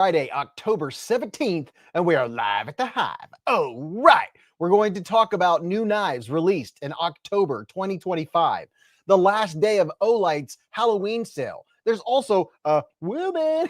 Friday, October 17th, and we are live at the Hive. Oh, right. We're going to talk about new knives released in October 2025, the last day of Olight's Halloween sale. There's also a Wuben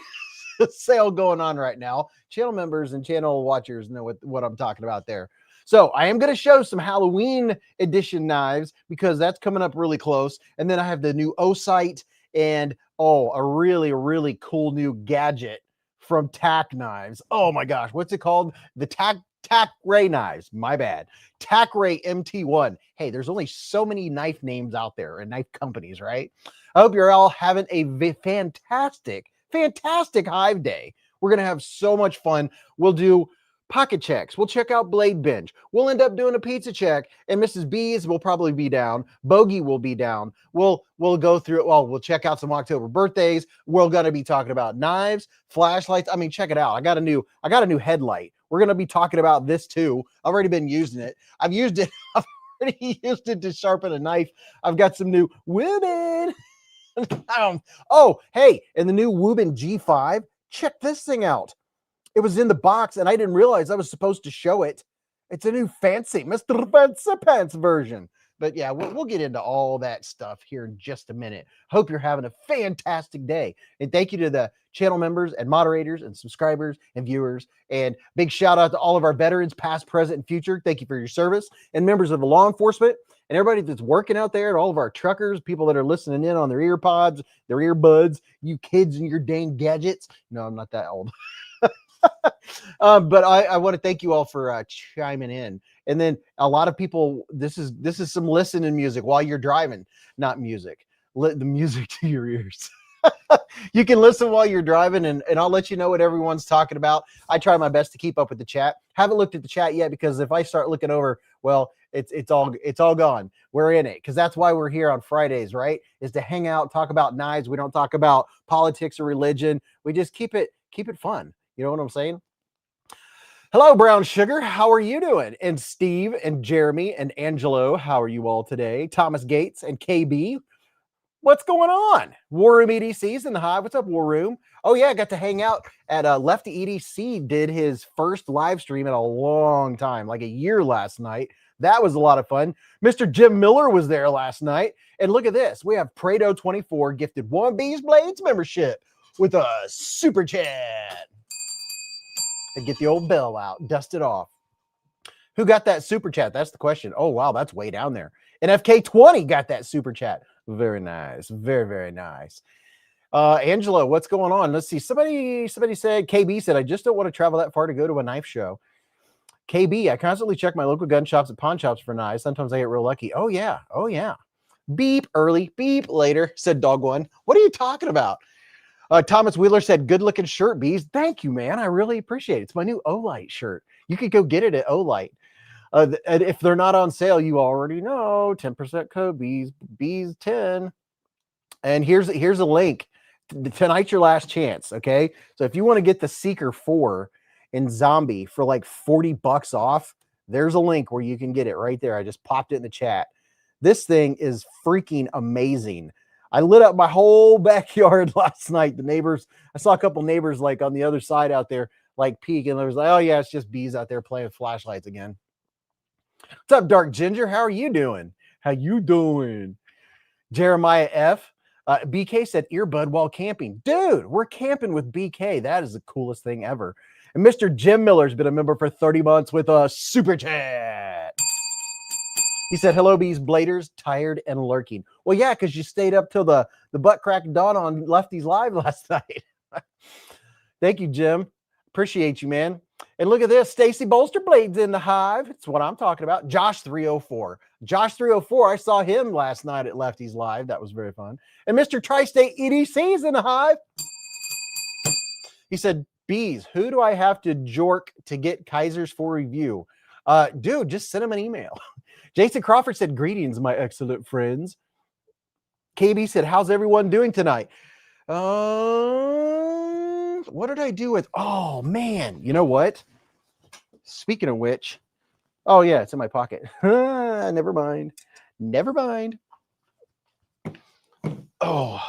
sale going on right now. Channel members and channel watchers know what I'm talking about there. So I am going to show some Halloween edition knives because that's coming up really close. And then I have the new Olight and, a really cool new gadget from Tack Knives. Oh my gosh, what's it called? The Tack Ray knives. My bad. Tack Ray MT1. Hey, there's only so many knife names out there and knife companies, right? I hope you're all having a fantastic Hive day. We're going to have so much fun. We'll do pocket checks. We'll check out Blade Binge. We'll end up doing a pizza check, and Mrs. Beez will probably be down. Bogey will be down. We'll go through it. Well, we'll check out some October birthdays. We're going to be talking about knives, flashlights. I mean, check it out. I got a new headlight. We're going to be talking about this too. I've already been using it. I've used it. I've already used it to sharpen a knife. I've got some new Wuben. Hey, and the new Wuben G5. Check this thing out. It was in the box, and I didn't realize I was supposed to show it. It's a new fancy Mr. Fancy Pants version. But yeah, we'll get into all that stuff here in just a minute. Hope you're having a fantastic day. And thank you to the channel members and moderators and subscribers and viewers. And big shout out to all of our veterans, past, present, and future. Thank you for your service. And members of the law enforcement and everybody that's working out there, and all of our truckers, people that are listening in on their ear pods, their earbuds, you kids and your dang gadgets. No, I'm not that old. But I want to thank you all for chiming in. And then a lot of people, this is some listening music while you're driving, not music, the music to your ears. You can listen while you're driving, and I'll let you know what everyone's talking about. I try my best to keep up with the chat. Haven't looked at the chat yet, because if I start looking over, well, it's all gone. We're in it, because that's why we're here on Fridays, right? Is to hang out, talk about knives. We don't talk about politics or religion. We just keep it fun. You know what I'm saying? Hello, Brown Sugar. How are you doing? And Steve and Jeremy and Angelo, how are you all today? Thomas Gates and KB, what's going on? War Room EDC's in the Hive. What's up, War Room? Oh yeah, I got to hang out at Lefty EDC. Did his first live stream in a long time, like a year last night. That was a lot of fun. Mr. Jim Miller was there last night. And look at this. We have Prado24 gifted one beezblades membership with a super chat. And get the old bell out, dust it off. Who got that super chat? That's the question. Oh, wow, that's way down there. And FK20 got that super chat. Very nice. Very nice. Angela, what's going on? Let's see. Somebody said, KB said, I just don't want to travel that far to go to a knife show. KB, I constantly check my local gun shops and pawn shops for knives. Sometimes I get real lucky. Oh, yeah. Beep early, beep later, said Dog One. What are you talking about? Thomas Wheeler said, good looking shirt, Beez. Thank you, man. I really appreciate it. It's my new Olight shirt. You could go get it at Olight. And if they're not on sale, you already know, 10% code Beez10. And here's a link. Tonight's your last chance, okay? So if you want to get the Seeker 4 in Zombie for like $40 off, there's a link where you can get it right there. I just popped it in the chat. This thing is freaking amazing. I lit up my whole backyard last night. The neighbors, I saw a couple neighbors like on the other side out there, like peeking. There was like, oh yeah, it's just Beez out there playing flashlights again. What's up, Dark Ginger? How are you doing? Jeremiah F. BK said earbud while camping. Dude, we're camping with BK. That is the coolest thing ever. And Mr. Jim Miller's been a member for 30 months with a super chat. He said, hello, beezbladers, tired and lurking. Well, yeah, because you stayed up till the butt crack of dawn on Lefty's Live last night. Thank you, Jim. Appreciate you, man. And look at this. Stacy Bolsterblade's in the Hive. It's what I'm talking about. Josh 304. Josh 304, I saw him last night at Lefty's Live. That was very fun. And Mr. Tri-State EDC's in the Hive. He said, Beez, who do I have to jork to get Kaisers for review? Dude, just send him an email. Jason Crawford said, greetings, my excellent friends. KB said, how's everyone doing tonight? What did I do with, oh man, you know what? Speaking of which, oh yeah, it's in my pocket. Never mind. Oh,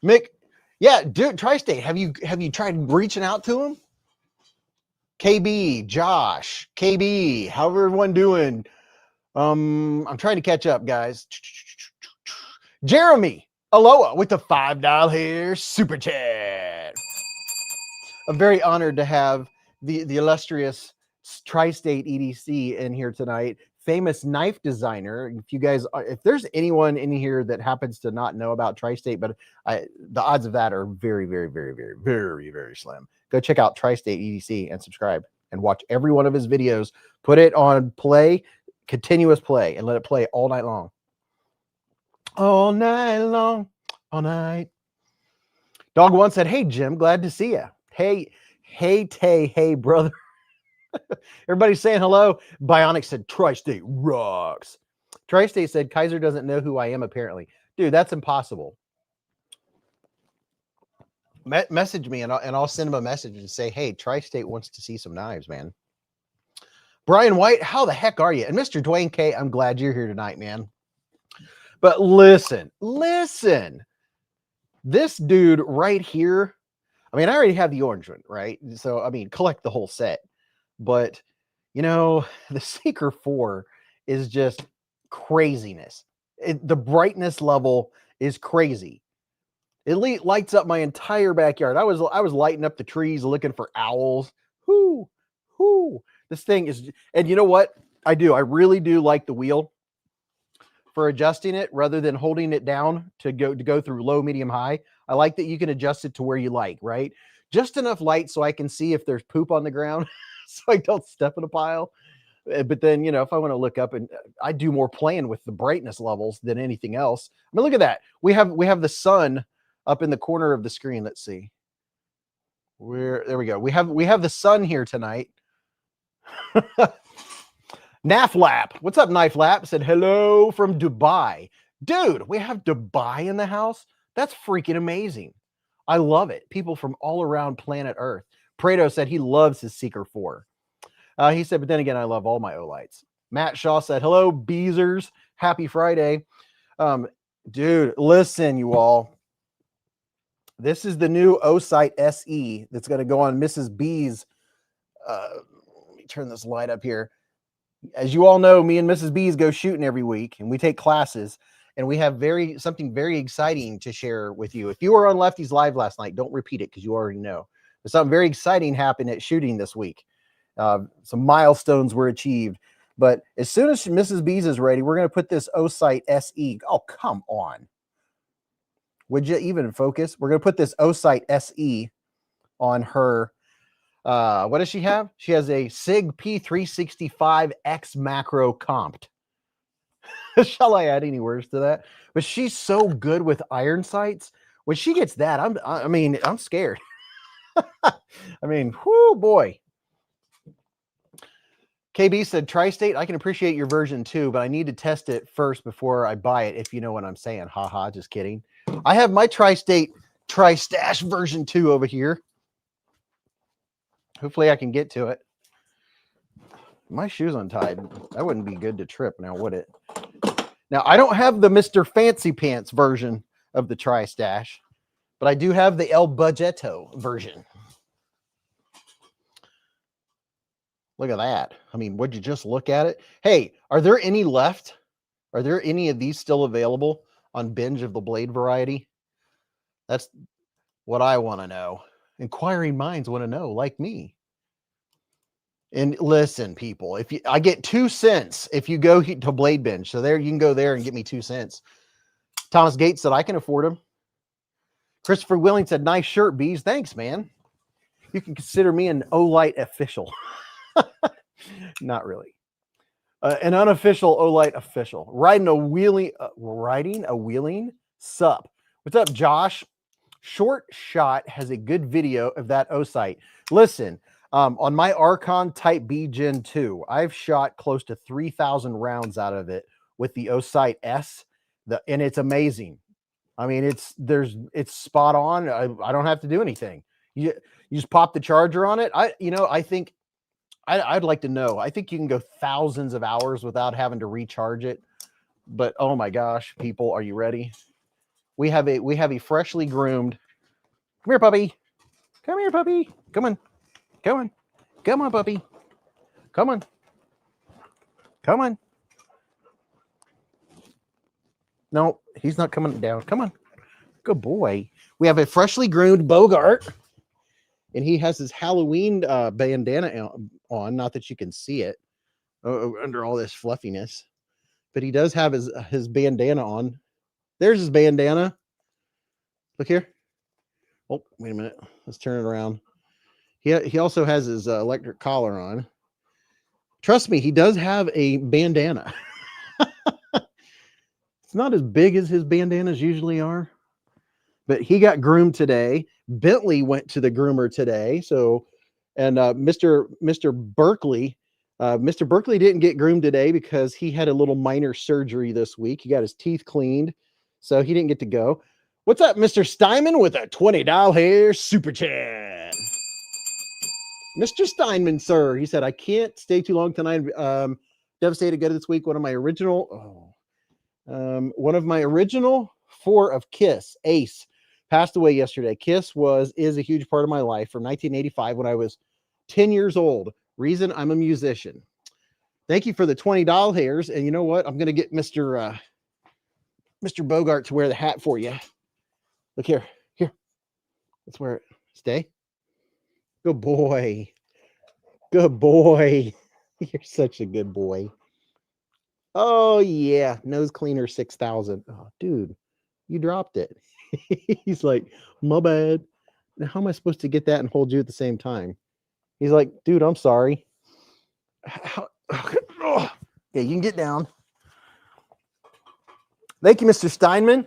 Mick, Yeah, dude, Tri-State. Have you tried reaching out to him? KB, Josh, KB, how's everyone doing? I'm trying to catch up, guys. Jeremy Aloha with the $5 super chat. I'm very honored to have the illustrious Tri-State EDC in here tonight. Famous knife designer. If you guys, if there's anyone in here that happens to not know about Tri-State, but the odds of that are very, very, very, very, very, very slim. Go check out Tri-State EDC and subscribe and watch every one of his videos. Put it on play, continuous play, and let it play all night long. All night long, all night. Dog One said, "Hey Jim, glad to see you. Hey Tay, hey brother." Everybody's saying hello. Bionic said, "Tri-State rocks." Tri-State said, "Kaiser doesn't know who I am apparently." Dude, that's impossible. Message me and I'll send him a message and say, "Hey, Tri-State wants to see some knives, man." Brian White, how the heck are you? And Mr. Dwayne K, I'm glad you're here tonight, man. But listen. This dude right here, I mean, I already have the orange one, right? So, I mean, collect the whole set. But, you know, the Seeker 4 is just craziness. The brightness level is crazy. It lights up my entire backyard. I was lighting up the trees looking for owls. Whoo. This thing is, and you know what? I really do like the wheel for adjusting it rather than holding it down to go through low, medium, high. I like that you can adjust it to where you like, right? Just enough light so I can see if there's poop on the ground so I don't step in a pile. But then, you know, if I want to look up, and I do more playing with the brightness levels than anything else. I mean, look at that. We have the sun up in the corner of the screen. Let's see. There we go. We have the sun here tonight. Naflap, what's up, Knife Lap? Said hello from Dubai. Dude, we have Dubai in the house. That's freaking amazing. I love it. People from all around planet Earth. Prado said he loves his Seeker 4. He said, but then again, I love all my Olights. Matt Shaw said, hello, Beezers. Happy Friday. Dude, listen, you all. This is the new Olight SE that's going to go on Mrs. Beez. Let me turn this light up here. As you all know, me and Mrs. Beez go shooting every week, and we take classes, and we have something very exciting to share with you. If you were on Lefty's Live last night, don't repeat it because you already know. There's something very exciting happened at shooting this week. Some milestones were achieved. But as soon as Mrs. Beez is ready, we're going to put this Olight SE. Oh, come on. Would you even focus? We're going to put this Olight SE on her. What does she have? She has a SIG P365X macro comped. Shall I add any words to that? But she's so good with iron sights. When she gets that, I'm scared. I mean, whoo, boy. KB said, Tri-State, I can appreciate your version too, but I need to test it first before I buy it, if you know what I'm saying. Haha, just kidding. I have my Tri-State Tri-Stash version 2 over here. Hopefully I can get to it. My shoe's untied. That wouldn't be good to trip now, would it? Now, I don't have the Mr. Fancy Pants version of the Tri-Stash, but I do have the El Budgetto version. Look at that. I mean, would you just look at it? Hey, are there any left? Are there any of these still available on Binge of the blade variety? That's what I want to know. Inquiring minds want to know, like me. And listen, people, I get 2 cents if you go to Blade Binge. So there, you can go there and get me 2 cents. Thomas Gates said, I can afford them. Christopher Willing said, nice shirt, Beez. Thanks, man. You can consider me an Olight official. Not really. An unofficial Olight official. Riding a wheeling sup. What's up, Josh? Short Shot has a good video of that Olight. Listen, on my Archon Type B Gen 2, I've shot close to 3,000 rounds out of it with the Olight S, and it's amazing. I mean, it's spot on. I don't have to do anything. You just pop the charger on it. I think I'd like to know. I think you can go thousands of hours without having to recharge it. But oh my gosh, people, are you ready? We have a freshly groomed Come here, puppy. Come here, puppy. Come on. Come on. Come on, puppy. Come on. Come on. No, he's not coming down. Come on. Good boy. We have a freshly groomed Bogart, and he has his Halloween bandana on. Not that you can see it under all this fluffiness, but he does have his bandana on. There's his bandana. Look here. Oh, wait a minute. Let's turn it around. He also has his electric collar on. Trust me, he does have a bandana. It's not as big as his bandanas usually are, but he got groomed today. Bentley went to the groomer today. So, and Mr. Berkeley, Mr. Berkeley didn't get groomed today because he had a little minor surgery this week. He got his teeth cleaned, so he didn't get to go. What's up, Mr. Steinman, with a $20 hair super chat? Mr. Steinman, sir, he said, I can't stay too long tonight. Devastated to go to this week. One of my original 4 of Kiss, Ace, passed away yesterday. Kiss is a huge part of my life from 1985 when I was 10 years old. Reason I'm a musician. Thank you for the $20 hairs. And you know what? I'm going to get Mr. Bogart to wear the hat for you. Look here. Here. Let's wear it. Stay. Good boy. Good boy. You're such a good boy. Oh, yeah. Nose cleaner 6,000. Oh, dude, you dropped it. He's like, my bad. Now, how am I supposed to get that and hold you at the same time? He's like, dude, I'm sorry. Yeah, you can get down. Thank you, Mr. Steinman.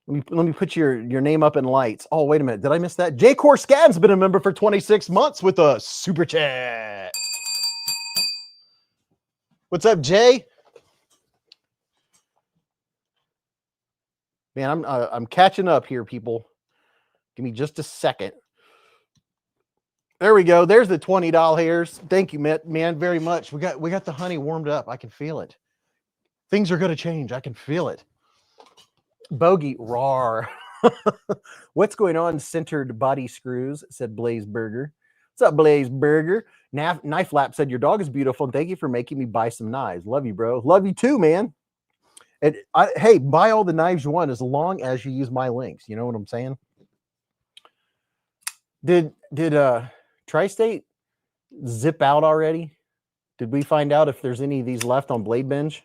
Let me put your name up in lights. Oh, wait a minute. Did I miss that? Jay Corscan's been a member for 26 months with a super chat. What's up, Jay? Man, I'm catching up here, people. Give me just a second. There we go. There's the $20 hairs. Thank you, man, very much. We got the honey warmed up. I can feel it. Things are going to change. I can feel it. Bogey, rawr. What's going on, centered body screws, said Blaze Burger. What's up, Blaze Burger? Knife Lap said, your dog is beautiful, and thank you for making me buy some knives. Love you, bro. Love you too, man. And hey, buy all the knives you want as long as you use my links. You know what I'm saying? Did Tri-State zip out already? Did we find out if there's any of these left on Blade Binge?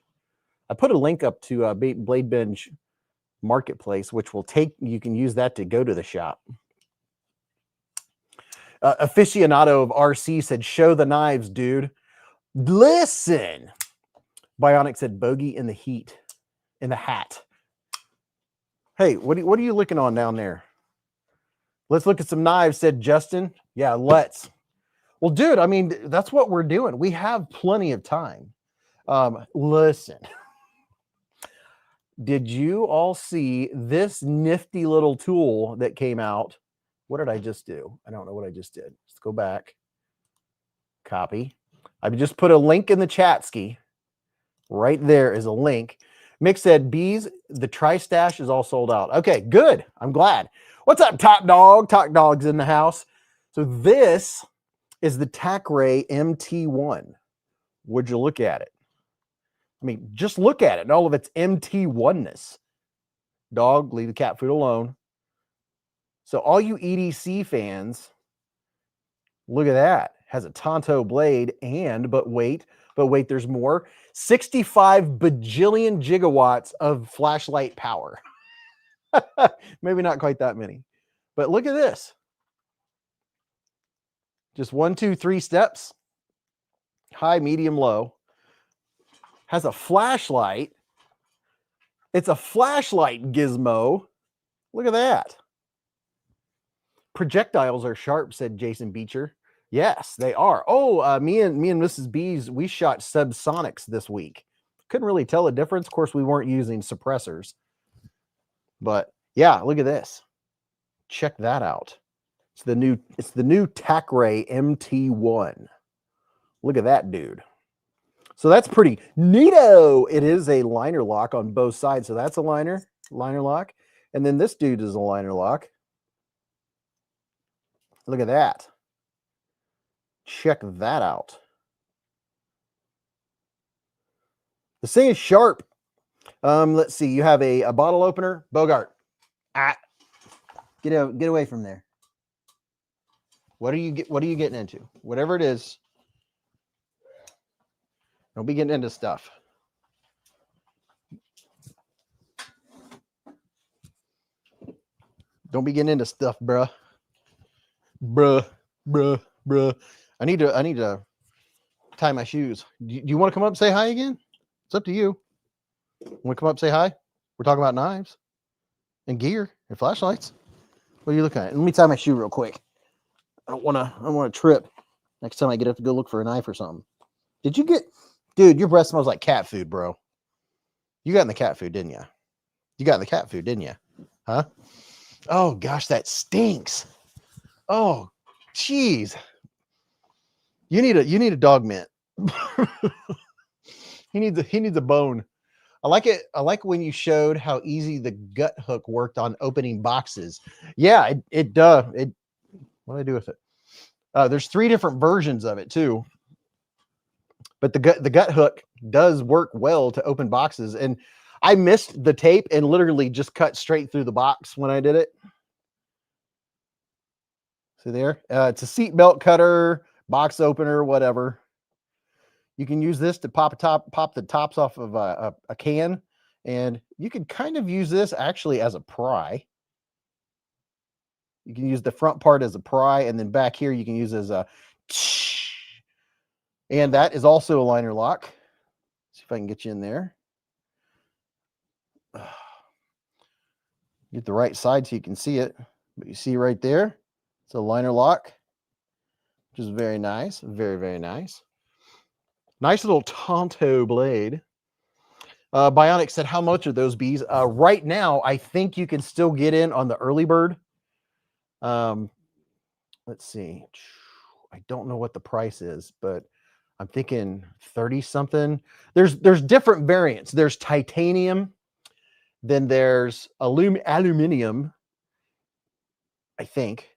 I put a link up to Blade Binge Marketplace, which will you can use that to go to the shop. Aficionado of RC said, show the knives, dude. Listen. Bionic said, bogey in the heat, in the hat. Hey, what are you looking on down there? Let's look at some knives, said Justin. Yeah, let's. Well, dude, I mean, that's what we're doing. We have plenty of time. Listen. Did you all see this nifty little tool that came out? What did I just do? I don't know what I just did. Let's go back. Copy. I just put a link in the chat ski. Right there is a link. Mick said, Beez, the Tri-Stash is all sold out. Okay, good. I'm glad. What's up, Top Dog? Top Dog's in the house. So this is the TacRay MT1. Would you look at it? I mean, just look at it and all of its MT1-ness. Dog, leave the cat food alone. So all you EDC fans, look at that. Has a Tonto blade but wait, there's more. 65 bajillion gigawatts of flashlight power. Maybe not quite that many. But look at this. Just 1, 2, 3 steps. High, medium, low. Has a flashlight. It's a flashlight gizmo. Look at that. Projectiles are sharp, said Jason Beecher. Yes, they are. Oh, me and Mrs. Beez, we shot subsonics this week. Couldn't really tell the difference. Of course, we weren't using suppressors. But yeah, look at this. Check that out. It's the new TacRay MT1. Look at that dude. So that's pretty neato. It is a liner lock on both sides. So that's a liner lock. And then this dude is a liner lock. Look at that. Check that out. This thing is sharp. Let's see. You have a bottle opener. Bogart. Get away from there. What are you getting into? Whatever it is. Don't be getting into stuff. Don't be getting into stuff, bruh. Bruh. I need to tie my shoes. Do you want to come up and say hi again? It's up to you. Want to come up and say hi? We're talking about knives and gear and flashlights. What are you looking at? Let me tie my shoe real quick. I don't want to trip next time I get up to go look for a knife or something. Did you get, dude, your breath smells like cat food, bro. You got in the cat food, didn't you? You got in the cat food, didn't you? Huh? Oh gosh, that stinks. Oh, jeez. You need a dog mint. He needs a bone. I like it. I like when you showed how easy the gut hook worked on opening boxes. Yeah, it does. What do I do with it? There's 3 different versions of it too. But the gut hook does work well to open boxes. And I missed the tape and literally just cut straight through the box when I did it. See there? It's a seat belt cutter, box opener, whatever. You can use this to pop the tops off of a can, and you can kind of use this actually as a pry. You can use the front part as a pry, and then back here you can use as a, and that is also a liner lock. See if I can get you in there. Get the right side so you can see it, but you see right there, it's a liner lock, which is very nice, very, very nice. Nice little Tonto blade. Bionic said, how much are those bees? Right now, I think you can still get in on the early bird. Let's see. I don't know what the price is, but I'm thinking 30 something. There's different variants. There's titanium. Then there's aluminum, I think.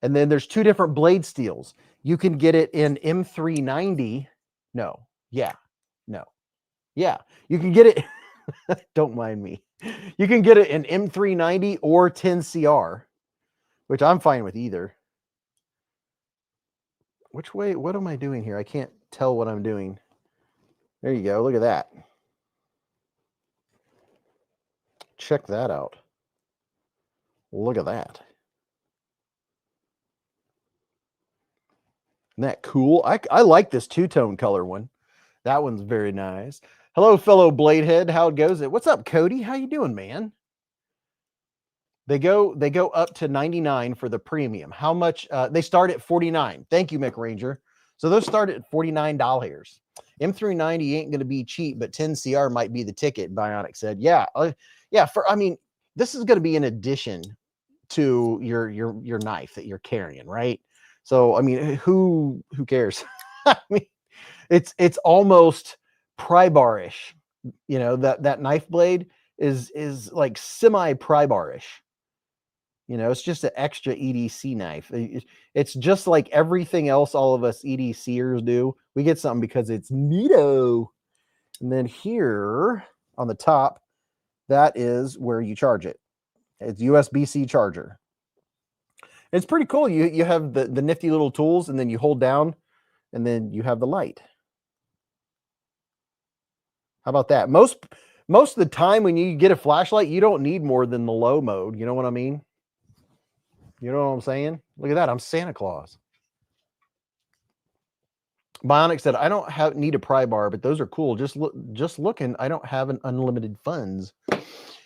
And then there's 2 different blade steels. You can get it in M390. No. Yeah. No. Yeah. You can get it. Don't mind me. You can get it in M390 or 10CR, which I'm fine with either. Which way? What am I doing here? I can't tell what I'm doing. There you go. Look at that. Check that out. Look at that. Isn't that cool? I like this 2-tone color one. That one's very nice. Hello, fellow Bladehead. How it goes? What's up, Cody? How you doing, man? They go up to 99 for the premium. How much? They start at 49. Thank you, McRanger. So those start at $49. M390 ain't going to be cheap, but 10CR might be the ticket. Bionic said, "Yeah, yeah." I mean, this is going to be an addition to your knife that you're carrying, right? So I mean, who cares? I mean, it's almost pry bar-ish. You know, that knife blade is like semi pry bar-ish. You know, it's just an extra EDC knife. It's just like everything else all of us EDCers do. We get something because it's neato. And then here on the top, that is where you charge it. It's USB-C charger. It's pretty cool. You have the nifty little tools, and then you hold down, and then you have the light. How about that? Most of the time when you get a flashlight, you don't need more than the low mode. You know what I mean? You know what I'm saying? Look at that. I'm Santa Claus. Bionic said, I don't need a pry bar, but those are cool. Just looking, I don't have an unlimited funds.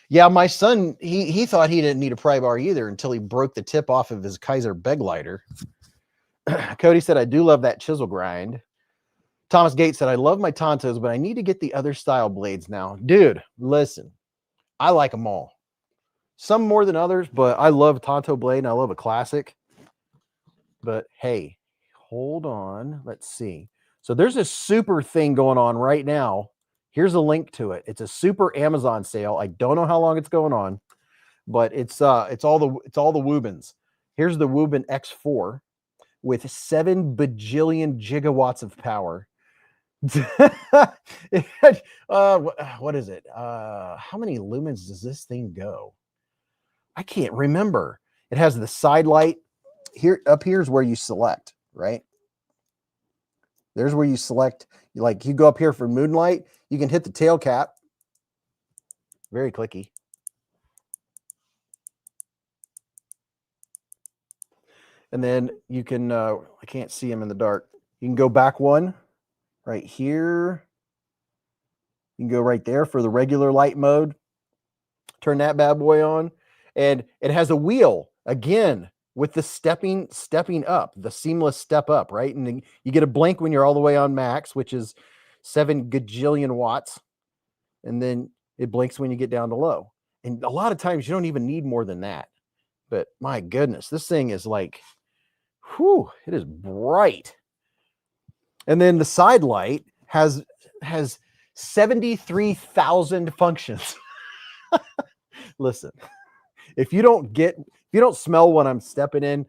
Yeah, my son, he thought he didn't need a pry bar either until he broke the tip off of his Kaiser beg lighter. Cody said, I do love that chisel grind. Thomas Gates said, I love my Tontos, but I need to get the other style blades now. Dude, listen, I like them all. Some more than others, but I love Tonto blade and I love a classic. But hey, hold on. Let's see. So there's a super thing going on right now. Here's a link to it. It's a super Amazon sale. I don't know how long it's going on, but it's all the Wubens. Here's the Wuben X4. with 7 bajillion gigawatts of power. What is it? How many lumens does this thing go? I can't remember. It has the side light. Here, up here is where you select, right? There's where you select. Like you go up here for moonlight, you can hit the tail cap. Very clicky. And then you can, I can't see him in the dark. You can go back one right here. You can go right there for the regular light mode. Turn that bad boy on. And it has a wheel again with the stepping up, the seamless step up, right? And then you get a blink when you're all the way on max, which is 7 gajillion watts. And then it blinks when you get down to low. And a lot of times you don't even need more than that. But my goodness, this thing is like, whew, it is bright. And then the side light has 73,000 functions. Listen, if you don't smell what I'm stepping in,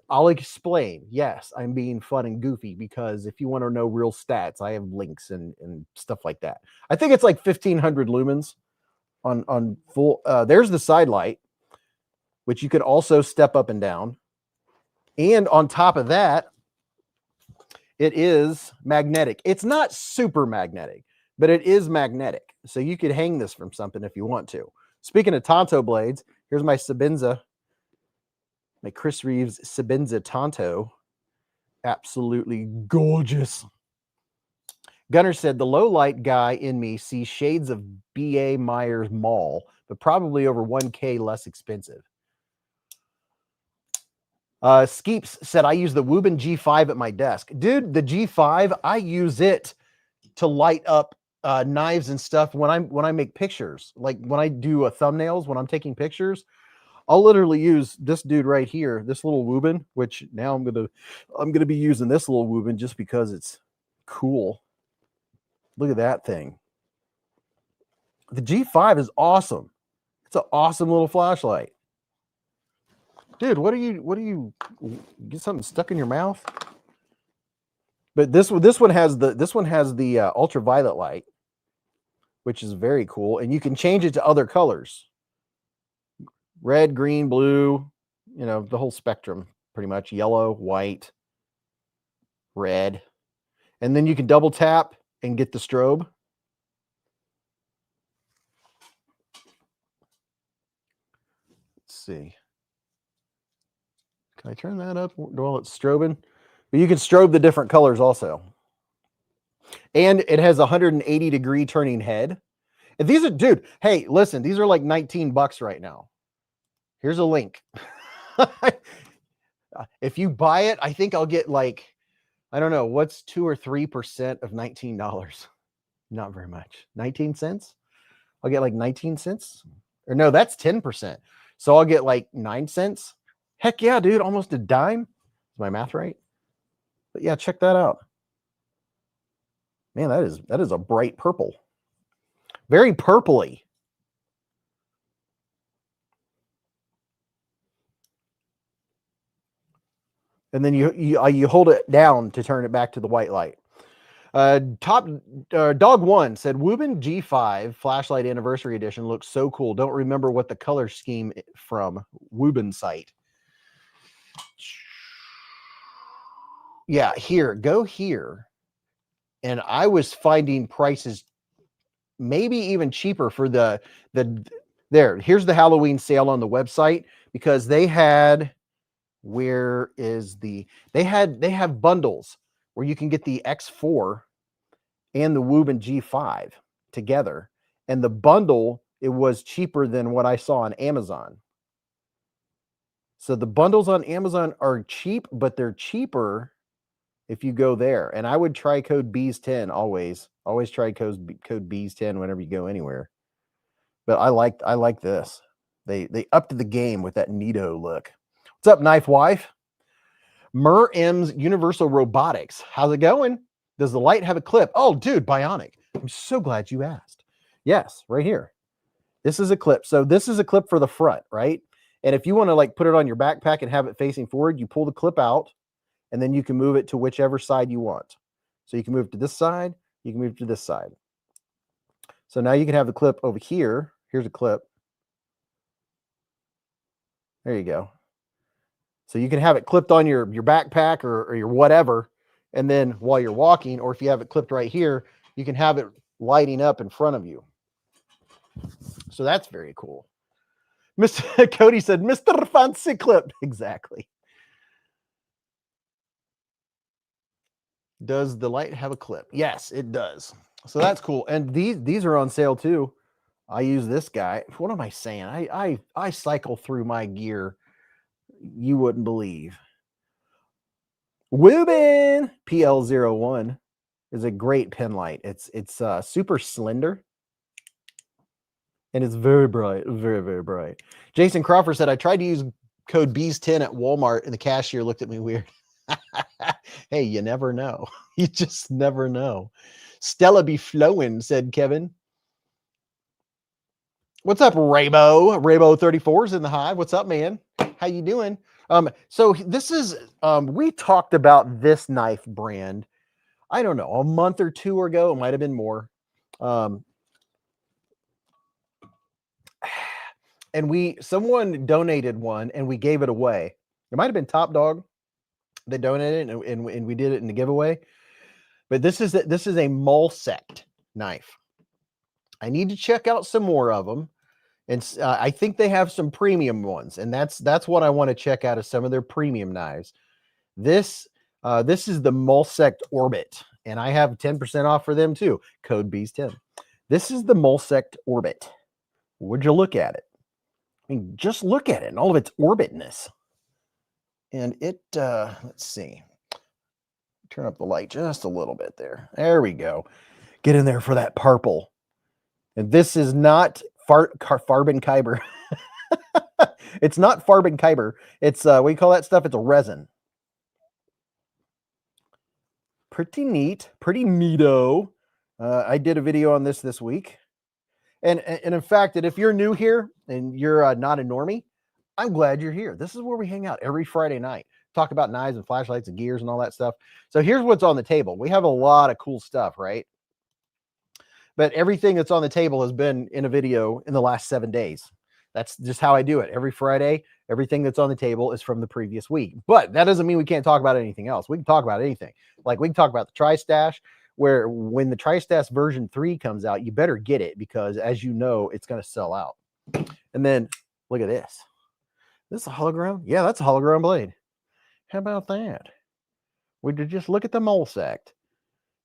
I'll explain. Yes, I'm being fun and goofy because if you want to know real stats, I have links and stuff like that. I think it's like 1,500 lumens on full. There's the side light, which you can also step up and down. And on top of that, it is magnetic. It's not super magnetic, but it is magnetic. So you could hang this from something if you want to. Speaking of Tonto blades, here's my Sebenza, my Chris Reeves Sebenza Tonto. Absolutely gorgeous. Gunner said, the low light guy in me sees shades of B.A. Myers Mall, but probably over 1K less expensive. Skeeps said, I use the Wuben G5 at my desk. Dude, the G5, I use it to light up knives and stuff when I make pictures. Like when I do thumbnails, when I'm taking pictures, I'll literally use this dude right here, this little Wuben, which now I'm gonna be using this little Wuben just because it's cool. Look at that thing. The G5 is awesome. It's an awesome little flashlight. Dude, what are you get something stuck in your mouth? But this one has the ultraviolet light, which is very cool, and you can change it to other colors. Red, green, blue, you know, the whole spectrum, pretty much. Yellow, white, red. And then you can double tap and get the strobe. Let's see. Can I turn that up while it's strobing? But you can strobe the different colors also. And it has a 180 degree turning head. And these are, dude, hey, listen, these are like $19 right now. Here's a link. If you buy it, I think I'll get like, I don't know, what's 2 or 3% of $19? Not very much. 19 cents? I'll get like 19 cents. Or no, that's 10%. So I'll get like 9 cents. Heck yeah, dude, almost a dime. Is my math right? But yeah, check that out. Man, that is a bright purple. Very purpley. And then you hold it down to turn it back to the white light. Dog One said, Wuben G5 flashlight anniversary edition looks so cool. Don't remember what the color scheme from Wuben site. Yeah, go here. And I was finding prices maybe even cheaper for here's the Halloween sale on the website, because they had, they have bundles where you can get the X4 and the Wuben G5 together. And the bundle, it was cheaper than what I saw on Amazon. So the bundles on Amazon are cheap, but they're cheaper if you go there. And I would try code Beez10 always. Always try code Beez10 whenever you go anywhere. But I like this. They upped the game with that neato look. What's up, Knife Wife? Mer M's Universal Robotics. How's it going? Does the light have a clip? Oh, dude, bionic. I'm so glad you asked. Yes, right here. This is a clip. So this is a clip for the front, right? And if you want to like put it on your backpack and have it facing forward, you pull the clip out and then you can move it to whichever side you want. So you can move to this side, you can move to this side. So now you can have the clip over here. Here's a clip. There you go. So you can have it clipped on your backpack or your whatever, and then while you're walking, or if you have it clipped right here, you can have it lighting up in front of you. So that's very cool. Mr. Cody said, Mr. Fancy Clip. Exactly. Does the light have a clip? Yes, it does. So that's cool. And these are on sale too. I use this guy. What am I saying? I cycle through my gear. You wouldn't believe. Wuben PL01 is a great pen light. It's super slender. And it's very bright, very, very bright. Jason Crawford said, I tried to use code Beez10 at Walmart and the cashier looked at me weird. Hey, you never know. You just never know. Stella be flowing, said Kevin. What's up, Raybo? Raybo 34 is in the Hive. What's up, man? How you doing? So this is, we talked about this knife brand, I don't know, a month or two ago. It might have been more. And someone donated one and we gave it away. It might have been Top Dog that donated it, and we did it in the giveaway. But this is a Moct knife. I need to check out some more of them. And I think they have some premium ones, and that's what I want to check out, is some of their premium knives. This is the Moct Orbit, and I have 10% off for them too. Code Beez10. This is the Moct Orbit. Would you look at it? I mean, just look at it and all of its orbitness. And it, let's see. Turn up the light just a little bit there. There we go. Get in there for that purple. And this is not Farben Kaiser. It's not Farben Kaiser. It's, what do you call that stuff? It's a resin. Pretty neat. Pretty neato. I did a video on this week. And in fact, that if you're new here and you're not a normie, I'm glad you're here. This is where we hang out every Friday night. Talk about knives and flashlights and gears and all that stuff. So here's what's on the table. We have a lot of cool stuff, right? But everything that's on the table has been in a video in the last 7 days. That's just how I do it. Every Friday, everything that's on the table is from the previous week. But that doesn't mean we can't talk about anything else. We can talk about anything. Like we can talk about the Tri-Stash, where when the Tri-Stash version 3 comes out, you better get it, because as you know, it's going to sell out. And then look at this. This is a hologram? Yeah, that's a hologram blade. How about that? We did just look at the Moct.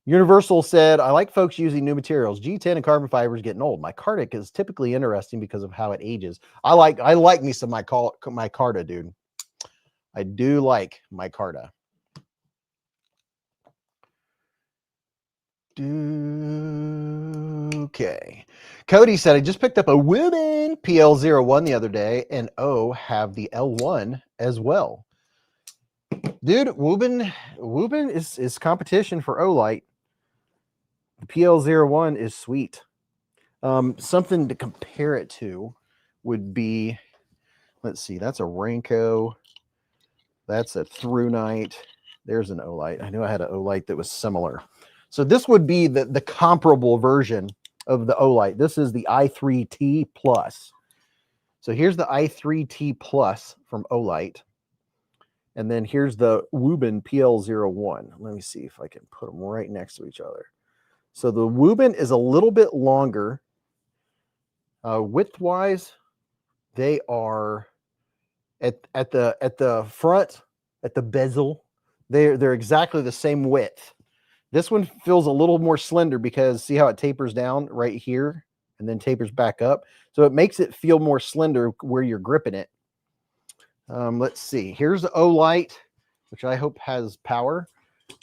Universal said, I like folks using new materials. G10 and carbon fiber is getting old. Micarta is typically interesting because of how it ages. I like me some micarta, dude. I do like micarta. Okay. Cody said, I just picked up a Wuben PL01 the other day, and have the L1 as well. Dude, Wuben is competition for Olight. The PL01 is sweet. Something to compare it to would be, let's see, that's a Ranco. That's a Through Night. There's an Olight. I knew I had an Olight that was similar. So this would be the comparable version of the Olight. This is the i3T Plus. So here's the i3T Plus from Olight. And then here's the Wuben PL01. Let me see if I can put them right next to each other. So the Wuben is a little bit longer. Width-wise, they are at the front, at the bezel, they're exactly the same width. This one feels a little more slender because see how it tapers down right here and then tapers back up. So it makes it feel more slender where you're gripping it. Let's see. Here's the Olight, which I hope has power.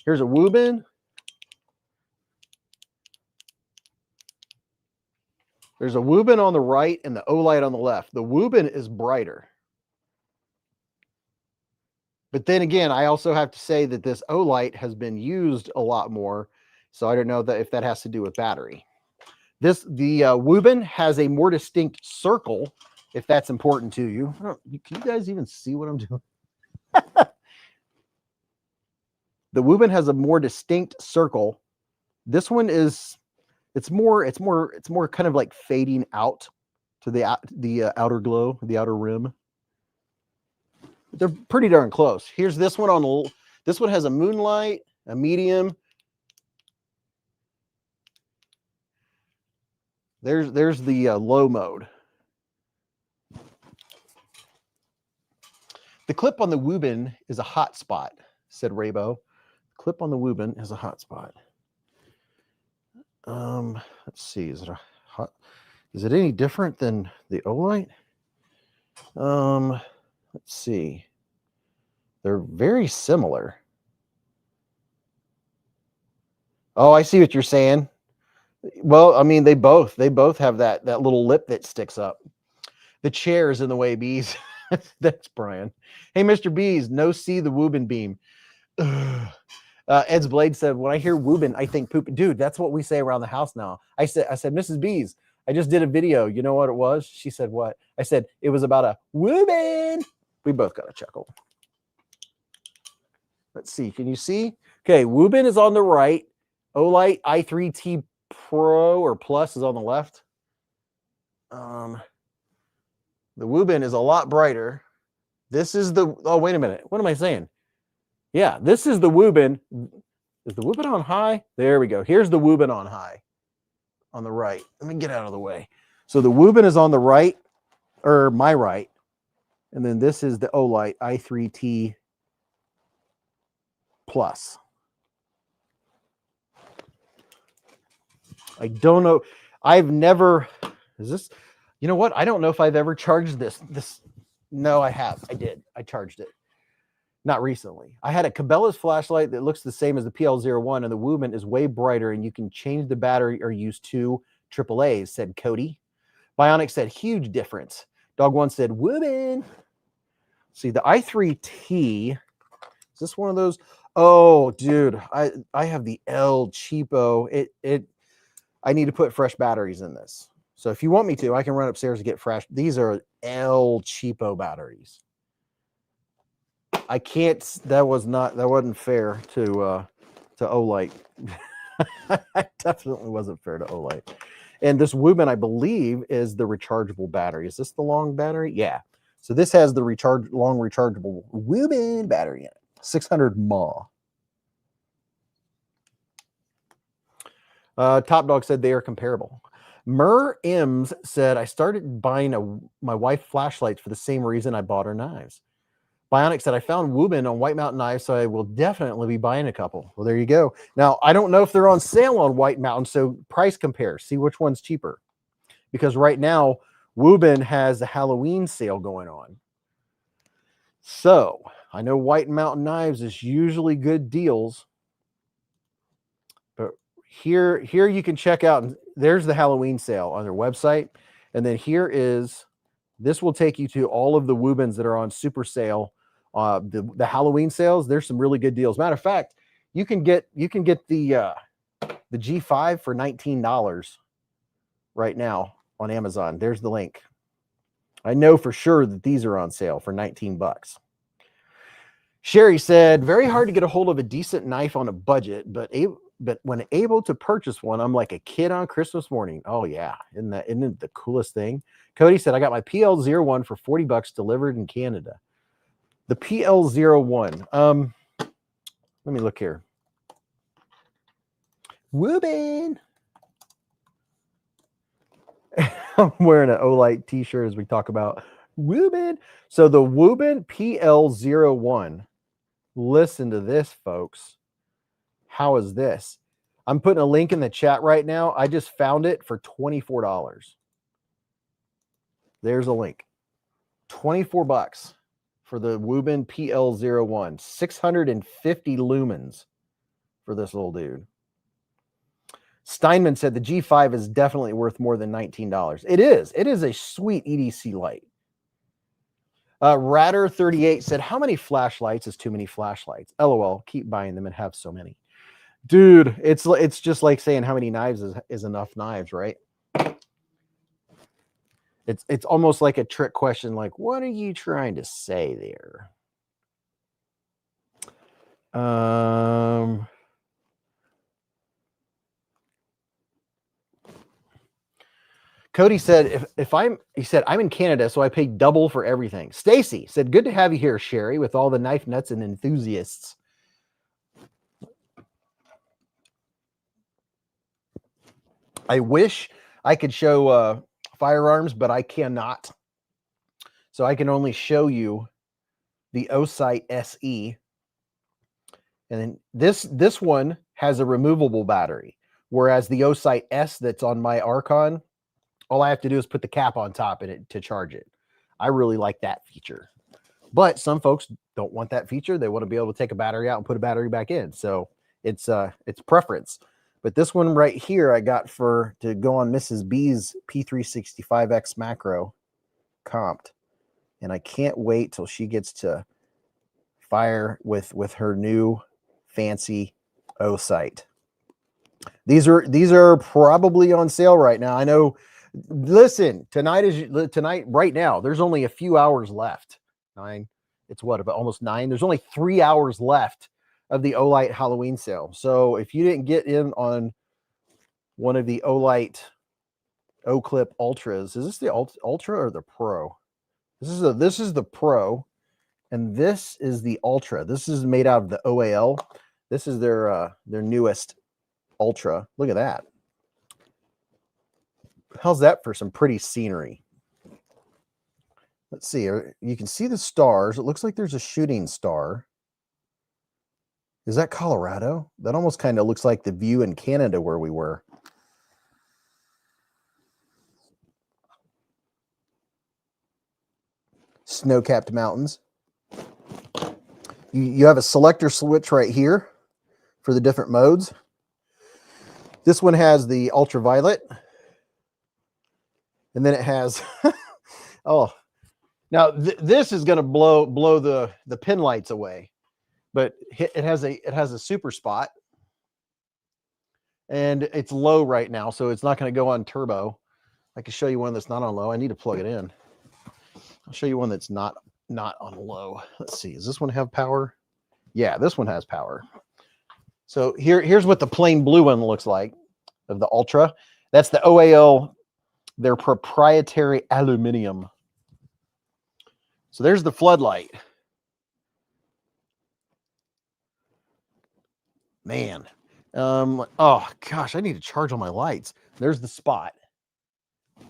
Here's a Wuben. There's a Wuben on the right and the Olight on the left. The Wuben is brighter. But then again, I also have to say that this Olight has been used a lot more. So I don't know if that has to do with battery. The Wuben has a more distinct circle, if that's important to you. Can you guys even see what I'm doing? The Wuben has a more distinct circle. This one is, it's more kind of like fading out to the outer glow, the outer rim. They're pretty darn close. Here's this one on, this one has a moonlight, a medium. There's the low mode. The clip on the Wuben is a hot spot, said Raybo. The clip on the Wuben is a hot spot. Let's see, is it any different than the Olight? Let's see. They're very similar. Oh, I see what you're saying. Well, I mean, they both have that little lip that sticks up. The chair is in the way, Beez. That's Brian. Hey, Mr. Beez, no see the Wuben beam. Ed's Blade said, when I hear Wuben, I think poop. Dude, that's what we say around the house now. I said, Mrs. Beez, I just did a video. You know what it was? She said, what? I said, it was about a Wuben. We both got a chuckle. Let's see. Can you see? Okay, Wuben is on the right. Olight i3T Pro or Plus is on the left. The Wuben is a lot brighter. This is the, oh, wait a minute. What am I saying? Yeah, this is the Wuben. Is the Wuben on high? There we go. Here's the Wuben on high on the right. Let me get out of the way. So the Wuben is on the right, or my right. And then this is the Olight i3T Plus. I don't know. I've never, is this, you know what? I don't know if I've ever charged this. No, I have. I did. I charged it. Not recently. I had a Cabela's flashlight that looks the same as the PL01, and the Wuben is way brighter, and you can change the battery or use 2 AAAs, said Cody. Bionic said, huge difference. Dog One said, Wuben. See, the i3T, is this one of those? Oh, dude, I have the L cheapo. I need to put fresh batteries in this. So if you want me to, I can run upstairs to get fresh. These are L cheapo batteries. I can't, that wasn't fair to Olight. Definitely wasn't fair to Olight. And this Wuben, I believe, is the rechargeable battery. Is this the long battery? Yeah. So this has the long rechargeable Wuben battery in it. 600 mAh. Top Dog said they are comparable. Mur Ims said, I started buying my wife flashlights for the same reason I bought her knives. Bionic said, I found Wuben on White Mountain Knives, so I will definitely be buying a couple. Well, there you go. Now, I don't know if they're on sale on White Mountain, so price compare. See which one's cheaper. Because right now, Wuben has a Halloween sale going on. So, I know White Mountain Knives is usually good deals. But here you can check out, and there's the Halloween sale on their website. And then here is, this will take you to all of the Wubens that are on super sale. The Halloween sales, there's some really good deals. Matter of fact, you can get the G5 for $19 right now on Amazon. There's the link. I know for sure that these are on sale for 19 bucks. Sherry said, very hard to get a hold of a decent knife on a budget, but when able to purchase one, I'm like a kid on Christmas morning. Oh yeah, isn't it the coolest thing? Cody said, I got my PL01 for 40 bucks delivered in Canada. The PL01. Let me look here. Wuben. I'm wearing an Olight t-shirt as we talk about Wuben. So the Wuben PL01. Listen to this, folks. How is this? I'm putting a link in the chat right now. I just found it for $24. There's a link. 24 bucks for the Wuben PL01. 650 lumens for this little dude. Steinman said the G5 is definitely worth more than $19. It is. It is a sweet EDC light. Ratter38 said, how many flashlights is too many flashlights? LOL, keep buying them and have so many. Dude, it's just like saying how many knives is enough knives, right? It's almost like a trick question, like, what are you trying to say there? Cody said, he said, I'm in Canada, so I pay double for everything. Stacy said, good to have you here, Sherry, with all the knife nuts and enthusiasts. I wish I could show firearms, but I cannot. So I can only show you the Olight SE. And then this one has a removable battery, whereas the Olight S that's on my Archon, all I have to do is put the cap on top of it to charge it. I really like that feature. But some folks don't want that feature. They want to be able to take a battery out and put a battery back in. So it's preference. But this one right here I got to go on Mrs. B's P365X macro comped. And I can't wait till she gets to fire with her new fancy Olight. These are probably on sale right now. I know. Listen, tonight right now. There's only a few hours left. 9. It's what, about almost 9. There's only 3 hours left of the Olight Halloween sale. So if you didn't get in on one of the Olight O-Clip Ultras, is this the Ultra or the Pro? This is the Pro, and this is the Ultra. This is made out of the OAL. This is their newest Ultra. Look at that. How's that for some pretty scenery? Let's see. You can see the stars. It looks like there's a shooting star. Is that Colorado? That almost kind of looks like the view in Canada where we were. Snow-capped mountains. You have a selector switch right here for the different modes. This one has the ultraviolet. And then it has, oh, now this is going to blow the pin lights away, but it has a super spot, and it's low right now, so it's not going to go on turbo. I can show you one that's not on low. I need to plug it in. I'll show you one that's not on low. Let's see. Does this one have power? Yeah, this one has power. So here's what the plain blue one looks like of the Ultra. That's the OAL. Their proprietary aluminum. So there's the floodlight. Man. Oh gosh, I need to charge all my lights. There's the spot. And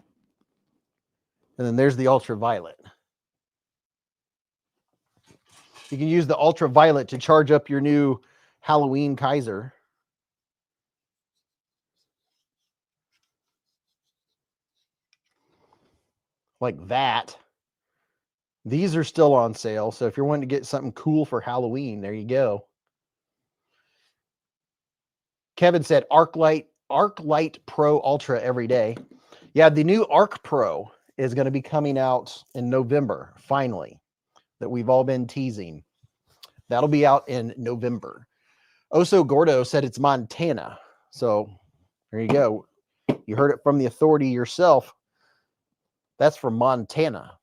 then there's the ultraviolet. You can use the ultraviolet to charge up your new Halloween Kaiser. Like that. These are still on sale. So if you're wanting to get something cool for Halloween, there you go. Kevin said Arclight Pro Ultra every day. Yeah, the new Arc Pro is going to be coming out in November, finally, that we've all been teasing. That'll be out in November. Oso Gordo said it's Montana. So there you go. You heard it from the authority yourself. That's from Montana.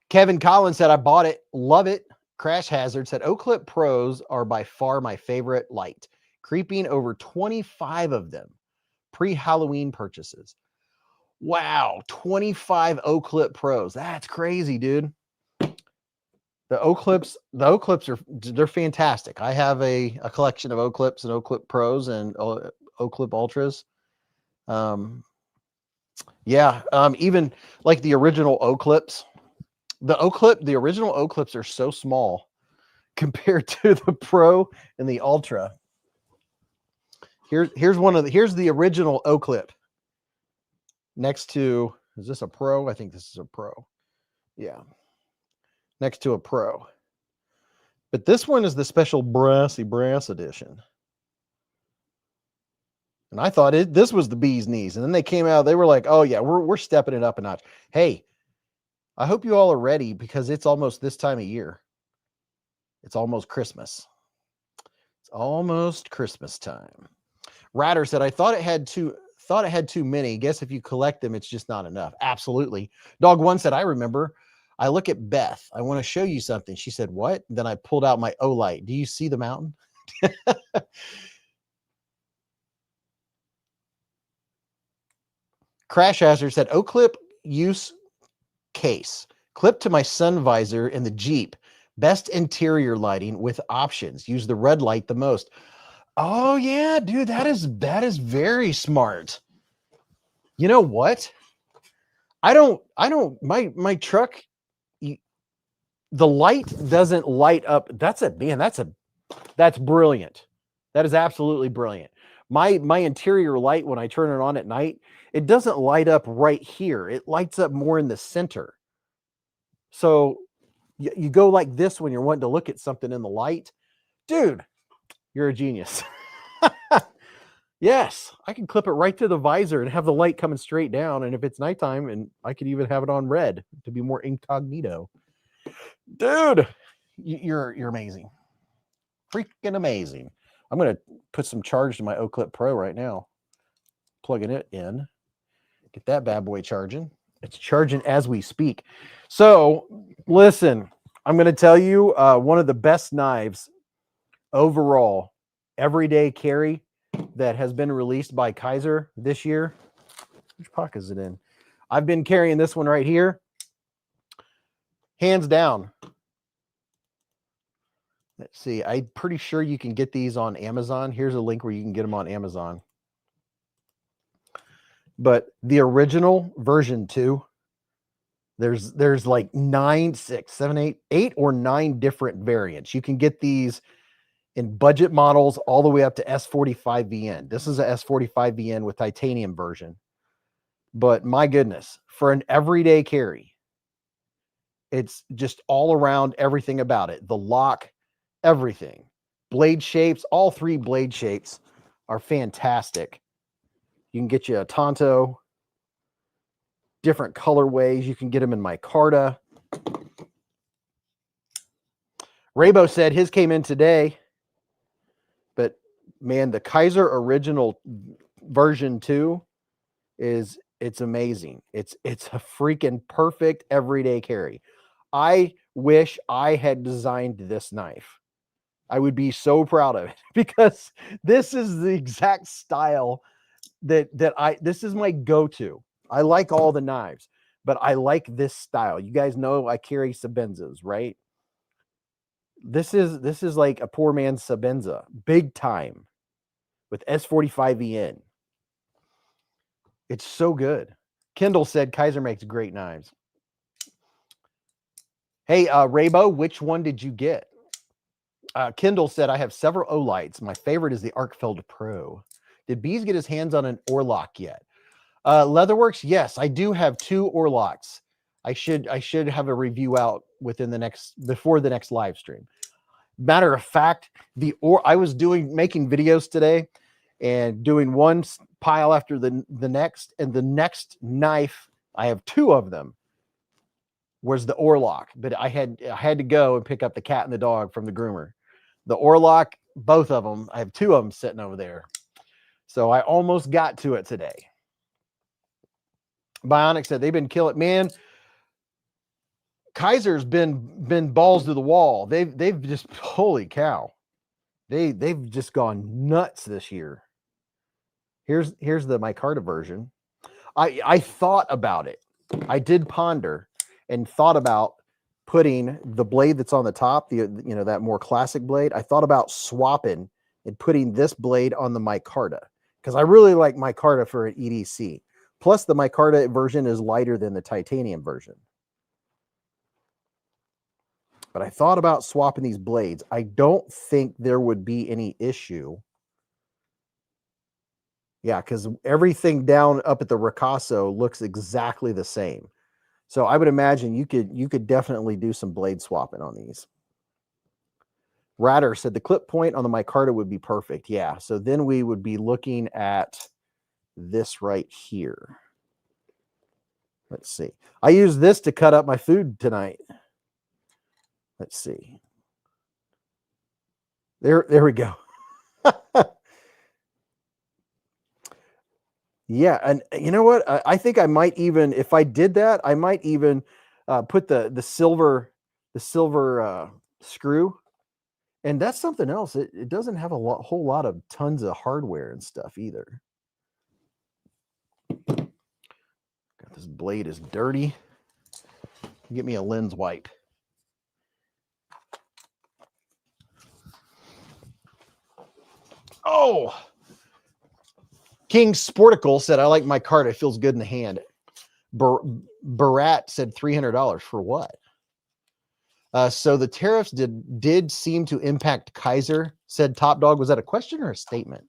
Kevin Collins said, I bought it. Love it. Crash Hazard said, O-Clip Pros are by far my favorite light. Creeping over 25 of them. Pre-Halloween purchases. Wow. 25 O-Clip Pros. That's crazy, dude. The O-Clips they're fantastic. I have a collection of O-Clips and O-Clip Pros and O-Clip Ultras. Even like the original O-Clips. The original O-Clips are so small compared to the Pro and the Ultra. Here's the original O-Clip. Next to, is this a Pro? I think this is a Pro. Yeah. Next to a Pro. But this one is the special brass edition. And I thought this was the bee's knees. And then they came out, they were like, oh yeah, we're stepping it up a notch. Hey, I hope you all are ready because it's almost this time of year. It's almost Christmas. It's almost Christmas time. Ratter said, I thought it had too many. Guess if you collect them, it's just not enough. Absolutely. Dog One said, I remember. I look at Beth. I want to show you something. She said, what? Then I pulled out my Olight. Do you see the mountain? Crash Hazard said, O-clip use case. Clip to my sun visor in the Jeep. Best interior lighting with options. Use the red light the most. Oh yeah, dude, that is very smart. You know what? My truck, the light doesn't light up. That's brilliant. That is absolutely brilliant. My interior light, when I turn it on at night, it doesn't light up right here. It lights up more in the center. So you go like this when you're wanting to look at something in the light. Dude, you're a genius. Yes, I can clip it right to the visor and have the light coming straight down. And if it's nighttime, and I could even have it on red to be more incognito. Dude, you're amazing. Freaking amazing. I'm going to put some charge to my O-Clip Pro right now. Plugging it in. Get that bad boy charging. It's charging as we speak. So, listen, I'm going to tell you one of the best knives overall, everyday carry that has been released by Kaiser this year. Which pocket is it in? I've been carrying this one right here. Hands down. Let's see. I'm pretty sure you can get these on Amazon. Here's a link where you can get them on Amazon. But the original version 2, there's like 8 or 9 different variants. You can get these in budget models all the way up to S45VN. This is a S45VN with titanium version. But my goodness, for an everyday carry, it's just all around everything about it. The lock, everything. Blade shapes, all 3 blade shapes are fantastic. You can get you a Tonto, different colorways. You can get them in micarta. Raybo said his came in today. But man, the Kaiser original version 2 it's amazing. It's a freaking perfect everyday carry. I wish I had designed this knife. I would be so proud of it because this is the exact style this is my go-to. I like all the knives, but I like this style. You guys know I carry Sabenzas, right? This is like a poor man's Sabenza, big time, with S45VN. It's so good. Kendall said Kaiser makes great knives. Hey, Raybo, which one did you get? Kendall said, I have several Olights. My favorite is the Arkfeld Pro. Did Beez get his hands on an Orlock yet? Leatherworks, yes, I do have 2 Orlocks. I should have a review out before the next live stream. Matter of fact, I was making videos today and doing one pile after the next, and the next knife, I have 2 of them, was the Orlock. But I had to go and pick up the cat and the dog from the groomer. The Orlock, both of them, I have 2 of them sitting over there. So I almost got to it today. Bionic said they've been killing, man. Kaiser's been balls to the wall. They've just, holy cow. They've just gone nuts this year. Here's the micarta version. I thought about it. I did ponder and thought about putting the blade that's on the top, that more classic blade. I thought about swapping and putting this blade on the micarta because I really like micarta for an EDC. Plus, the micarta version is lighter than the titanium version. But I thought about swapping these blades. I don't think there would be any issue. Yeah, because everything down up at the ricasso looks exactly the same. So I would imagine you could definitely do some blade swapping on these. Ratter said the clip point on the micarta would be perfect. Yeah, so then we would be looking at this right here. Let's see. I use this to cut up my food tonight. Let's see. There we go. Yeah, and you know what? I think I might even, if I did that, I might even put the silver screw, and that's something else. It doesn't have a whole lot of tons of hardware and stuff either. This blade is dirty. Get me a lens wipe. Oh, King Sporticle said, I like my card. It feels good in the hand. Barat said $300 for what? So the tariffs did seem to impact Kaiser, said Top Dog. Was that a question or a statement?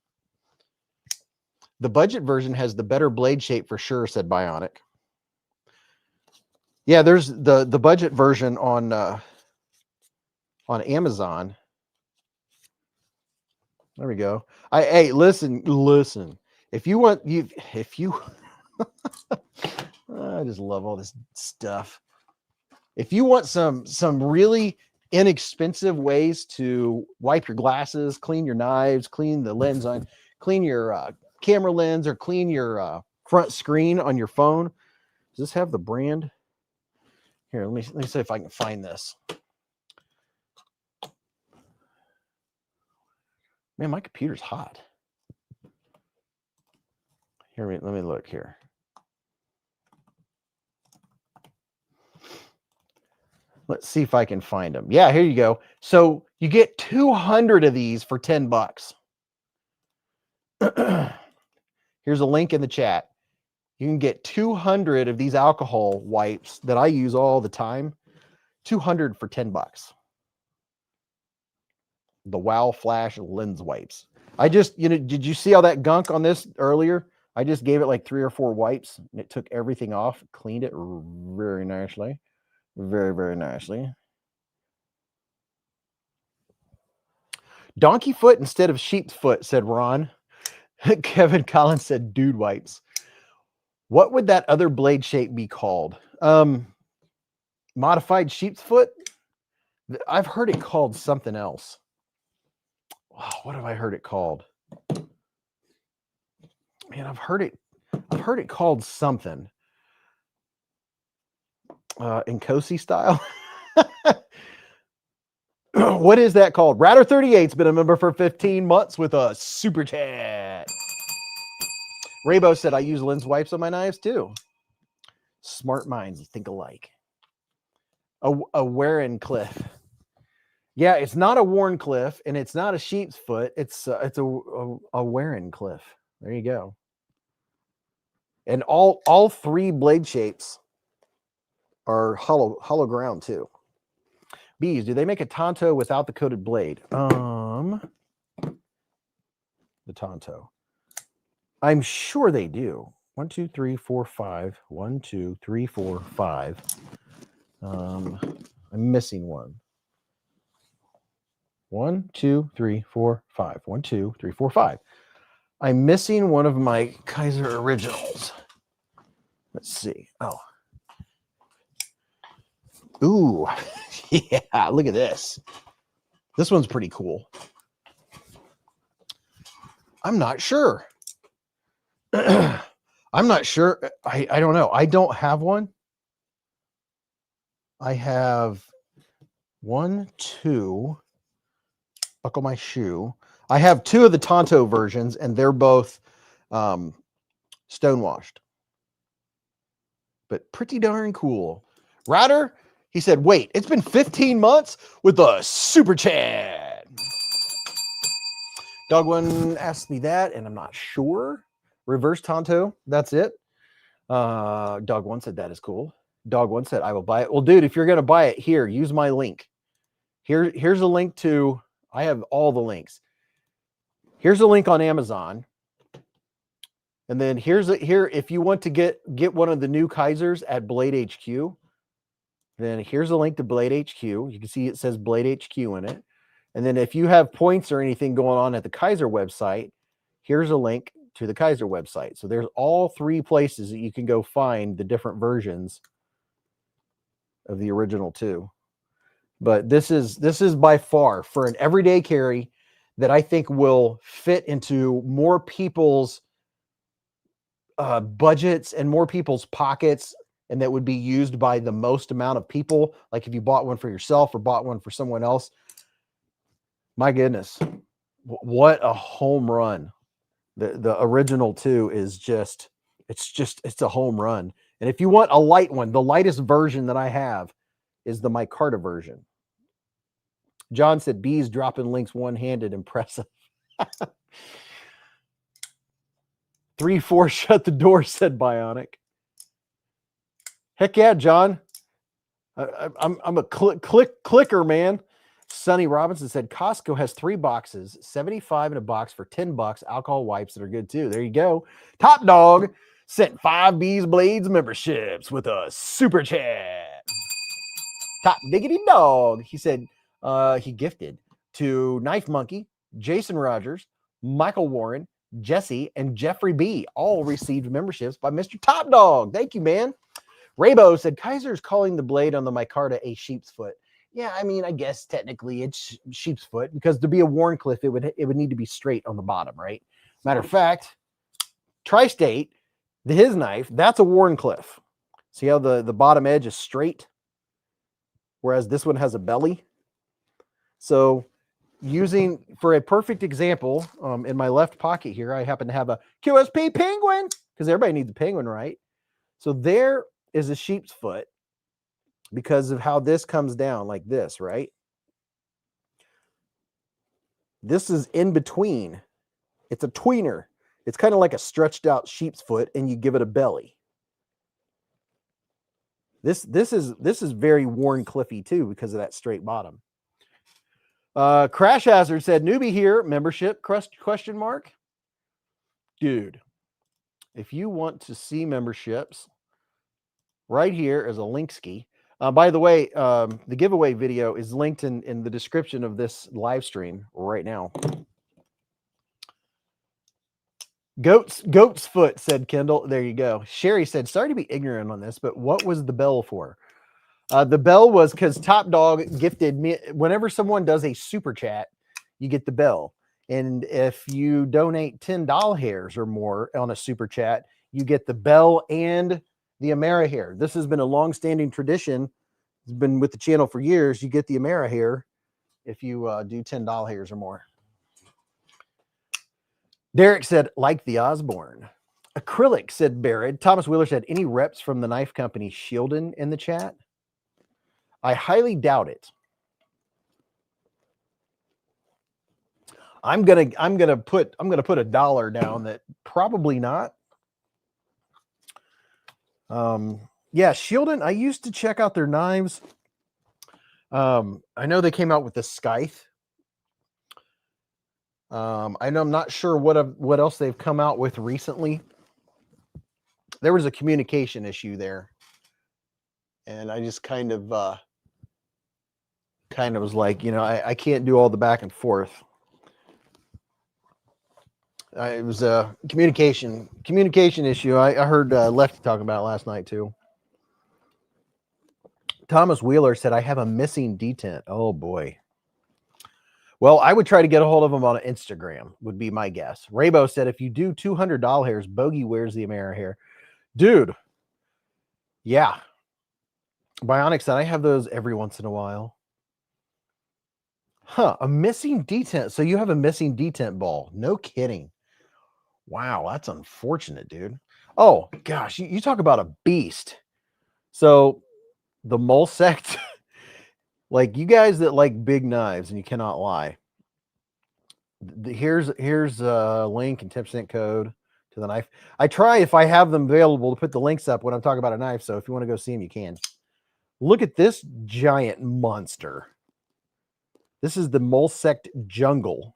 The budget version has the better blade shape for sure, said Bionic. Yeah, there's the budget version on Amazon. There we go. Hey, listen. If you want I just love all this stuff. If you want some really inexpensive ways to wipe your glasses, clean your knives, clean the lens on, clean your camera lens, or clean your front screen on your phone. Does this have the brand? Here, let me see if I can find this. Man, my computer's hot. Here, let me look here. Let's see if I can find them. Yeah, here you go. So you get 200 of these for $10. Here's a link in the chat. You can get 200 of these alcohol wipes that I use all the time. 200 for $10. The Wow Flash lens wipes. I just, did you see all that gunk on this earlier? I just gave it like 3 or 4 wipes and it took everything off, cleaned it very nicely. Very, very nicely. Donkey foot instead of sheep's foot, said Ron. Kevin Collins said dude wipes. What would that other blade shape be called? Modified sheep's foot? I've heard it called something else. Wow, what have I heard it called? Man, I've heard it called something. In Cosi style. What is that called? Ratter38's been a member for 15 months with a super chat. Raybo said, I use lens wipes on my knives too. Smart minds think alike. A Warren Cliff. Yeah, it's not a Warren Cliff and it's not a sheep's foot. It's a Warren Cliff. There you go. And all 3 blade shapes are hollow ground too. Beez, do they make a Tonto without the coated blade? The Tonto. I'm sure they do. 1, 2, 3, 4, 5. 1, 2, 3, 4, 5. I'm missing one. 1, 2, 3, 4, 5. 1, 2, 3, 4, 5. I'm missing one of my Kaiser originals. Let's see. Oh. Ooh. Yeah, look at this. This one's pretty cool. I'm not sure. I'm not sure. I don't know. I don't have one. I have 1, 2. Buckle my shoe. I have 2 of the Tonto versions, and they're both stonewashed. But pretty darn cool. Router, he said, wait, it's been 15 months with a super chat. Dog one asked me that, and I'm not sure. Reverse Tonto, that's it. Dog one said that is cool. Dog one said, I will buy it. Well, dude, if you're going to buy it, here, use my link. Here's a link to, I have all the links. Here's a link on Amazon. And then here, if you want to get one of the new Kaisers at Blade HQ, then here's a link to Blade HQ. You can see it says Blade HQ in it. And then if you have points or anything going on at the Kaiser website, here's a link to the Kaiser website. So there's all 3 places that you can go find the different versions of the original 2. But this is by far, for an everyday carry, that I think will fit into more people's budgets and more people's pockets, and that would be used by the most amount of people. Like if you bought one for yourself or bought one for someone else, my goodness, what a home run. The original 2 is it's a home run. And if you want a light one, the lightest version that I have is the micarta version. John said, Beez dropping links one-handed, impressive. 3-4, shut the door, said Bionic. Heck yeah, John. I'm a clicker, man. Sonny Robinson said, Costco has 3 boxes, 75 in a box for $10. Alcohol wipes that are good too. There you go. Top Dog sent 5 beezblades memberships with a super chat. Top diggity dog. He said he gifted to Knife Monkey, Jason Rogers, Michael Warren, Jesse, and Jeffrey B. All received memberships by Mr. Top Dog. Thank you, man. Raybo said, Kaiser's calling the blade on the micarta a sheep's foot. Yeah, I mean, I guess technically it's sheep's foot, because to be a Warncliffe, it would need to be straight on the bottom, right? Matter of fact, Tri-State, his knife, that's a Warncliffe. See how the bottom edge is straight, whereas this one has a belly. So using, for a perfect example, in my left pocket here, I happen to have a QSP penguin, because everybody needs a penguin, right? So there is a sheep's foot because of how this comes down like this, right? This is in between. It's a tweener. It's kind of like a stretched out sheep's foot, and you give it a belly. This is very Warncliffy too, because of that straight bottom. Crash Hazard said, newbie here, membership, question mark. Dude, if you want to see memberships, right here is a link ski. By the way, the giveaway video is linked in the description of this live stream right now. Goat's foot, said Kendall. There you go. Sherry said, sorry to be ignorant on this, but what was the bell for? The bell was because Top Dog gifted me, whenever someone does a super chat, you get the bell. And if you donate 10 doll hairs or more on a super chat, you get the bell and the Amera hair. This has been a long-standing tradition. It's been with the channel for years. You get the Amera hair if you do 10 doll hairs or more. Derek said, like the Osborne. Acrylic, said Barrett. Thomas Wheeler said, any reps from the knife company Shieldon in the chat? I highly doubt it. I'm gonna put $1 down that probably not. Yeah, Shieldon, I used to check out their knives. I know they came out with the Scythe. I know, I'm not sure what else they've come out with recently. There was a communication issue there, and I just kind of was like, you know, I can't do all the back and forth. It was a communication issue. I heard Lefty talking about it last night too. Thomas Wheeler said, I have a missing detent. Oh boy. Well, I would try to get a hold of him on Instagram, would be my guess. Raybo said, if you do 200 doll hairs, Bogey wears the Amera hair. Dude. Yeah. Bionic said, I have those every once in a while. Huh. A missing detent. So you have a missing detent ball. No kidding. Wow. That's unfortunate, dude. Oh, gosh. You talk about a beast. So the mole sect, like you guys that like big knives, and you cannot lie. Here's a link and 10% code to the knife. I try, if I have them available, to put the links up when I'm talking about a knife. So if you want to go see them, you can. Look at this giant monster. This is the mole sect jungle,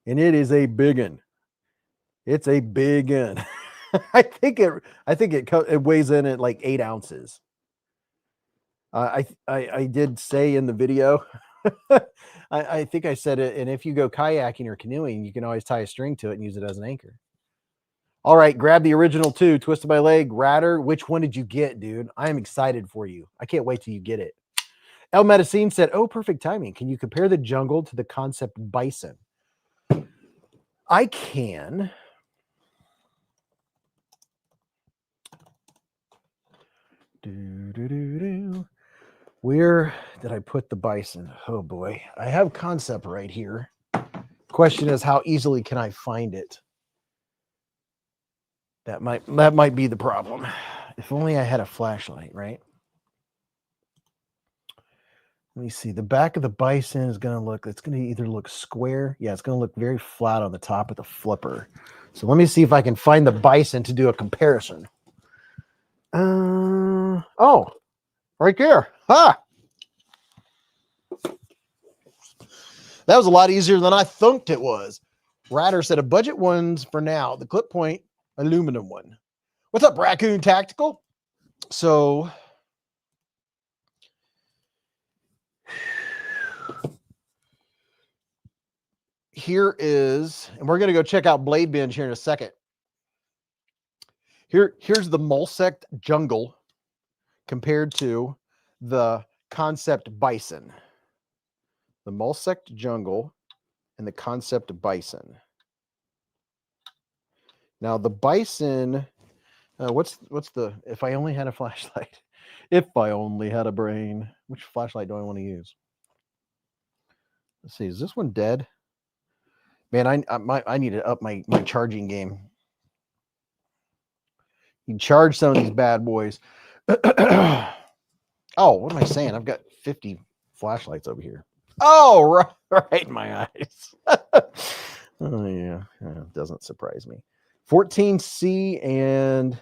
and it is a big one. It's a big one. I think it weighs in at like 8 ounces. I did say in the video, I think I said it, and if you go kayaking or canoeing, you can always tie a string to it and use it as an anchor. All right, grab the original 2, Twisted My Leg, Ratter. Which one did you get, dude? I am excited for you. I can't wait till you get it. El Medicine said, oh, perfect timing. Can you compare the jungle to the concept bison? I can. Where did I put the bison? Oh boy, I have concept right here. Question is, how easily can I find it? That might be the problem. If only I had a flashlight, right? Let me see. The back of the bison is going to look, it's going to either look square. Yeah, it's going to look very flat on the top with the flipper. So let me see if I can find the bison to do a comparison. Oh, right there. Ha! That was a lot easier than I thunked it was. Ratter said a budget one's for now. The clip point aluminum one. What's up, Raccoon Tactical? So here is, and we're going to go check out Blade Binge here in a second. Here's the Moct Jungle compared to the Concept Bison. The Moct Jungle and the Concept Bison. Now the Bison, what's the, if I only had a flashlight, if I only had a brain, which flashlight do I want to use? Let's see, is this one dead? Man, I need to up my charging game. You charge some of these bad boys. Oh, what am I saying? I've got 50 flashlights over here. Oh, right in my eyes. Oh, yeah. It doesn't surprise me. 14C and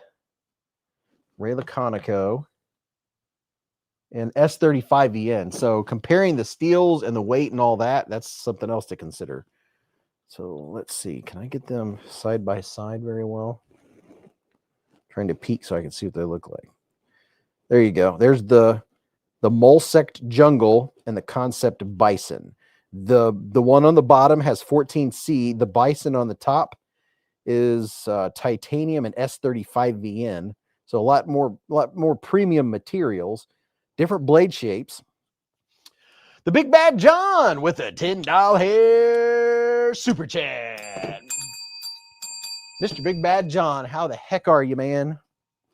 Ray Laconico and S35VN. So comparing the steels and the weight and all that, that's something else to consider. So let's see. Can I get them side by side very well? Trying to peek so I can see what they look like. There you go. There's the Moct Jungle and the Concept Bison. The one on the bottom has 14C. The Bison on the top is titanium and S35VN. So a lot more premium materials, different blade shapes. The Big Bad John with a $10 hair super chat. Mr. Big Bad John, how the heck are you, man?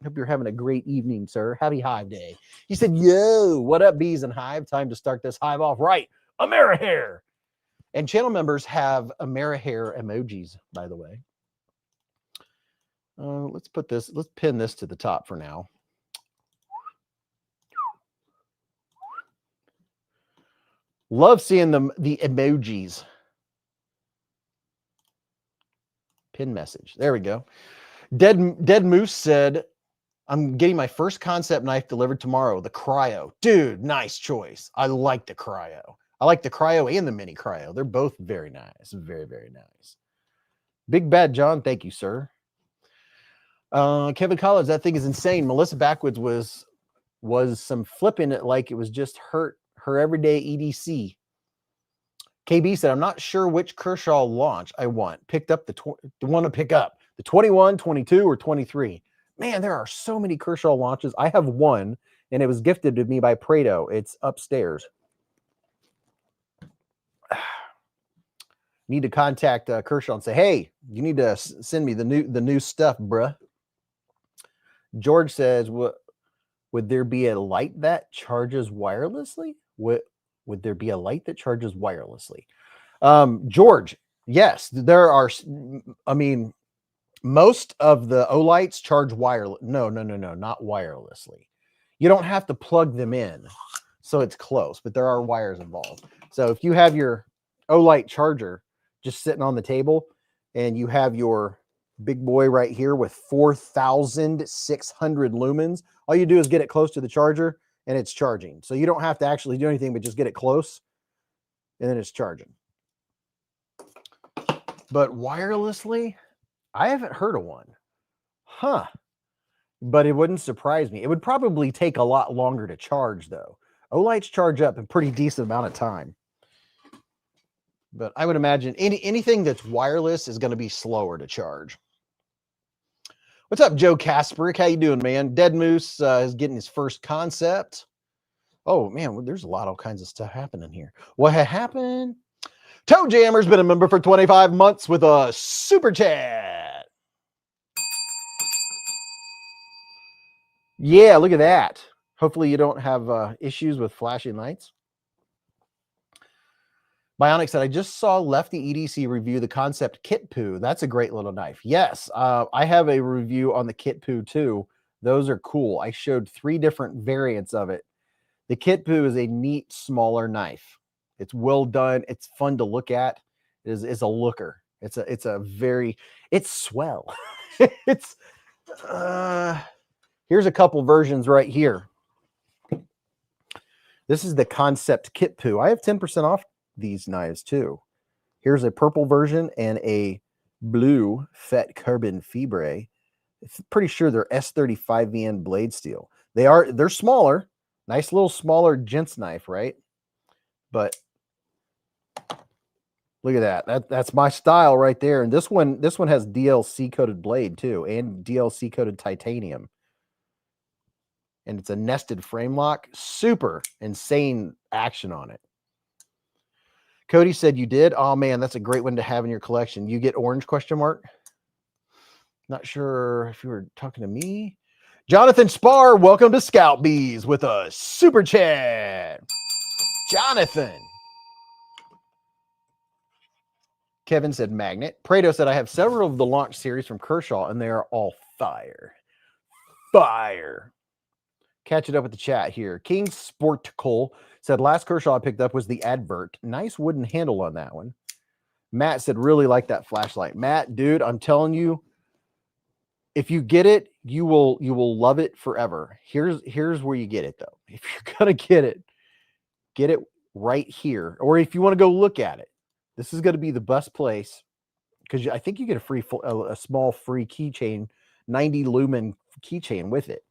Hope you're having a great evening, sir. Happy Hive Day. He said, yo, what up, Beez and Hive? Time to start this Hive off right. Amerihair. And channel members have Amerihair emojis, by the way. Let's pin this to the top for now. Love seeing the emojis. Pin message. There we go. Dead Moose said, I'm getting my first concept knife delivered tomorrow. The Cryo. Dude, nice choice. I like the Cryo. I like the Cryo and the Mini Cryo. They're both very nice. Very, very nice. Big Bad John, thank you, sir. Kevin Collins, that thing is insane. Melissa Backwoods was some flipping it like it was just her everyday EDC. KB said, I'm not sure which Kershaw launch I want. Picked up the one to pick up. The 21, 22, or 23. Man, there are so many Kershaw launches. I have one, and it was gifted to me by Prado. It's upstairs. Need to contact Kershaw and say, hey, you need to send me the new stuff, bruh. George says, would there be a light that charges wirelessly? Would there be a light that charges wirelessly? George, yes, there are. I mean, most of the Olights charge wireless. No, not wirelessly. You don't have to plug them in, so it's close, but there are wires involved. So if you have your Olight charger just sitting on the table and you have your big boy right here with 4,600 lumens, all you do is get it close to the charger and it's charging. So you don't have to actually do anything but just get it close and then it's charging. But wirelessly, I haven't heard of one. Huh. But it wouldn't surprise me. It would probably take a lot longer to charge, though. Olights charge up in a pretty decent amount of time. But I would imagine anything that's wireless is going to be slower to charge. What's up, Joe Kasperick? How you doing, man? Dead Moose is getting his first concept. Oh, man, there's all kinds of stuff happening here. What happened? Toe Jammer's been a member for 25 months with a super chat. Yeah, look at that. Hopefully you don't have issues with flashing lights. Bionic said, I just saw Lefty EDC review the concept Kit Poo. That's a great little knife. Yes, I have a review on the Kit Poo too. Those are cool. I showed 3 different variants of it. The Kitpu is a neat, smaller knife. It's well done. It's fun to look at. It's a looker. It's swell. It's here's a couple versions right here. This is the Concept Kitpu. I have 10% off these knives too. Here's a purple version and a blue Fet Carbon Fibre. It's pretty sure they're S35VN blade steel. They're smaller, nice little smaller gents knife, right? But look at that. That's my style right there. And this one has DLC coated blade too, and DLC coated titanium. And it's a nested frame lock. Super insane action on it. Cody said you did. Oh man, that's a great one to have in your collection. You get orange ? Not sure if you were talking to me. Jonathan Spar, welcome to Scout Bees with a super chat. Jonathan. Kevin said magnet. Prado said I have several of the launch series from Kershaw and they are all fire. Fire. Catch it up with the chat here. King Sportical said last Kershaw I picked up was the Advert. Nice wooden handle on that one. Matt said really like that flashlight. Matt, dude, I'm telling you, if you get it, you will love it forever. Here's where you get it though. If you're gonna get it right here. Or if you want to go look at it, this is going to be the best place because I think you get a small free keychain, 90 lumen keychain with it.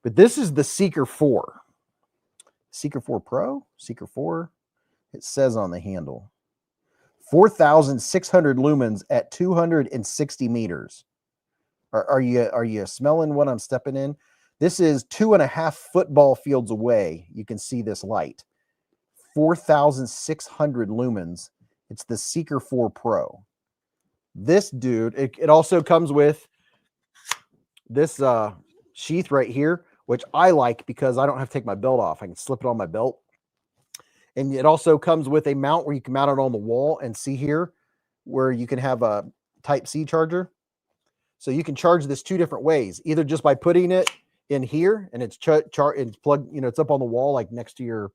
But this is the Seeker 4. Seeker 4 Pro? Seeker 4? It says on the handle. 4,600 lumens at 260 meters. Are you smelling what I'm stepping in? This is 2.5 football fields away. You can see this light. 4,600 lumens. It's the Seeker 4 Pro. This dude, it also comes with this sheath right here, which I like because I don't have to take my belt off. I can slip it on my belt. And it also comes with a mount where you can mount it on the wall and see here where you can have a Type-C charger. So you can charge this 2 different ways, either just by putting it in here and it's it's plugged, it's up on the wall, like next to your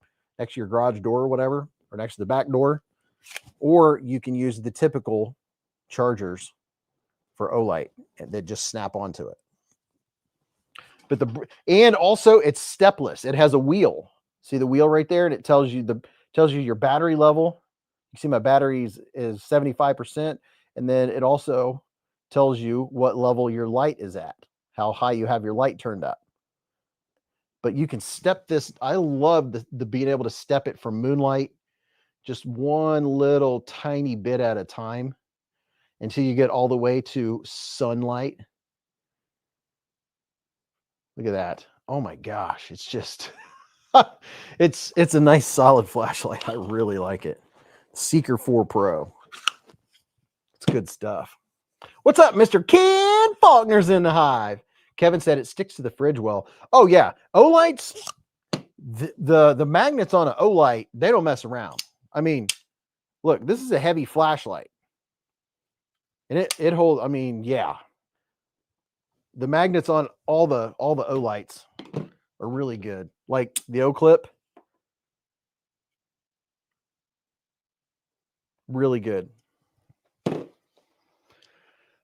garage door or whatever, or next to the back door, or you can use the typical chargers for Olight that just snap onto it. But and also it's stepless. It has a wheel. See the wheel right there, and it tells you your battery level. You see my battery is 75%, and then it also tells you what level your light is at, how high you have your light turned up. But you can step this. I love the being able to step it from moonlight, just one little tiny bit at a time until you get all the way to sunlight. Look at that. Oh my gosh. It's just, it's a nice solid flashlight. I really like it. Seeker 4 Pro. It's good stuff. What's up, Mr. Ken Faulkner's in the Hive? Kevin said it sticks to the fridge well. Oh yeah. Olights, the magnets on an Olight, they don't mess around. I mean, look, this is a heavy flashlight. And it holds, I mean, yeah. The magnets on all the Olights are really good. Like the O-clip. Really good.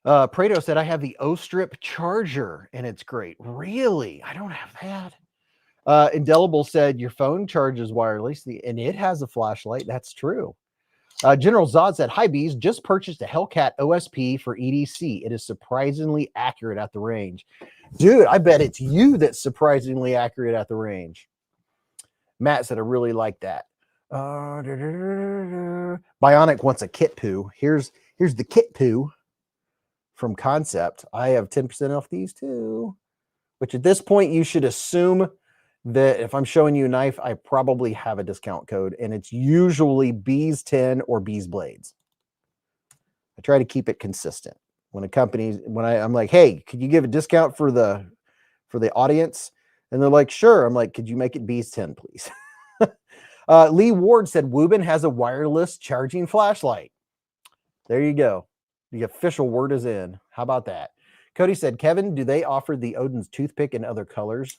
Prado said, I have the O-strip charger and it's great. Really? I don't have that. Indelible said, your phone charges wirelessly and it has a flashlight. That's true. General Zod said, hi, Beez. Just purchased a Hellcat OSP for EDC. It is surprisingly accurate at the range. Dude, I bet it's you that's surprisingly accurate at the range. Matt said, I really like that. Bionic wants a Kitpu. Here's the Kitpu from Concept. I have 10% off these too, which at this point you should assume that if I'm showing you a knife, I probably have a discount code, and it's usually Beez10 or beezblades. I try to keep it consistent. When I'm like, hey, could you give a discount for the audience? And they're like, sure. I'm like, could you make it Beez10, please? Lee Ward said Wuben has a wireless charging flashlight. There you go. The official word is in. How about that? Cody said, Kevin, do they offer the Odin's toothpick in other colors?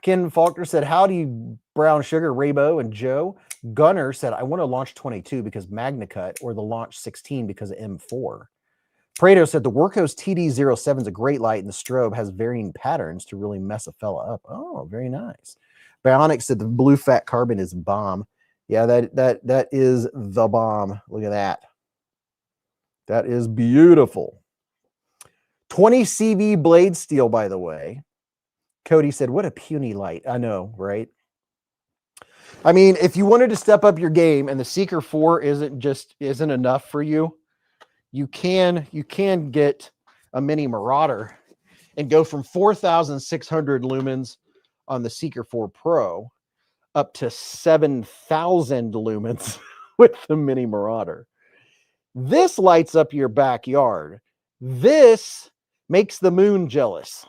Ken Faulkner said, howdy, Brown Sugar, Raybo, and Joe. Gunner said, I want to launch 22 because MagnaCut, or the launch 16 because of M4. Prado said, the Workhos TD07 is a great light, and the strobe has varying patterns to really mess a fella up. Oh, very nice. Bionic said, the blue fat carbon is bomb. Yeah, that is the bomb. Look at that. That is beautiful. 20 CV blade steel, by the way. Cody said, what a puny light. I know, right? I mean, if you wanted to step up your game and the Seeker 4 isn't enough for you, you can get a mini Marauder and go from 4,600 lumens on the Seeker 4 Pro up to 7,000 lumens with the mini Marauder. This lights up your backyard. This makes the moon jealous.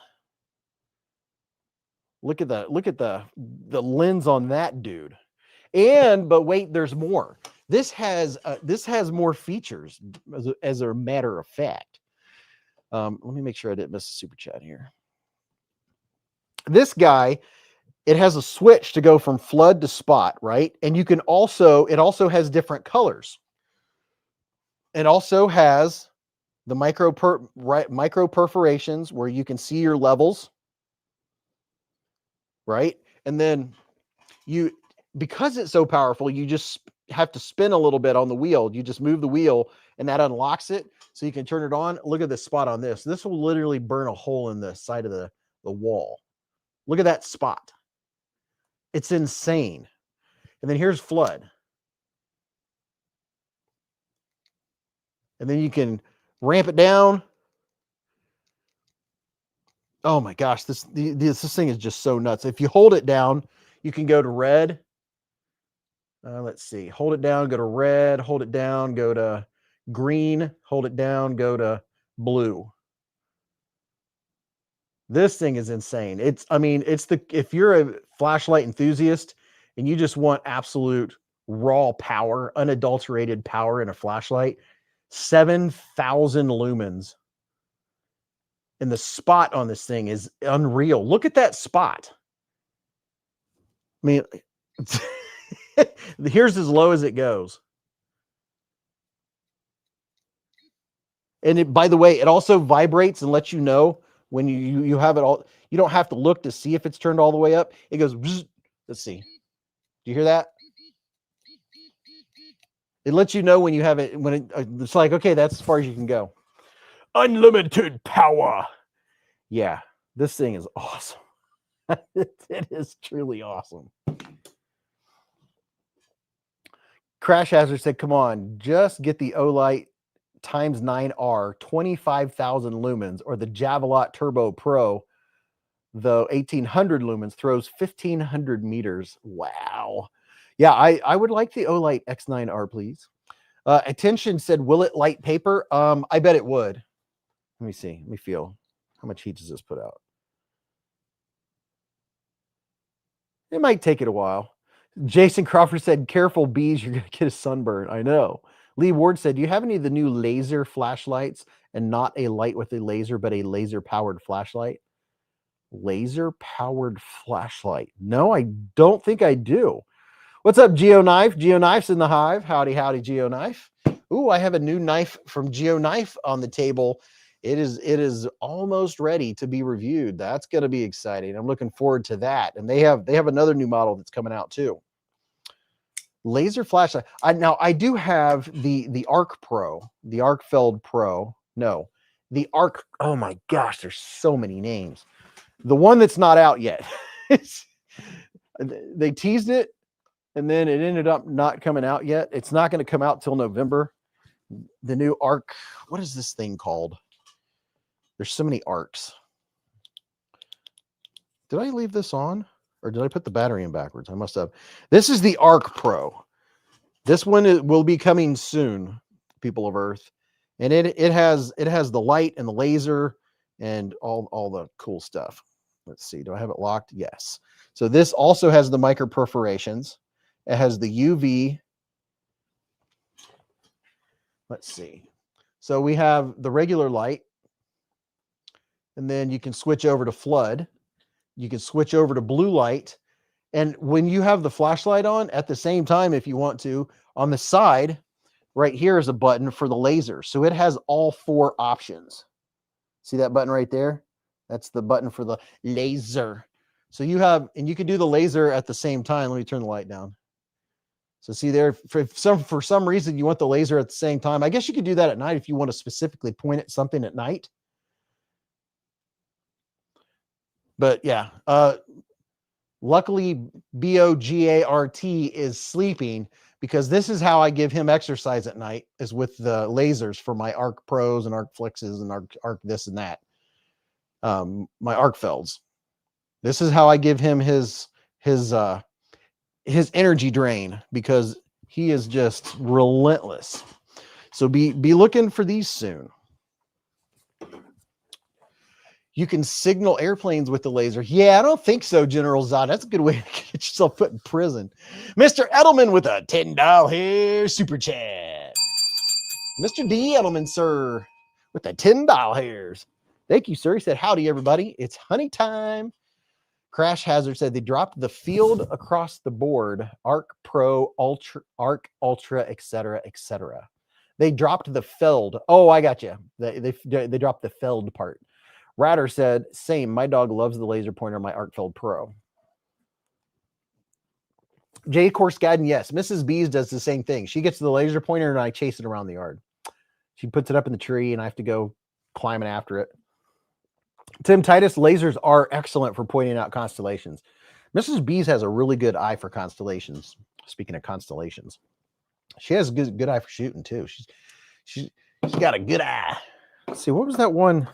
Look at the lens on that dude. But wait, there's more. This has more features as a matter of fact. Let me make sure I didn't miss a super chat here. This guy, it has a switch to go from flood to spot, right? And you can also, it also has different colors. It also has the micro perforations where you can see your levels, right? And then because it's so powerful, you just have to spin a little bit on the wheel. You just move the wheel and that unlocks it so you can turn it on. Look at the spot on this. This will literally burn a hole in the side of the wall. Look at that spot. It's insane. And then here's flood. And then you can ramp it down. Oh my gosh, this thing is just so nuts. If you hold it down, you can go to red. Let's see. Hold it down, go to red. Hold it down, go to green. Hold it down, go to blue. This thing is insane. If you're a flashlight enthusiast and you just want absolute raw power, unadulterated power in a flashlight, 7,000 lumens. And the spot on this thing is unreal. Look at that spot. I mean, here's as low as it goes. And it, by the way, it also vibrates and lets you know when you have it all. You don't have to look to see if it's turned all the way up. It goes, let's see. Do you hear that? It lets you know when you have it, when it's like, okay, that's as far as you can go. Unlimited power. Yeah, this thing is awesome. It is truly awesome. Crash Hazard said, come on, just get the Olight times 9R, 25,000 lumens, or the Javelot Turbo Pro, the 1,800 lumens, throws 1,500 meters. Wow. Yeah, I would like the Olight X9R, please. Attention said, will it light paper? I bet it would. Let me see. Let me feel. How much heat does this put out? It might take it a while. Jason Crawford said, careful, Beez, you're going to get a sunburn. I know. Lee Ward said, do you have any of the new laser flashlights and not a light with a laser, but a laser-powered flashlight? Laser-powered flashlight. No, I don't think I do. What's up, GeoKnife? GeoKnife's in the Hive. Howdy, howdy, GeoKnife. Ooh, I have a new knife from GeoKnife on the table. It is almost ready to be reviewed. That's going to be exciting. I'm looking forward to that. And they have another new model that's coming out too. Laser flashlight. Now I do have the Arc Pro, the Arcfeld Pro. No, the Arc. Oh my gosh, there's so many names. The one that's not out yet. They teased it, and then it ended up not coming out yet. It's not going to come out till November. The new Arc. What is this thing called? There's so many arcs. Did I leave this on? Or did I put the battery in backwards? I must have. This is the Arc Pro. This one will be coming soon, people of Earth. And it has the light and the laser and all the cool stuff. Let's see. Do I have it locked? Yes. So this also has the micro perforations. It has the UV. Let's see. So we have the regular light, and then you can switch over to flood. You can switch over to blue light. And when you have the flashlight on at the same time, if you want to, on the side, right here is a button for the laser. So it has all 4 options. See that button right there? That's the button for the laser. So you have, and you can do the laser at the same time. Let me turn the light down. So see there, for some reason you want the laser at the same time. I guess you could do that at night if you want to specifically point at something at night. But yeah, luckily Bogart is sleeping, because this is how I give him exercise at night, is with the lasers for my Arc Pros and Arc Flexes and Arc this and that. My Arc Felds. This is how I give him his energy drain, because he is just relentless. So be looking for these soon. You can signal airplanes with the laser. Yeah, I don't think so, General Zod. That's a good way to get yourself put in prison. Mr. Edelman with a $10 hair super chat. Mr. D. Edelman, sir, with the $10 hairs. Thank you, sir. He said, howdy, everybody. It's honey time. Crash Hazard said they dropped the field across the board. Arc Pro, Arc Ultra, etc., etc. They dropped the feld. Oh, I got you. They dropped the feld part. Ratter said, same. My dog loves the laser pointer on my ArcFeld Pro. J. Korsgadden, yes. Mrs. Beez does the same thing. She gets the laser pointer and I chase it around the yard. She puts it up in the tree and I have to go climbing after it. Tim Titus, lasers are excellent for pointing out constellations. Mrs. Beez has a really good eye for constellations. Speaking of constellations, she has a good eye for shooting too. She's got a good eye. Let's see, what was that one?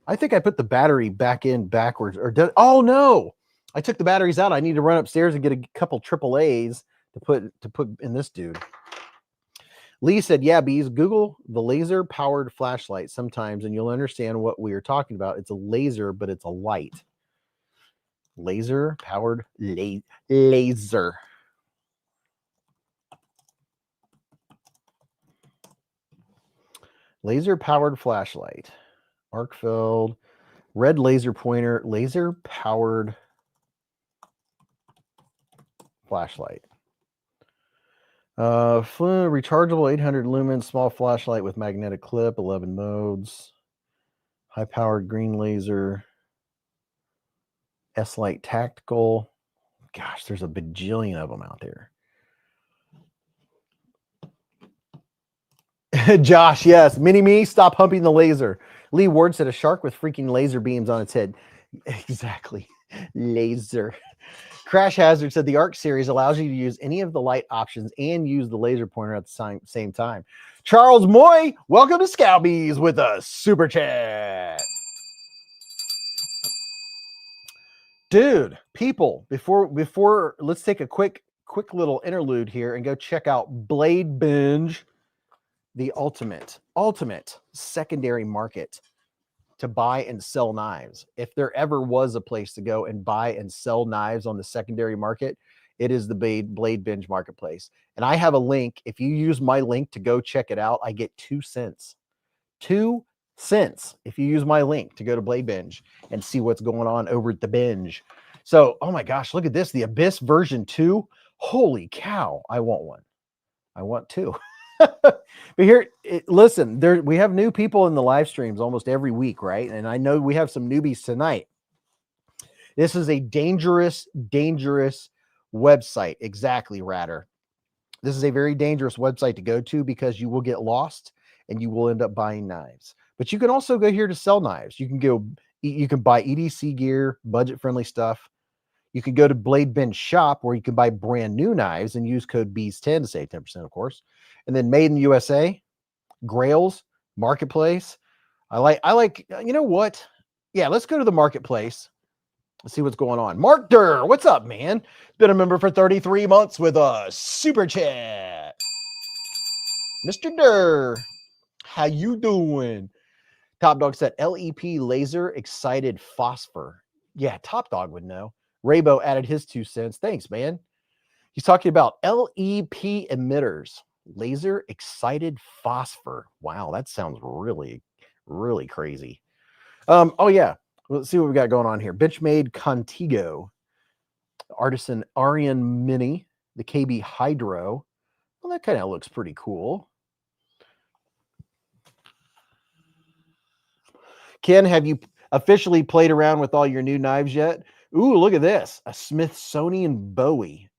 I think I put the battery back in backwards. Oh no, I took the batteries out. I need to run upstairs and get a couple AAAs to put in this dude. Lee said, yeah, Beez, Google the laser powered flashlight sometimes and you'll understand what we are talking about. It's a laser, but it's a light. Laser powered laser. Laser powered flashlight. ArcFeld, red laser pointer, laser powered flashlight. Rechargeable 800 lumens, small flashlight with magnetic clip, 11 modes. High powered green laser. S-Light tactical. Gosh, there's a bajillion of them out there. Josh, yes. Mini-me, stop humping the laser. Lee Ward said a shark with freaking laser beams on its head. Exactly. Laser. Crash Hazard said the Arc series allows you to use any of the light options and use the laser pointer at the same time. Charles Moy, welcome to Scalbies with a super chat. Dude, people, before let's take a quick little interlude here and go check out Blade Binge, the ultimate secondary market to buy and sell knives. If there ever was a place to go and buy and sell knives on the secondary market, it is the Blade Binge marketplace. And I have a link. If you use my link to go check it out, I get 2 cents. 2 cents if you use my link to go to Blade Binge and see what's going on over at the Binge. So, oh my gosh, look at this. The Abyss version 2. Holy cow. I want one. I want 2. But here, listen, we have new people in the live streams almost every week, right? And I know we have some newbies tonight. This is a dangerous website. Exactly, Ratter. This is a very dangerous website to go to because you will get lost and you will end up buying knives. But you can also go here to sell knives. You can buy EDC gear, budget-friendly stuff. You can go to Blade Binge shop where you can buy brand new knives and use code BEEZ10 to save 10%, of course. And then Made in the USA, Grails, Marketplace. I like, you know what? Yeah, let's go to the Marketplace. Let's see what's going on. Mark Durr, what's up, man? Been a member for 33 months with a super chat. Mr. Durr, how you doing? Top Dog said LEP laser excited phosphor. Yeah, Top Dog would know. Raybo added his 2 cents. Thanks, man. He's talking about LEP emitters. Laser excited phosphor. Wow, that sounds really, really crazy. Oh yeah, let's see what we got going on here. Benchmade Contigo, Artisan Arian Mini, the KB Hydro. Well, that kind of looks pretty cool. Ken, have you officially played around with all your new knives yet? Ooh, look at this. A Smithsonian Bowie.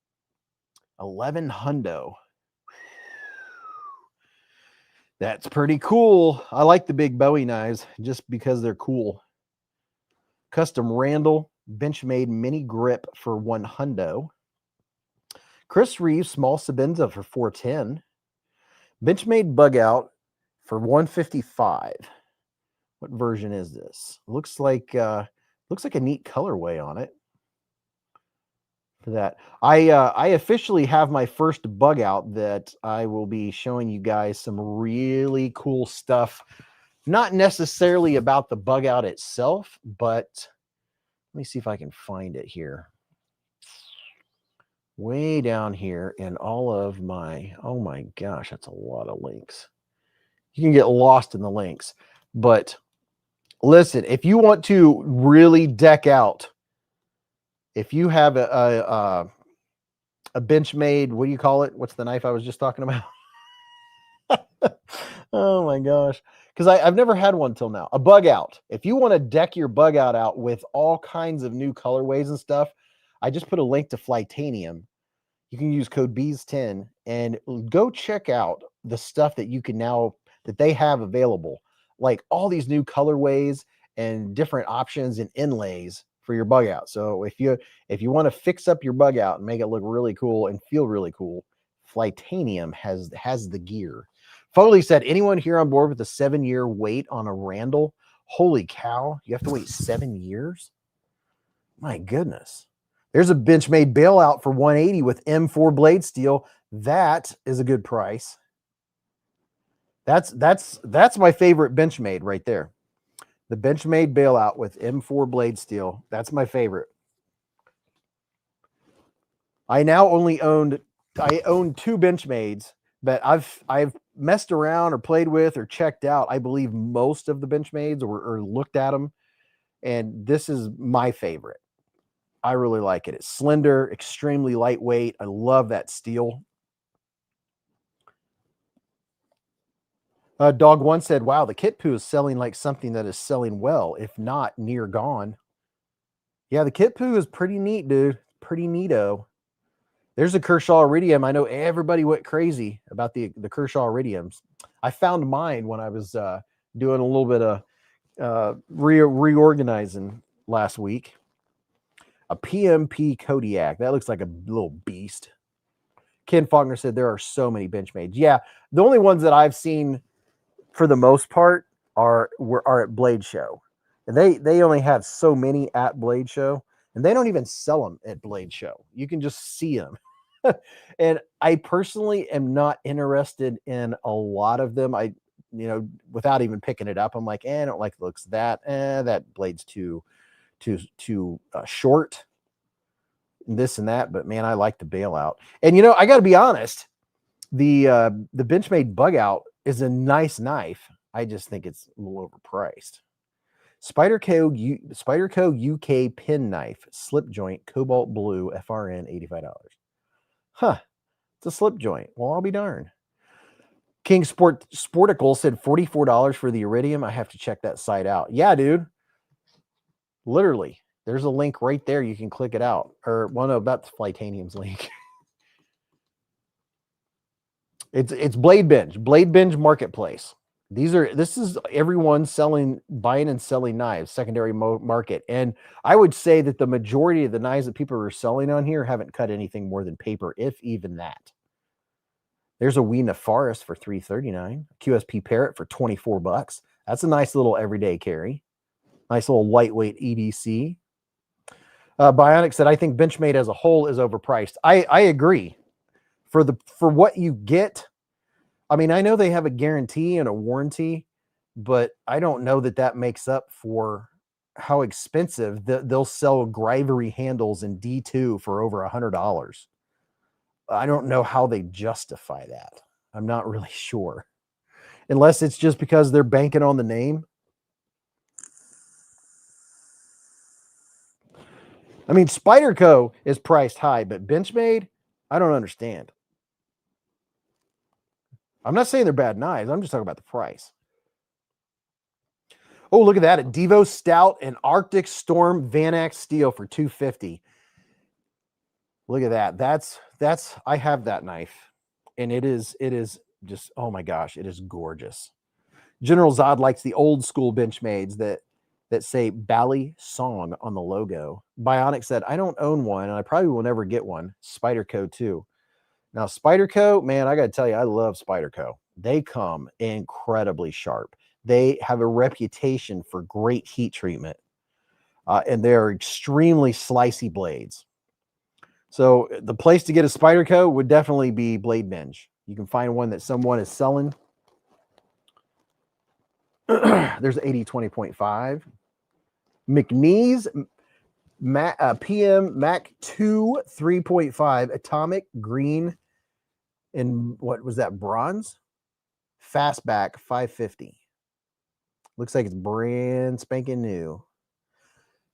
11 hundo. That's pretty cool. I like the big Bowie knives just because they're cool. Custom Randall Benchmade Mini Grip for 1 hundo. Chris Reeves Small Sabenza for 410. Benchmade Bug Out for 155. What version is this? Looks like a neat colorway on it. For that, I officially have my first bug out that I will be showing you guys some really cool stuff. Not necessarily about the bug out itself, but let me see if I can find it here. Way down here in all of my, oh my gosh, that's a lot of links. You can get lost in the links, but listen, if you want to really deck out, if you have a Benchmade, what do you call it? What's the knife I was just talking about? Oh my gosh. Because I've never had one till now. A bug out. If you want to deck your bug out with all kinds of new colorways and stuff, I just put a link to Flightanium. You can use code BEEZ10 and go check out the stuff that you can now, that they have available. Like all these new colorways and different options and inlays for your bug out. So if you want to fix up your bug out and make it look really cool and feel really cool, Flightanium has the gear. Foley said, anyone here on board with a 7-year wait on a Randall? Holy cow, you have to wait 7 years? My goodness. There's a Benchmade bailout for 180 with M4 blade steel. That is a good price. That's my favorite Benchmade right there. The Benchmade bailout with M4 blade steel. That's my favorite. I own 2 Benchmades, but I've messed around or played with or checked out, I believe, most of the Benchmades or looked at them, and this is my favorite. I really like it. It's slender, extremely lightweight. I love that steel. Dog One said, wow, the kit poo is selling like something that is selling well, if not near gone. Yeah, the kit poo is pretty neat, dude. Pretty neato. There's a Kershaw Iridium. I know everybody went crazy about the Kershaw Iridiums. I found mine when I was doing a little bit of reorganizing last week. A PMP Kodiak. That looks like a little beast. Ken Faulkner said there are so many Benchmades. Yeah, the only ones that I've seen for the most part are at Blade Show. And they only have so many at Blade Show. And they don't even sell them at Blade Show. You can just see them. And I personally am not interested in a lot of them. Without even picking it up, I'm like, I don't like the looks of that. That blade's too short. This and that. But man, I like the bailout. And I got to be honest, the Benchmade bug out is a nice knife. I just think it's a little overpriced. Spyderco UK pin knife, slip joint, cobalt blue, FRN, $85. Huh. It's a slip joint. Well, I'll be darned. King Sporticle said $44 for the Iridium. I have to check that site out. Yeah, dude. Literally. There's a link right there. You can click it out. Or, well, no, that's Flightanium's link. It's Blade Binge Marketplace. This is everyone buying and selling knives, secondary market. And I would say that the majority of the knives that people are selling on here haven't cut anything more than paper, if even that. There's a Weena Forest for $339, QSP Parrot for $24. That's a nice little everyday carry. Nice little lightweight EDC. Bionic said, I think Benchmade as a whole is overpriced. I agree. For what you get, I mean, I know they have a guarantee and a warranty, but I don't know that makes up for how expensive they'll sell Grivery handles in D2 for over $100. I don't know how they justify that. I'm not really sure. Unless it's just because they're banking on the name. I mean, Spyderco is priced high, but Benchmade, I don't understand. I'm not saying they're bad knives. I'm just talking about the price. Oh, look at that. A Devo Stout and Arctic Storm Vanax steel for $250. Look at that. That's I have that knife. And it is just, oh my gosh, it is gorgeous. General Zod likes the old school Benchmades that say Bally Song on the logo. Bionic said, I don't own one, and I probably will never get one. Spyderco too. Now, Spyderco, man, I got to tell you, I love Spyderco. They come incredibly sharp. They have a reputation for great heat treatment, and they're extremely slicey blades. So the place to get a Spyderco would definitely be Blade Binge. You can find one that someone is selling. There's 80-20.5. McNeese PM Mac 2 3.5 atomic green in what was that, bronze? Fastback 550. Looks like it's brand spanking new.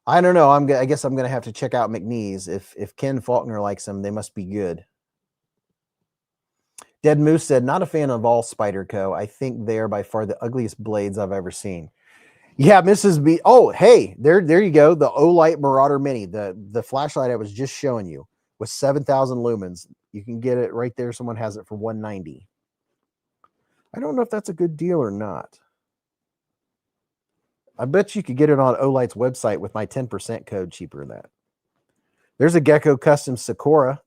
I don't know. I guess I'm gonna have to check out McNeese. If Ken Faulkner likes them, they must be good. Dead Moose said, not a fan of all Spyderco. I think they are by far the ugliest blades I've ever seen. Yeah, Mrs. B. Oh, hey, there you go. The Olight Marauder Mini, the flashlight I was just showing you with 7,000 lumens. You can get it right there. Someone has it for $190. I don't know if that's a good deal or not. I bet you could get it on Olight's website with my 10% code cheaper than that. There's a Gecko Custom Sakura.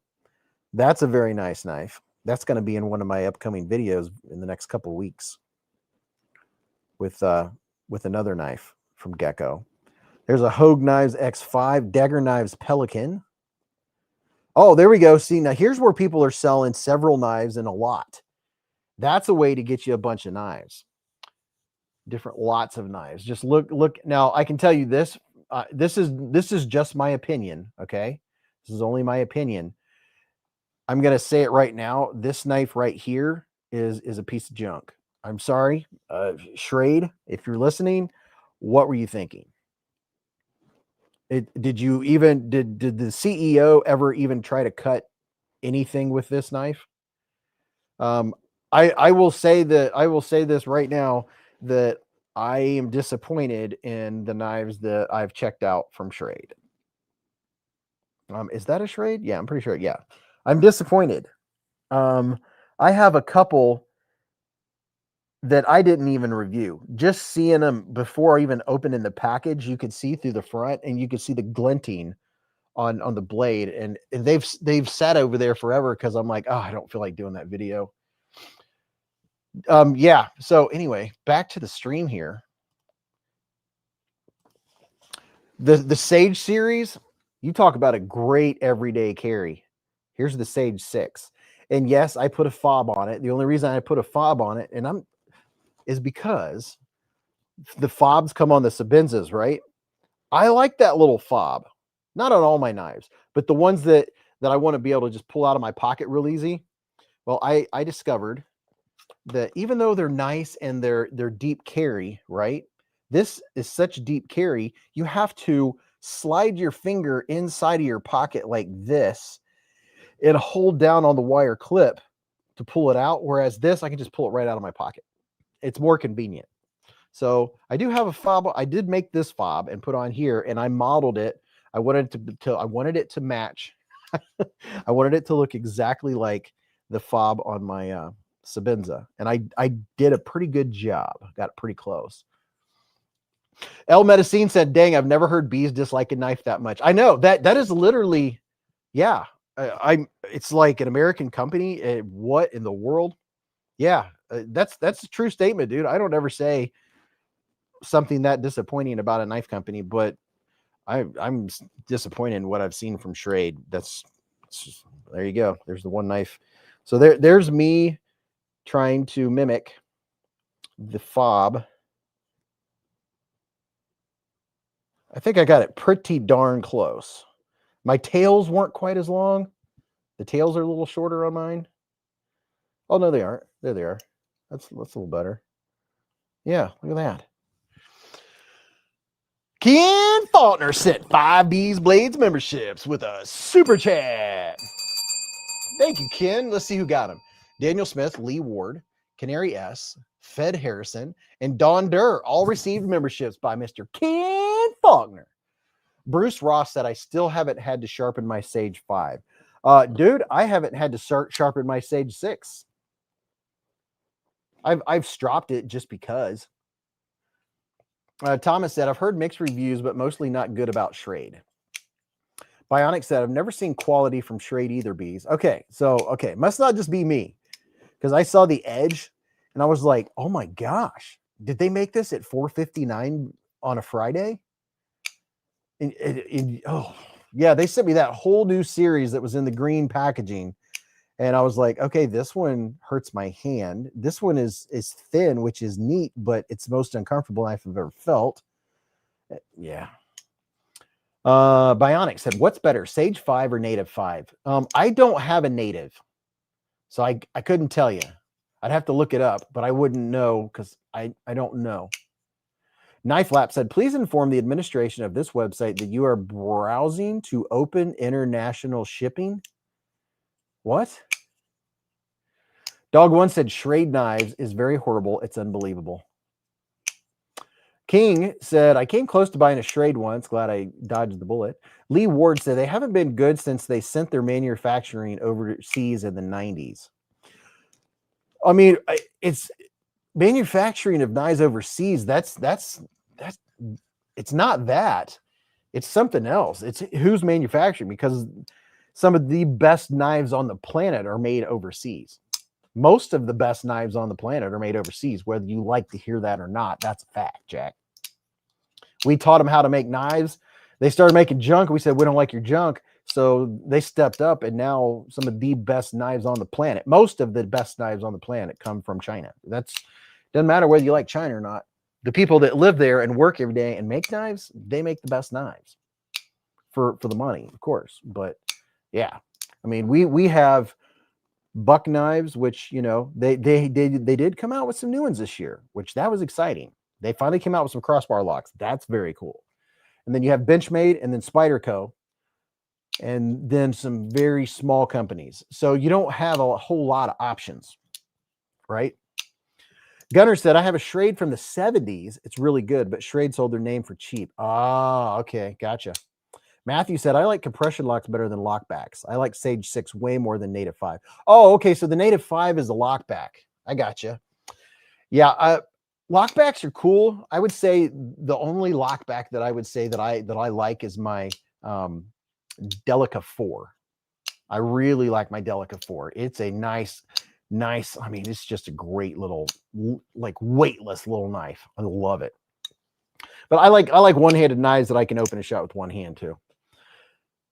That's a very nice knife. That's going to be in one of my upcoming videos in the next couple of weeks with another knife from Gecko. There's a Hogue Knives X5, Dagger Knives Pelican. Oh, there we go. See, now here's where people are selling several knives in a lot. That's a way to get you a bunch of knives. Different lots of knives. Just look. Now, I can tell you this. This is just my opinion, okay? This is only my opinion. I'm going to say it right now. This knife right here is a piece of junk. I'm sorry. Schrade, if you're listening, what were you thinking? Did the CEO ever even try to cut anything with this knife? I will say this right now, that I am disappointed in the knives that I've checked out from Schrade. Is that a Schrade? Yeah, I'm pretty sure. Yeah. I'm disappointed. I have a couple that I didn't even review. Just seeing them before even opening the package, you could see through the front and you could see the glinting on the blade, and they've sat over there forever because I'm like, oh, I don't feel like doing that video. Yeah. So anyway, back to the stream here. The Sage series, you talk about a great everyday carry. Here's the Sage 6. And yes, I put a fob on it. The only reason I put a fob on it is because the fobs come on the Sabenzas, right? I like that little fob. Not on all my knives, but the ones that I want to be able to just pull out of my pocket real easy. Well, I discovered that even though they're nice and they're deep carry, right? This is such deep carry, you have to slide your finger inside of your pocket like this and hold down on the wire clip to pull it out. Whereas this, I can just pull it right out of my pocket. It's more convenient. So I do have a fob. I did make this fob and put on here, and I modeled it. I wanted it to match. I wanted it to look exactly like the fob on my Sabenza, and I did a pretty good job. Got pretty close. El Medicine said, dang, I've never heard Beez dislike a knife that much. I know that is literally, yeah. It's like an American company. What in the world? Yeah, that's a true statement, dude. I don't ever say something that disappointing about a knife company, but I'm disappointed in what I've seen from Schrade. There you go. There's the one knife. So there's me trying to mimic the fob. I think I got it pretty darn close. My tails weren't quite as long. The tails are a little shorter on mine. Oh, no, they aren't. There they are. That's a little better. Yeah, look at that. Ken Faulkner sent 5 beezblades memberships with a super chat. Thank you, Ken. Let's see who got them. Daniel Smith, Lee Ward, Canary S, Fed Harrison, and Don Durr all received memberships by Mr. Ken Faulkner. Bruce Ross said, I still haven't had to sharpen my Sage 5. Dude, I haven't had to sharpen my Sage 6. I've stropped it just because. Thomas said, I've heard mixed reviews, but mostly not good about Schrade. Bionic said, I've never seen quality from Schrade either, Beez. Okay, must not just be me, because I saw the Edge, and I was like, oh my gosh, did they make this at $4.59 on a Friday? Oh, yeah, they sent me that whole new series that was in the green packaging, and I was like, okay, this one hurts my hand. This one is thin, which is neat, but it's the most uncomfortable knife I've ever felt. Yeah. Bionic said, what's better, Sage 5 or Native 5? I don't have a Native, so I couldn't tell you. I'd have to look it up, but I wouldn't know because I don't know. Knife Lap said, please inform the administration of this website that you are browsing to open international shipping. What? Dog One said, Schrade Knives is very horrible. It's unbelievable. King said, I came close to buying a Schrade once. Glad I dodged the bullet. Lee Ward said, they haven't been good since they sent their manufacturing overseas in the 90s. I mean, it's manufacturing of knives overseas. That's it's not that. It's something else. It's who's manufacturing, because some of the best knives on the planet are made overseas. Most of the best knives on the planet are made overseas, whether you like to hear that or not. That's a fact, Jack. We taught them how to make knives. They started making junk. We said, we don't like your junk. So they stepped up, and now some of the best knives on the planet, most of the best knives on the planet, come from China. Doesn't matter whether you like China or not. The people that live there and work every day and make knives, they make the best knives for the money, of course. But yeah, I mean, we have Buck knives, which, you know, they did come out with some new ones this year, which that was exciting. They finally came out with some crossbar locks. That's very cool. And then you have Benchmade, and then Spyderco, and then some very small companies. So you don't have a whole lot of options, right? Gunner said, I have a Schrade from the 70s. It's really good, but Schrade sold their name for cheap. Ah, okay, gotcha. Matthew said, I like compression locks better than lockbacks. I like Sage 6 way more than Native 5. Oh, okay, so the Native 5 is the lockback. I gotcha. Yeah, lockbacks are cool. I would say the only lockback that I would say that I like is my Delica 4. I really like my Delica 4. It's a nice, I mean, it's just a great little, like, weightless little knife. I love it. But I like one-handed knives that I can open a shot with one hand too.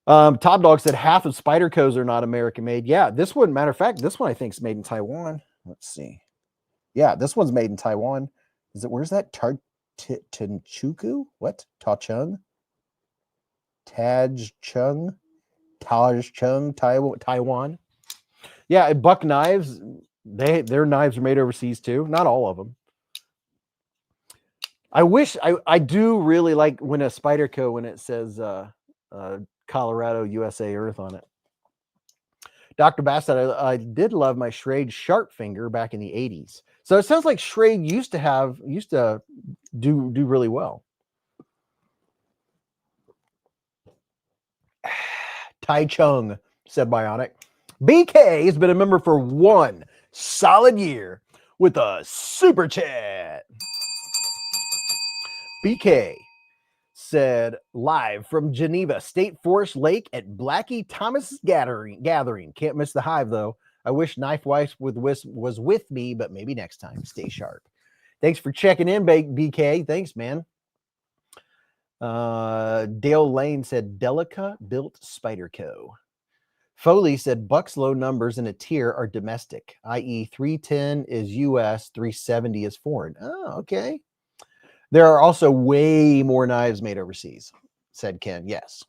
Top Dog said half of Spydercos are not American made. Yeah, this one, matter of fact, this one I think is made in Taiwan. Let's see. Yeah, this one's made in Taiwan. Where's that? Tanchuku? What? Tachung? Tajchung? Taiwan. Yeah, Buck knives, their knives are made overseas too. Not all of them. I do really like when a Spyderco, when it says Colorado, USA Earth on it. Dr. Bass said, I did love my Schrade Sharp Finger back in the 80s. So it sounds like Schrade used to do really well. Tai Chung, said Bionic. BK has been a member for 1 solid year with a super chat. BK said, live from Geneva State Forest Lake at Blackie Thomas gathering. Can't miss the Hive, though. I wish Knife Wife was with me, but maybe next time. Stay sharp. Thanks for checking in, BK. Thanks, man. Dale Lane said, Delica built Spyderco. Foley said, Buck's low numbers in a tier are domestic, i.e. 310 is U.S., 370 is foreign. Oh, okay. There are also way more knives made overseas, said Ken. Yes.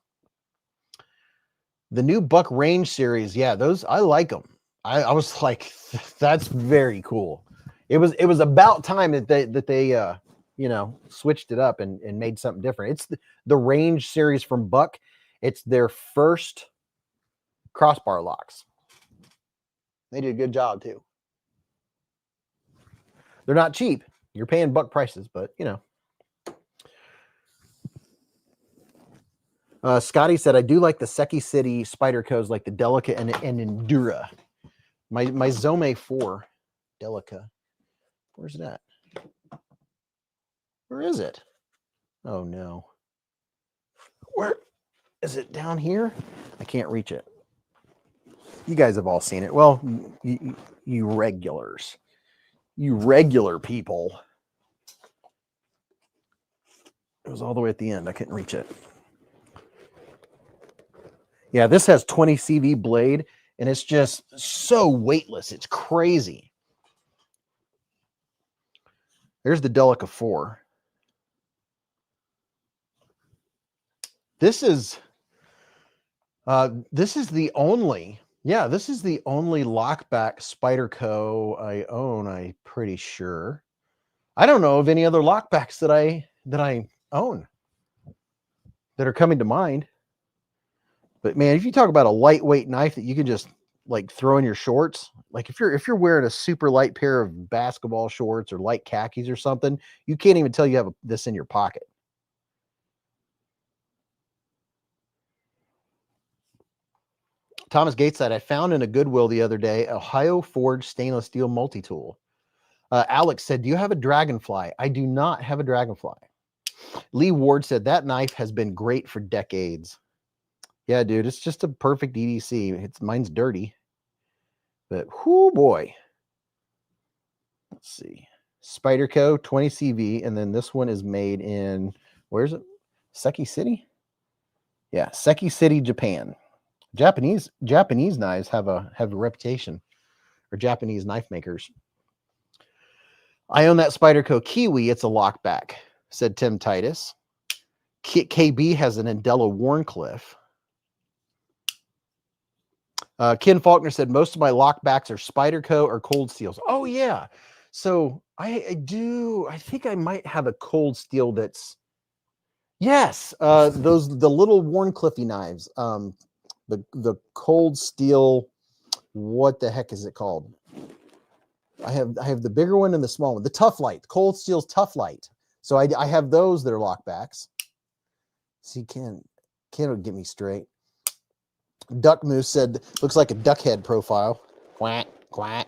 The new Buck Range series, yeah, those, I like them. I was like, that's very cool. It was about time that they you know, switched it up and made something different. It's the Range series from Buck. It's their first crossbar locks. They did a good job too. They're not cheap. You're paying Buck prices, but you know. Scotty said, I do like the Seki City Spydercos, like the Delica and Endura. My Zome 4 Delica. Where's that? Where is it? Oh no. Where is it? Down here? I can't reach it. You guys have all seen it. Well, you regulars. You regular people. It was all the way at the end. I couldn't reach it. Yeah, this has 20 CV blade, and it's just so weightless. It's crazy. There's the Delica 4. This is the only, yeah, this is the only lockback Spyderco I own, I'm pretty sure. I don't know of any other lockbacks that I own that are coming to mind. But man, if you talk about a lightweight knife that you can just like throw in your shorts, like if you're wearing a super light pair of basketball shorts or light khakis or something, you can't even tell you have this in your pocket. Thomas Gates said, I found in a Goodwill the other day, Ohio forged stainless steel multi-tool. Alex said, do you have a Dragonfly? I do not have a Dragonfly. Lee Ward said, that knife has been great for decades. Yeah, dude, it's just a perfect EDC. Mine's dirty. But whoo boy. Let's see. Spyderco 20 CV, and then this one is made in, where's it? Seki City? Yeah, Seki City, Japan. Japanese knives have a reputation, or Japanese knife makers. I own that Spyderco Kiwi. It's a lockback, said Tim Titus. KB has an Andela Warncliffe. Ken Faulkner said, most of my lockbacks are Spyderco or Cold Steels. Oh, yeah. So I think I might have a Cold Steel that's, yes, the little Warncliffey knives. The Cold Steel, what the heck is it called? I have the bigger one and the small one, the Tough Light, Cold Steel's Tough Light. So I have those that are lockbacks. See, Ken would get me straight. Duck Moose said, looks like a duck head profile. Quack, quack.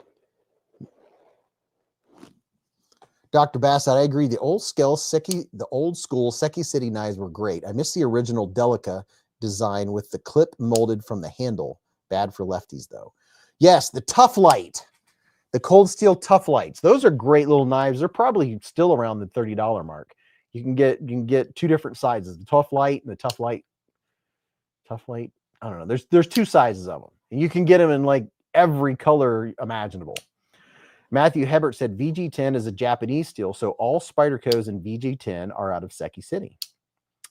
Dr. Bassett, I agree. The old school Seki City knives were great. I miss the original Delica design with the clip molded from the handle. Bad for lefties, though. Yes, the Tough Light. The Cold Steel Tough Lights. Those are great little knives. They're probably still around the $30 mark. You can get two different sizes, the Tough Light and the Tough Light. Tough Light. I don't know. There's two sizes of them. And you can get them in like every color imaginable. Matthew Hebert said VG10 is a Japanese steel, so all Spydercos and VG10 are out of Seki City.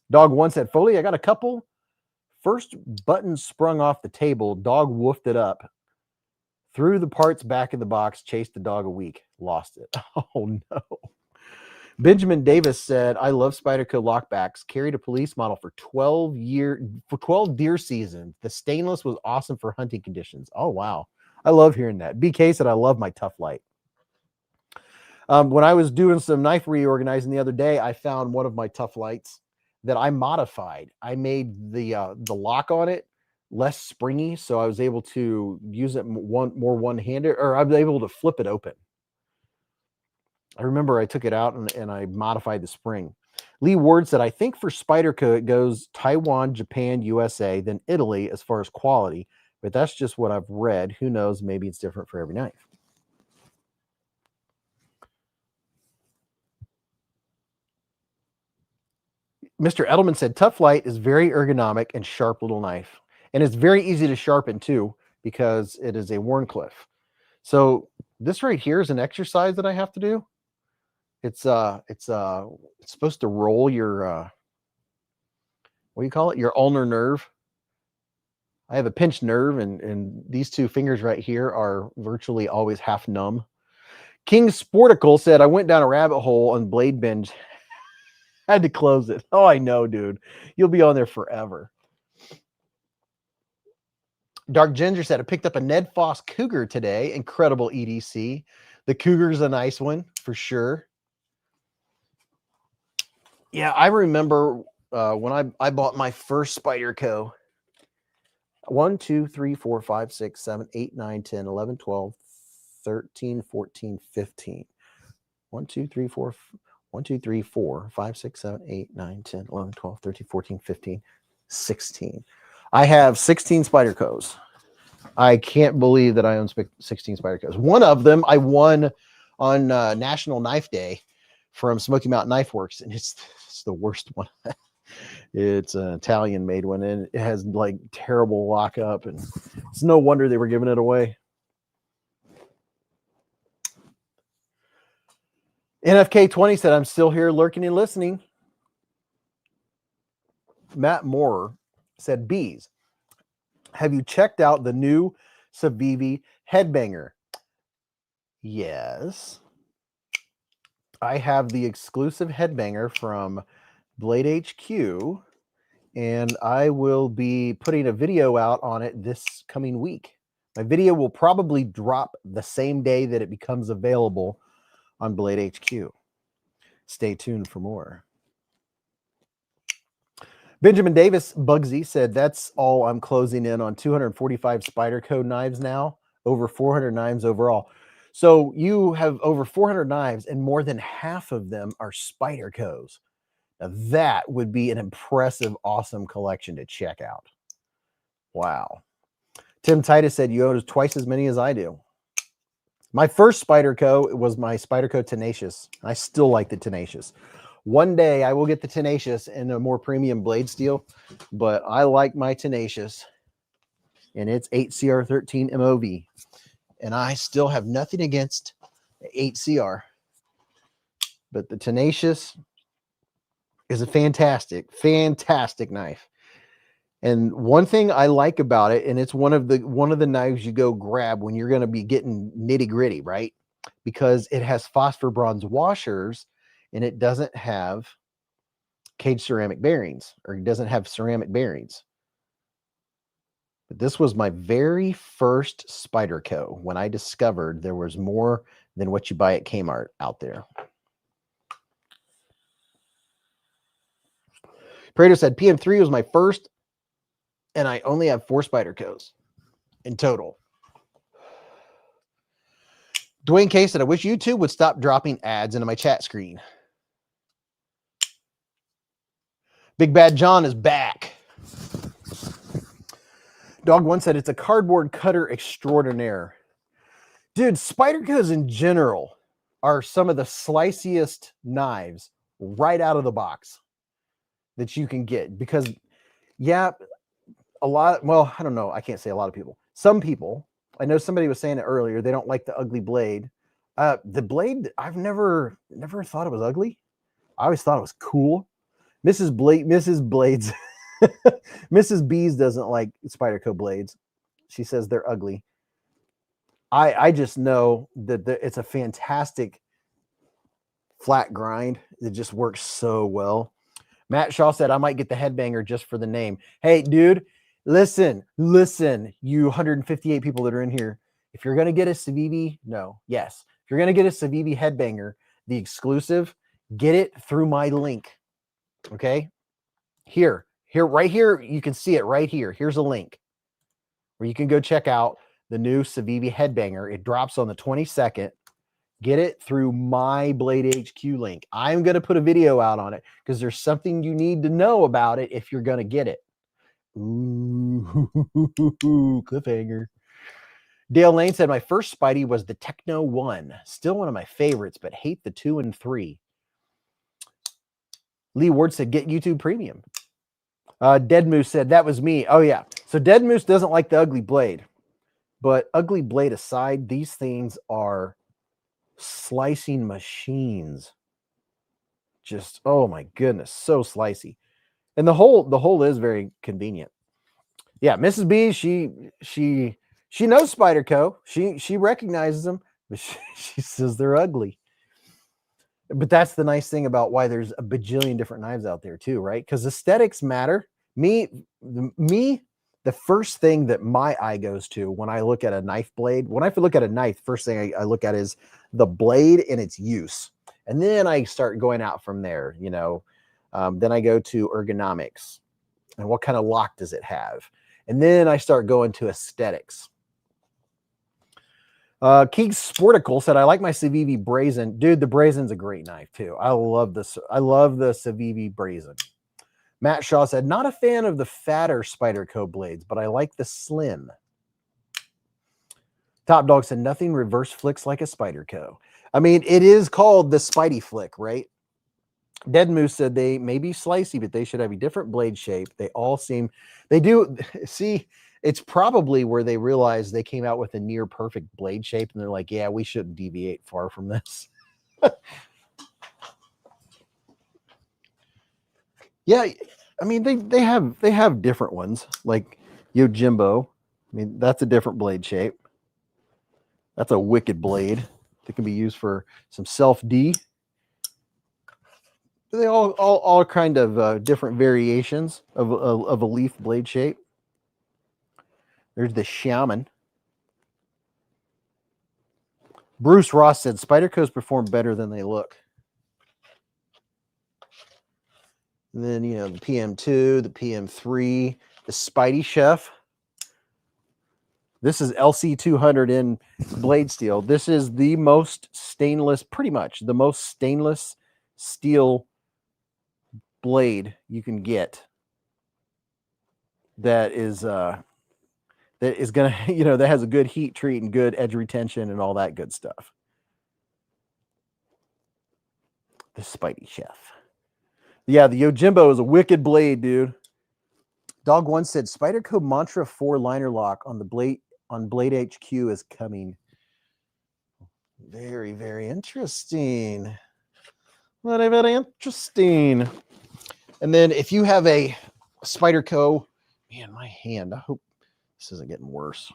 Dog One said, Foley, I got a couple. First button sprung off the table. Dog woofed it up. Threw the parts back in the box. Chased the dog a week. Lost it. Oh, no. Benjamin Davis said, I love Spyderco lockbacks. Carried a police model for 12 deer seasons. The stainless was awesome for hunting conditions. Oh, wow. I love hearing that. BK said, I love my Tough Light. When I was doing some knife reorganizing the other day, I found one of my Tough Lights that I modified. I made the lock on it less springy, so I was able to use it more one-handed, or I was able to flip it open. I remember I took it out and I modified the spring. Lee Ward said, I think for Spyderco, it goes Taiwan, Japan, USA, then Italy as far as quality, but that's just what I've read. Who knows? Maybe it's different for every knife. Mr. Edelman said, Tough Light is very ergonomic and sharp little knife. And it's very easy to sharpen too, because it is a Warncliffe. So this right here is an exercise that I have to do. It's supposed to roll your, what do you call it? Your ulnar nerve. I have a pinched nerve, and these two fingers right here are virtually always half numb. King Sporticle said, I went down a rabbit hole on Blade Binge. Had to close it. Oh, I know, dude. You'll be on there forever. Dark Ginger said, I picked up a Ned Foss Cougar today. Incredible EDC. The Cougar's a nice one for sure. Yeah, I remember when I bought my first Spyderco. 1, 2, 3, 4, 5, 6, 7, 8, 9, 10, 11, 12, 13, 14, 15. 1, 2, 3, 4, 1, 2, 3, 4, 5, 6, 7, 8, 9, 10, 11, 12, 13, 14, 15, 16. I have 16 Spydercos. I can't believe that I own 16 Spydercos. One of them I won on National Knife Day from Smoky Mountain Knife Works, and it's the worst one. It's an Italian made one, and it has like terrible lockup, and it's no wonder they were giving it away. NFK20 said, I'm still here lurking and listening. Matt Moore said, Beez, have you checked out the new Civivi headbanger? Yes. I have the exclusive headbanger from Blade HQ, and I will be putting a video out on it this coming week. My video will probably drop the same day that it becomes available on Blade HQ. Stay tuned for more. Benjamin Davis Bugsy said, that's all I'm closing in on 245 Spyderco knives now, over 400 knives overall. So you have over 400 knives, and more than half of them are Spydercos. Now that would be an impressive, awesome collection to check out. Wow. Tim Titus said, you own twice as many as I do. My first Spyderco was my Spyderco Tenacious. I still like the Tenacious. One day I will get the Tenacious in a more premium blade steel, but I like my Tenacious, and it's 8CR13 MOV. And I still have nothing against 8CR, but the Tenacious is a fantastic, fantastic knife. And one thing I like about it, and it's one of the knives you go grab when you're going to be getting nitty gritty, right? Because it has phosphor bronze washers, and it doesn't have cage ceramic bearings, or it doesn't have ceramic bearings. But this was my very first Spyderco when I discovered there was more than what you buy at Kmart out there. Pareto said, PM3 was my first, and I only have 4 Spydercos in total. Dwayne K said, I wish YouTube would stop dropping ads into my chat screen. Big Bad John is back. Dog One said, it's a cardboard cutter extraordinaire. Dude, Spydercos in general are some of the sliciest knives right out of the box that you can get. Because, yeah, a lot, well, I don't know. I can't say a lot of people. Some people, I know somebody was saying it earlier, they don't like the ugly blade. The blade, I've never thought it was ugly. I always thought it was cool. Mrs. Blades, Mrs. Beez doesn't like Spyderco blades. She says they're ugly. I just know that it's a fantastic flat grind. It just works so well. Matt Shaw said, I might get the headbanger just for the name. Hey, dude, listen, you 158 people that are in here. If you're going to get a Civivi, yes. If you're going to get a Civivi headbanger, the exclusive, get it through my link. Okay? Here, right here, you can see it right here. Here's a link where you can go check out the new Civivi headbanger. It drops on the 22nd. Get it through my Blade HQ link. I'm going to put a video out on it because there's something you need to know about it if you're going to get it. Ooh, cliffhanger. Dale Lane said, my first Spidey was the Techno 1. Still one of my favorites, but hate the 2 and 3. Lee Ward said, get YouTube Premium. Dead Moose said, that was me. Oh, yeah. So Dead Moose doesn't like the ugly blade. But ugly blade aside, these things are slicing machines. Just, oh my goodness, so slicey. And the hole is very convenient. Yeah, Mrs. B, she knows Spyderco. She recognizes them, but she says they're ugly. But that's the nice thing about why there's a bajillion different knives out there too, right? Because aesthetics matter. The first thing that my eye goes to when I look at a knife blade, when I look at a knife, first thing I look at is the blade and its use. And then I start going out from there, you know. Then I go to ergonomics and what kind of lock does it have? And then I start going to aesthetics. Keeks Sportical said, I like my Civivi Brazen. Dude, the Brazen's a great knife too. I love this. I love the Civivi Brazen. Matt Shaw said, not a fan of the fatter Spyderco blades, but I like the slim. Top Dog said, nothing reverse flicks like a Spyderco. I mean, it is called the Spidey flick, right? Dead Moose said they may be slicey, but they should have a different blade shape. They all seem, they do. See, it's probably where they realized they came out with a near perfect blade shape and they're like, yeah, we shouldn't deviate far from this. Yeah, I mean, they have different ones like Yojimbo. I mean, that's a different blade shape. That's a wicked blade that can be used for some self-D. They all kind of different variations of a leaf blade shape. There's the Shaman. Bruce Ross said Spydercos perform better than they look. And then, you know, the PM2, the PM3, the Spidey Chef. This is LC200 in blade steel. This is the most stainless, pretty much the most stainless steel blade you can get. That is gonna, you know, that has a good heat treat and good edge retention and all that good stuff. The Spidey Chef. Yeah, the Yojimbo is a wicked blade, dude. Dog One said Spyderco Mantra 4 liner lock on the blade on Blade HQ is coming. Very, very interesting. Very, very interesting. And then if you have a Spyderco, man, my hand, I hope this isn't getting worse.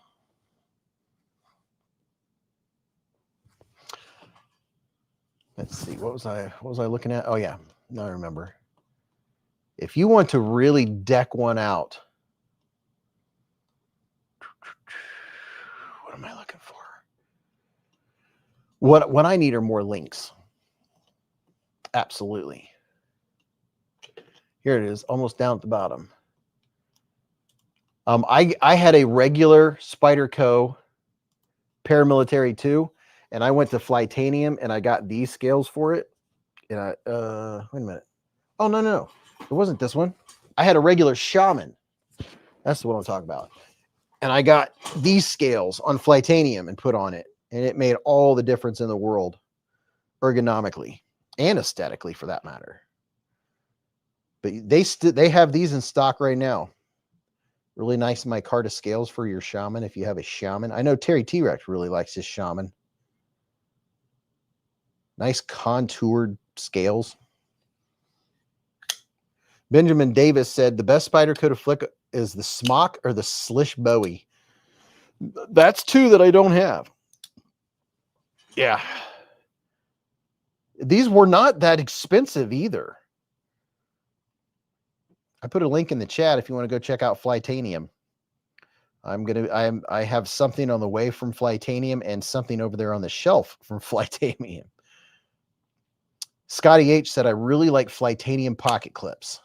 Let's see, what was I looking at? Oh yeah, now I remember. If you want to really deck one out, what am I looking for? What I need are more links. Absolutely. Here it is, almost down at the bottom. I had a regular Spyderco Paramilitary 2, and I went to Flytanium, and I got these scales for it. And wait a minute. Oh, no. It wasn't this one. I had a regular Shaman. That's the one I'm talking about. And I got these scales on Flytanium and put on it. And it made all the difference in the world ergonomically and aesthetically for that matter. But they have these in stock right now. Really nice micarta scales for your Shaman if you have a Shaman. I know Terry T-Rex really likes his Shaman. Nice contoured scales. Benjamin Davis said the best Spyderco to flick is the Smock or the Slish Bowie. That's two that I don't have. Yeah. These were not that expensive either. I put a link in the chat if you want to go check out Flytanium. I have something on the way from Flytanium and something over there on the shelf from Flytanium. Scotty H said, I really like Flytanium pocket clips.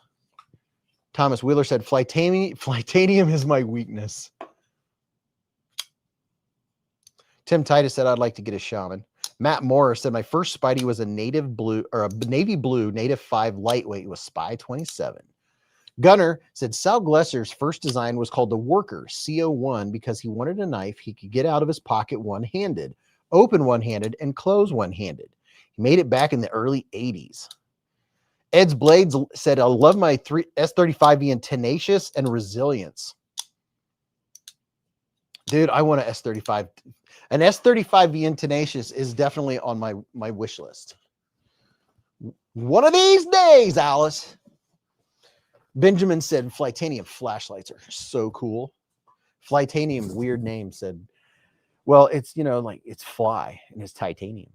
Thomas Wheeler said, Flytanium is my weakness. Tim Titus said, I'd like to get a Shaman. Matt Moore said, my first Spidey was a native blue or a navy blue native 5 lightweight with Spy 27. Gunner said Sal Glesser's first design was called the Worker CO1 because he wanted a knife he could get out of his pocket one-handed, open one-handed, and close one-handed. He made it back in the early 80s. Ed's Blades said, I love my S35V in tenacious and resilience. Dude, I want an S35. An S35V in tenacious is definitely on my wish list. One of these days, Alice. Benjamin said Flytanium flashlights are so cool. Flytanium, weird name, said, well, it's, you know, like it's fly and it's titanium.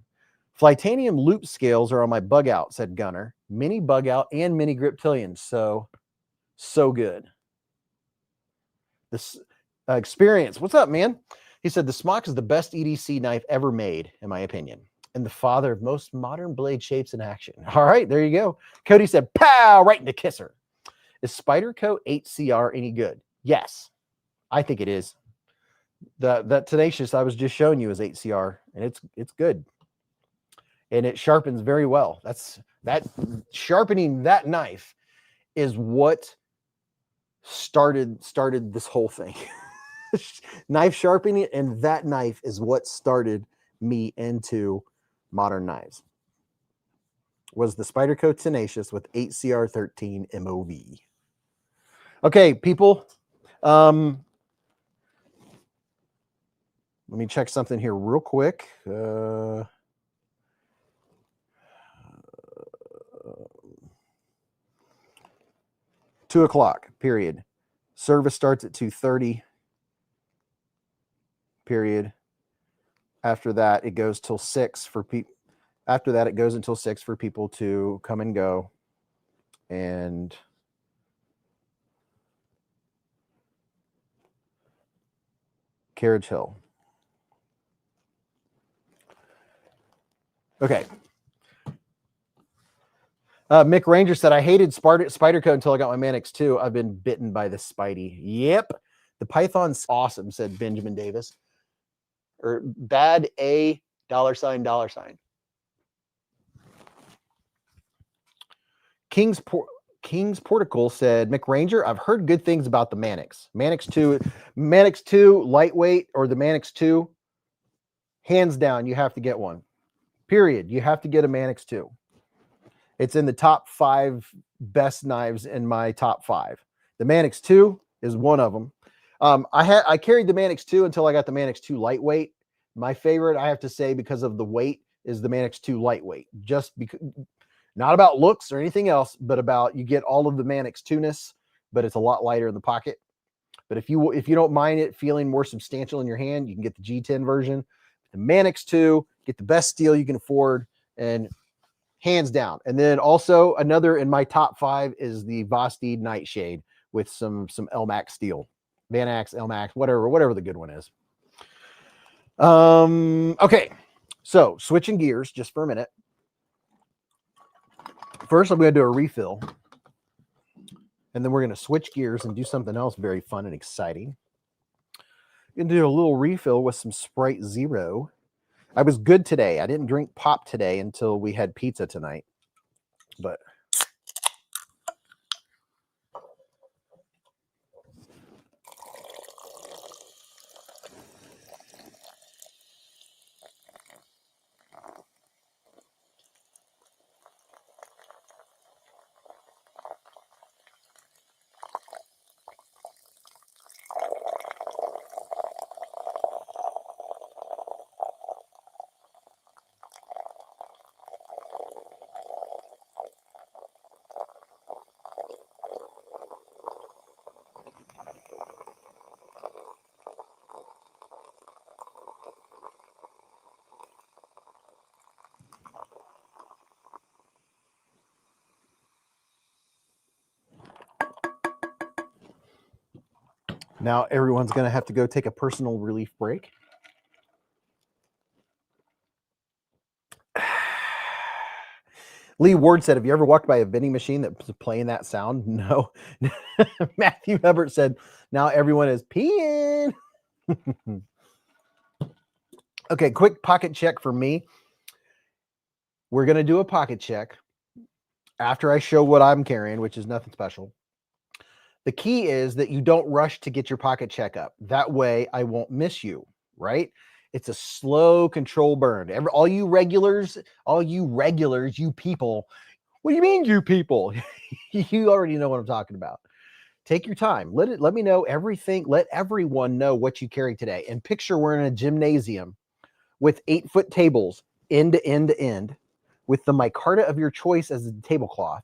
Flytanium loop scales are on my bug out, said Gunner. Mini bug out and mini griptilian. So good. This experience. What's up, man? He said the Moct is the best EDC knife ever made, in my opinion, and the father of most modern blade shapes in action. All right, there you go. Cody said, pow, right in the kisser. Is Spyderco 8CR any good? Yes, I think it is. That Tenacious I was just showing you is 8CR, and it's good. And it sharpens very well. That sharpening that knife is what started this whole thing. Knife sharpening, and that knife is what started me into modern knives. Was the Spyderco Tenacious with 8CR13 MOV. Okay, people. Let me check something here real quick. 2 o'clock, period. Service starts at 2:30, period. After that, it goes till 6 for people. After that, it goes until 6 for people to come and go. And Carriage Hill. Okay. Mick Ranger said, I hated Spyderco until I got my Mannix 2. I've been bitten by the Spidey. Yep. The Python's awesome, said Benjamin Davis. Or bad A $$. King's Porticle said, Mick Ranger, I've heard good things about the Mannix. Mannix 2, lightweight, or the Mannix 2, hands down, you have to get one. Period. You have to get a Mannix 2. It's in the top 5 best knives in my top 5. The Mannix 2 is one of them. I carried the Mannix 2 until I got the Mannix 2 lightweight. My favorite, I have to say, because of the weight, is the Mannix 2 lightweight. Just because, not about looks or anything else, but about you get all of the Mannix 2-ness, but it's a lot lighter in the pocket. But if you don't mind it feeling more substantial in your hand, you can get the G10 version. The Mannix 2, get the best steel you can afford, and hands down. And then also another in my top 5 is the Vosteed Nightshade with some Elmax steel, Van Axe, Elmax, whatever the good one is. Okay, so switching gears just for a minute. First, I'm going to do a refill, and then we're going to switch gears and do something else very fun and exciting. I'm going to do a little refill with some Sprite Zero. I was good today. I didn't drink pop today until we had pizza tonight. But now everyone's going to have to go take a personal relief break. Lee Ward said, have you ever walked by a vending machine that's playing that sound? No. Matthew Hubbard said, now everyone is peeing. Okay, quick pocket check for me. We're going to do a pocket check after I show what I'm carrying, which is nothing special. The key is that you don't rush to get your pocket check up. That way I won't miss you, right? It's a slow control burn. All you regulars, you people. What do you mean, you people? You already know what I'm talking about. Take your time. Let me know everything. Let everyone know what you carry today. And picture we're in a gymnasium with 8-foot tables, end to end to end, with the micarta of your choice as the tablecloth.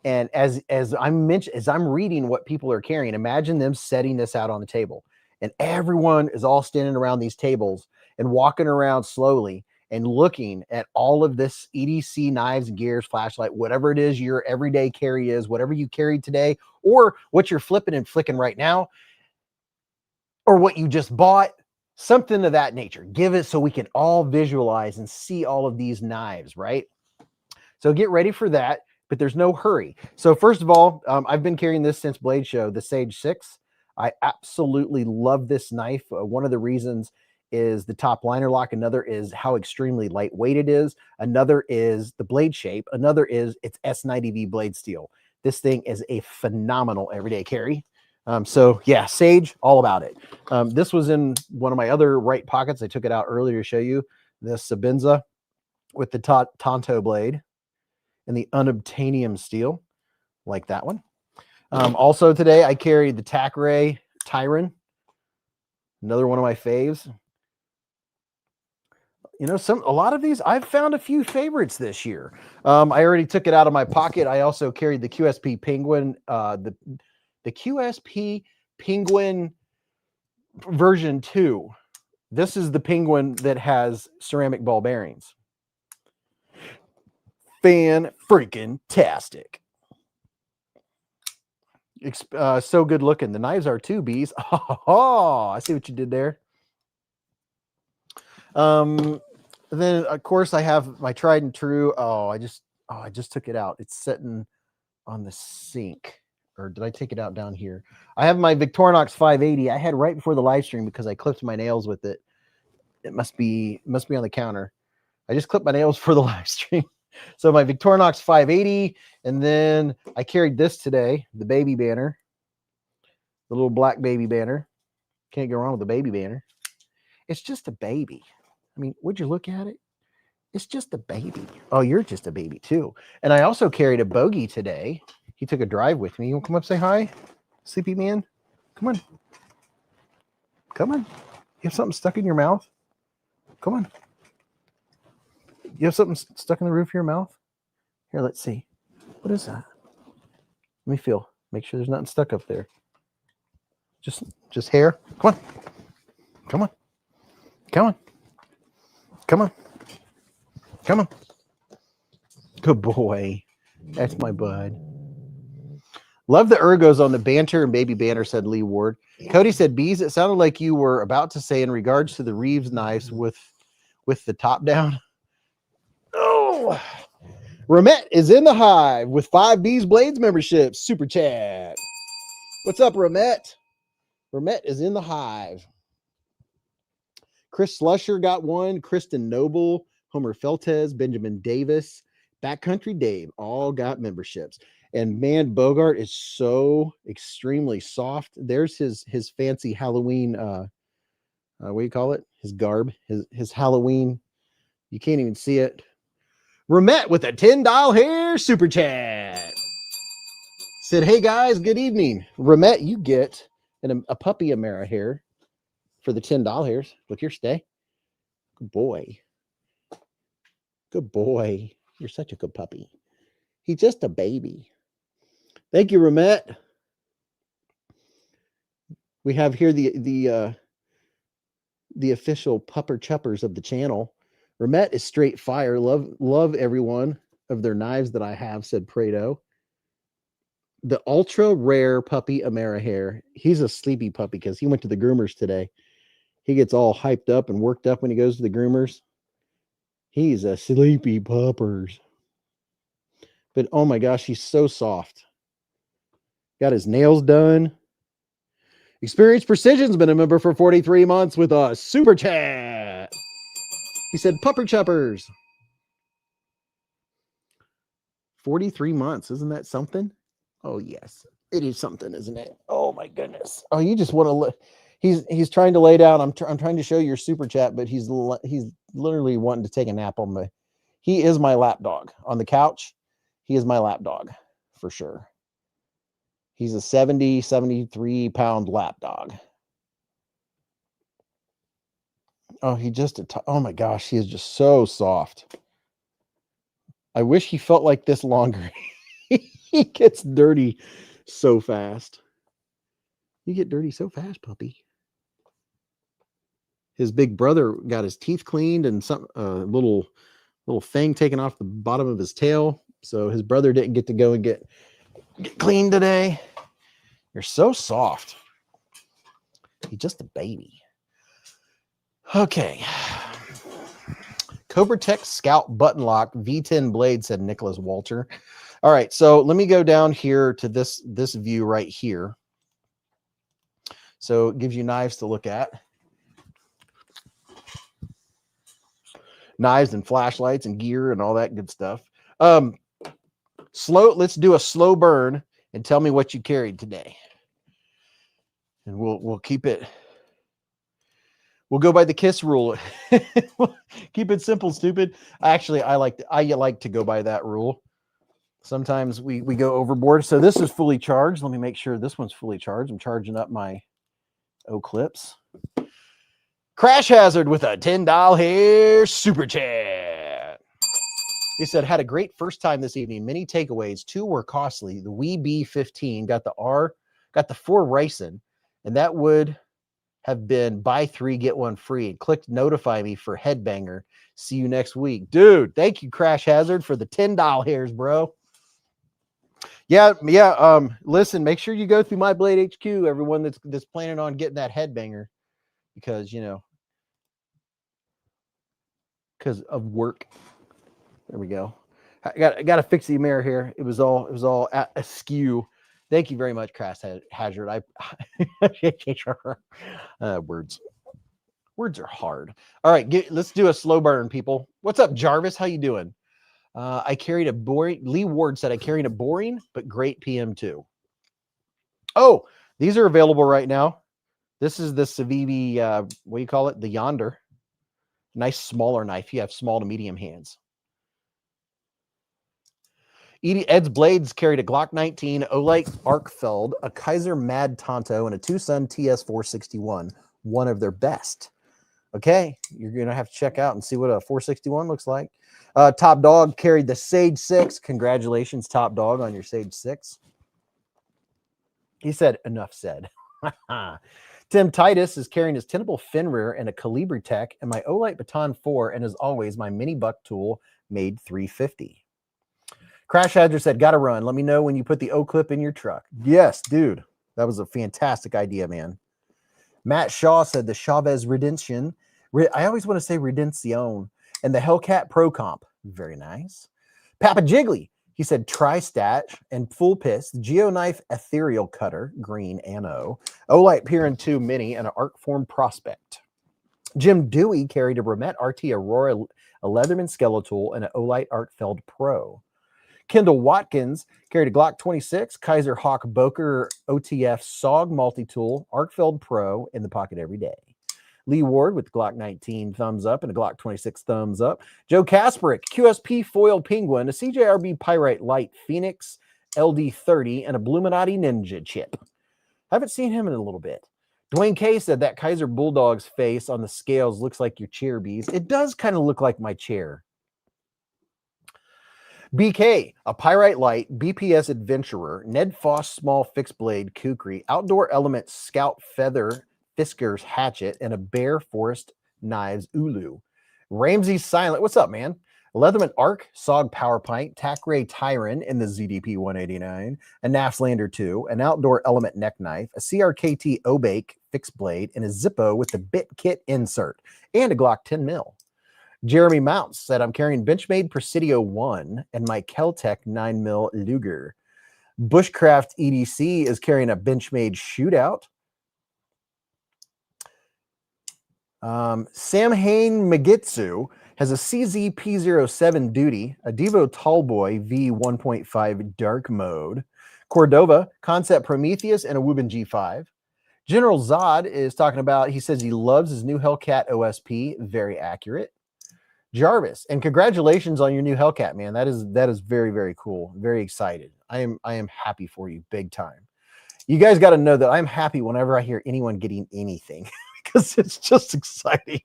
And as I'm reading what people are carrying, imagine them setting this out on the table, and everyone is all standing around these tables and walking around slowly and looking at all of this EDC knives, gears, flashlight, whatever it is your everyday carry is, whatever you carried today, or what you're flipping and flicking right now, or what you just bought, something of that nature. Give it so we can all visualize and see all of these knives, right? So get ready for that, but there's no hurry. So first of all, I've been carrying this since Blade Show, the Sage 6. I absolutely love this knife. One of the reasons is the top liner lock. Another is how extremely lightweight it is. Another is the blade shape. Another is its S90V blade steel. This thing is a phenomenal everyday carry. So yeah, Sage, all about it. This was in one of my other right pockets. I took it out earlier to show you the Sabinza with the Tonto blade and the unobtainium steel, like that one. Also today, I carried the Takray Tyron, another one of my faves. You know, a lot of these, I've found a few favorites this year. I already took it out of my pocket. I also carried the QSP Penguin, the QSP Penguin version 2. This is the Penguin that has ceramic ball bearings. Fan-freaking-tastic. So good looking. The knives are too, Beez. Oh, I see what you did there. Then of course I have my tried and true. I just took it out. It's sitting on the sink. Or did I take it out down here? I have my Victorinox 580. I had right before the live stream because I clipped my nails with it. It must be on the counter. I just clipped my nails for the live stream. So my Victorinox 580, and then I carried this today, the baby banner, the little black baby banner. Can't go wrong with the baby banner. It's just a baby. I mean, would you look at it? It's just a baby. Oh, you're just a baby too. And I also carried a bogey today. He took a drive with me. You want to come up and say hi, sleepy man? Come on. Come on. You have something stuck in your mouth? Come on. You have something stuck in the roof of your mouth? Here, let's see. What is that? Let me feel. Make sure there's nothing stuck up there. Just hair. Come on. Come on. Come on. Come on. Come on. Good boy. That's my bud. Love the ergos on the banter and baby banner, said Lee Ward. Cody said, Beez, it sounded like you were about to say in regards to the Reeves knives with the top down. Oh, Ramet is in the Hive with 5 beezblades membership. Super chat. What's up, Ramet? Ramet is in the Hive. Chris Slusher got one. Kristen Noble, Homer Feltes, Benjamin Davis, Backcountry Dave, all got memberships. And man, Bogart is so extremely soft. There's his fancy Halloween, what do you call it? His garb, his Halloween. You can't even see it. Ramet with a $10 hair super chat. Said, hey guys, good evening. Ramet, you get a puppy Amara hair for the $10 hairs. Look here, stay. Good boy. Good boy. You're such a good puppy. He's just a baby. Thank you, Ramet. We have here the official pupper chuppers of the channel. Ramet is straight fire. Love every one of their knives that I have, said Prado. The ultra rare puppy Amara hair. He's a sleepy puppy because he went to the groomers today. He gets all hyped up and worked up when he goes to the groomers. He's a sleepy puppers. But oh my gosh, he's so soft. Got his nails done. Experience Precision's been a member for 43 months with a super chat. He said, pupper chuppers. 43 months. Isn't that something? Oh, yes. It is something, isn't it? Oh, my goodness. Oh, you just want to look. He's trying to lay down. I'm trying to show your super chat, but he's literally wanting to take a nap on my. He is my lap dog on the couch. He is my lap dog for sure. He's a 73 pound lap dog. Oh, oh my gosh, he is just so soft. I wish he felt like this longer. He gets dirty so fast. You get dirty so fast, puppy. His big brother got his teeth cleaned and some little thing taken off the bottom of his tail. So his brother didn't get to go and get cleaned today. You're so soft. He's just a baby. Okay. Cobra Tech Scout button lock V10 blade, said Nicholas Walter. All right, so let me go down here to this view right here. So it gives you knives to look at. Knives and flashlights and gear and all that good stuff. Let's do a slow burn and tell me what you carried today. And we'll keep it. We'll go by the KISS rule. Keep it simple, stupid. Actually, I like to go by that rule. Sometimes we go overboard. So this is fully charged. Let me make sure this one's fully charged. I'm charging up my O-clips. Crash Hazard with a $10 super chat. He said, had a great first time this evening. Many takeaways. 2 were costly. The Wii B15 got the 4 ricin, and that would have been buy 3, get 1 free. Clicked notify me for Headbanger. See you next week. Dude, thank you, Crash Hazard, for the $10, bro. Yeah. Listen, make sure you go through My Blade HQ, everyone that's planning on getting that Headbanger, because, you know, because of work. There we go. I got to fix the mirror here. It was all askew. Thank you very much, Crash Hazard. Words are hard. All right, let's do a slow burn, people. What's up, Jarvis? How you doing? I carried a boring. Lee Ward said I carried a boring but great PM2. Oh, these are available right now. This is the Civivi. What do you call it? The Yonder. Nice smaller knife. You have small to medium hands. Ed's Blades carried a Glock 19, Olight Arkfeld, a Kaiser Mad Tonto, and a Tucson TS461, one of their best. Okay, you're going to have to check out and see what a 461 looks like. Top Dog carried the Sage 6. Congratulations, Top Dog, on your Sage 6. He said, enough said. Tim Titus is carrying his Tenable Fenrir and a Calibri Tech and my Olight Baton 4, and as always, my mini buck tool made 350. Crash Hazard said, gotta run. Let me know when you put the O-clip in your truck. Yes, dude. That was a fantastic idea, man. Matt Shaw said the Chavez Redemption. I always want to say Redemption. And the Hellcat Pro Comp. Very nice. Papa Jiggly. He said Tri-Stat and Full Piss, Geoknife Ethereal Cutter, green Anno, Olight Piran 2 Mini, and an Arcform Prospect. Jim Dewey carried a Bromet RT Aurora, a Leatherman Skeletal, and an Olight Arkfeld Pro. Kendall Watkins carried a Glock 26, Kaiser Hawk Boker OTF SOG Multi-Tool, Arkfeld Pro in the pocket every day. Lee Ward with Glock 19 thumbs up and a Glock 26 thumbs up. Joe Kasperick, QSP Foil Penguin, a CJRB Pyrite Light Phoenix LD30, and a Bluminati Ninja chip. Haven't seen him in a little bit. Dwayne K said that Kaiser Bulldog's face on the scales looks like your chair, Beez. It does kind of look like my chair. BK, a Pyrite Light, BPS Adventurer, Ned Foss Small Fixed Blade Kukri, Outdoor Element Scout Feather Fisker's Hatchet, and a Bear Forest Knives Ulu. Ramsey Silent, what's up, man? Leatherman Arc, SOG Power Pint, Tackray Tyron in the ZDP 189, a Nafslander 2, an Outdoor Element Neck Knife, a CRKT Obake Fixed Blade, and a Zippo with the Bit Kit insert, and a Glock 10 mil. Jeremy Mounts said, I'm carrying Benchmade Presidio 1 and my Keltec 9mm Luger. Bushcraft EDC is carrying a Benchmade Shootout. Sam Hain Magitsu has a CZ P07 Duty, a Devo Tallboy V1.5 Dark Mode, Cordova, Concept Prometheus, and a Wuben G5. General Zod is talking about, he says he loves his new Hellcat OSP, very accurate. Jarvis, and congratulations on your new Hellcat, man. That is very, very cool. Very excited. I am happy for you, big time. You guys got to know that I'm happy whenever I hear anyone getting anything because it's just exciting.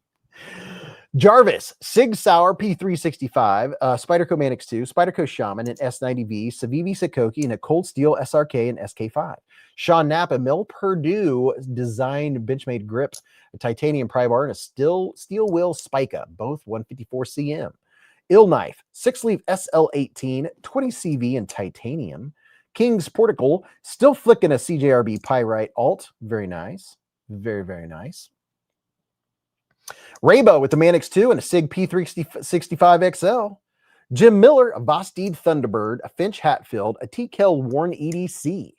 Jarvis, Sig Sauer P365, Spyderco Manix 2, Spyderco Shaman, and S90V, Civivi Sikoki, and a Cold Steel SRK and SK5. Sean Napa, Mill Purdue designed Benchmade grips, a titanium pry bar, and a steel wheel Spica, both 154 cm. Ill Knife, 6-leaf SL18, 20 CV and titanium. King's Portical, still flicking a CJRB Pyrite alt. Very nice. Very, very nice. Raybo with the Manix 2 and a SIG P365 XL. Jim Miller, a Vosteed Thunderbird, a Finch Hatfield, a T-Kel Warren EDC.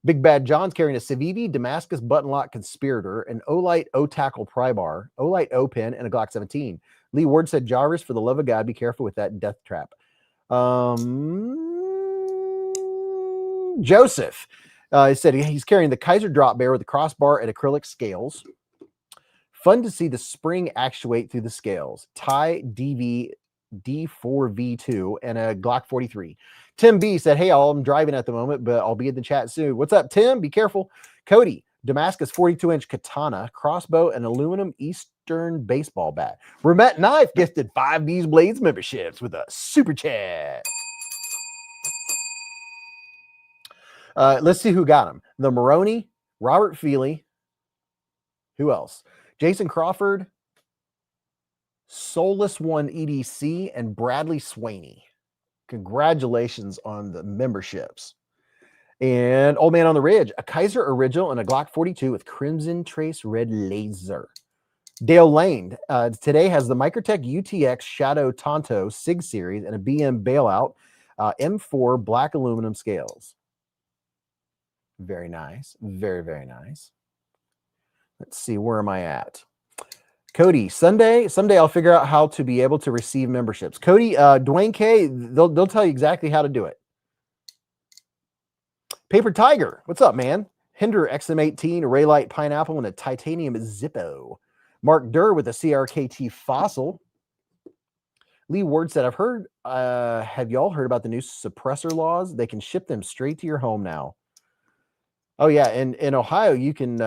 Big Bad John's carrying a Civivi Damascus Button Lock Conspirator, an Olight O-Tackle Pry Bar, Olight O-Pin, and a Glock 17. Lee Ward said, Jarvis, for the love of God, be careful with that death trap. Joseph he said he's carrying the Kaiser Drop Bear with the crossbar and acrylic scales. Fun to see the spring actuate through the scales. Thai DV D4V2 and a Glock 43. Tim B said, hey, all, I'm driving at the moment, but I'll be in the chat soon. What's up, Tim? Be careful. Cody, Damascus 42-inch katana, crossbow, and aluminum Eastern baseball bat. Remet Knife gifted 5 beezblades memberships with a super chat. Let's see who got them. The Maroney, Robert Feely. Who else? Jason Crawford, Soulless One EDC, and Bradley Swaney. Congratulations on the memberships. And Old Man on the Ridge, a Kaiser original and a Glock 42 with Crimson Trace Red Laser. Dale Lane today has the Microtech UTX Shadow Tonto SIG series and a BM Bailout M4 black aluminum scales. Very nice. Very, very nice. Let's see, where am I at? Cody, someday I'll figure out how to be able to receive memberships. Cody, Dwayne K, they'll tell you exactly how to do it. Paper Tiger, what's up, man? Hinder XM18, a Raylight Pineapple, and a Titanium Zippo. Mark Durr with a CRKT Fossil. Lee Ward said, I've heard, have y'all heard about the new suppressor laws? They can ship them straight to your home now. Oh yeah, in Ohio, you can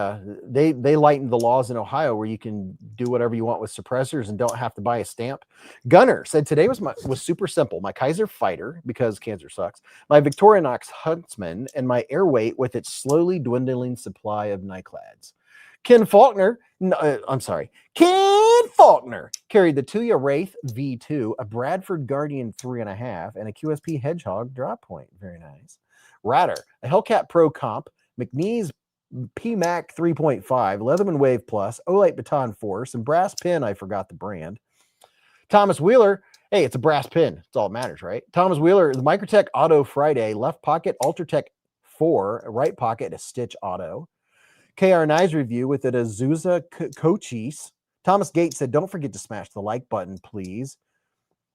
they lightened the laws in Ohio where you can do whatever you want with suppressors and don't have to buy a stamp. Gunner said today was super simple. My Kaiser Fighter, because cancer sucks, my Victorinox Huntsman, and my Airweight with its slowly dwindling supply of Nyclads. Ken Faulkner carried the Tuya Wraith V2, a Bradford Guardian 3.5, and a QSP Hedgehog drop point. Very nice. Ratter, a Hellcat Pro Comp, McNeese PMAC 3.5, Leatherman Wave Plus, Olight Baton Force, and brass pin. I forgot the brand. Thomas Wheeler. Hey, it's a brass pin. That's all that matters, right? Thomas Wheeler, the Microtech Auto Friday, left pocket Ultratech 4, right pocket a Stitch Auto. KR Knives review with an Azusa Cochise. Thomas Gates said, don't forget to smash the like button, please.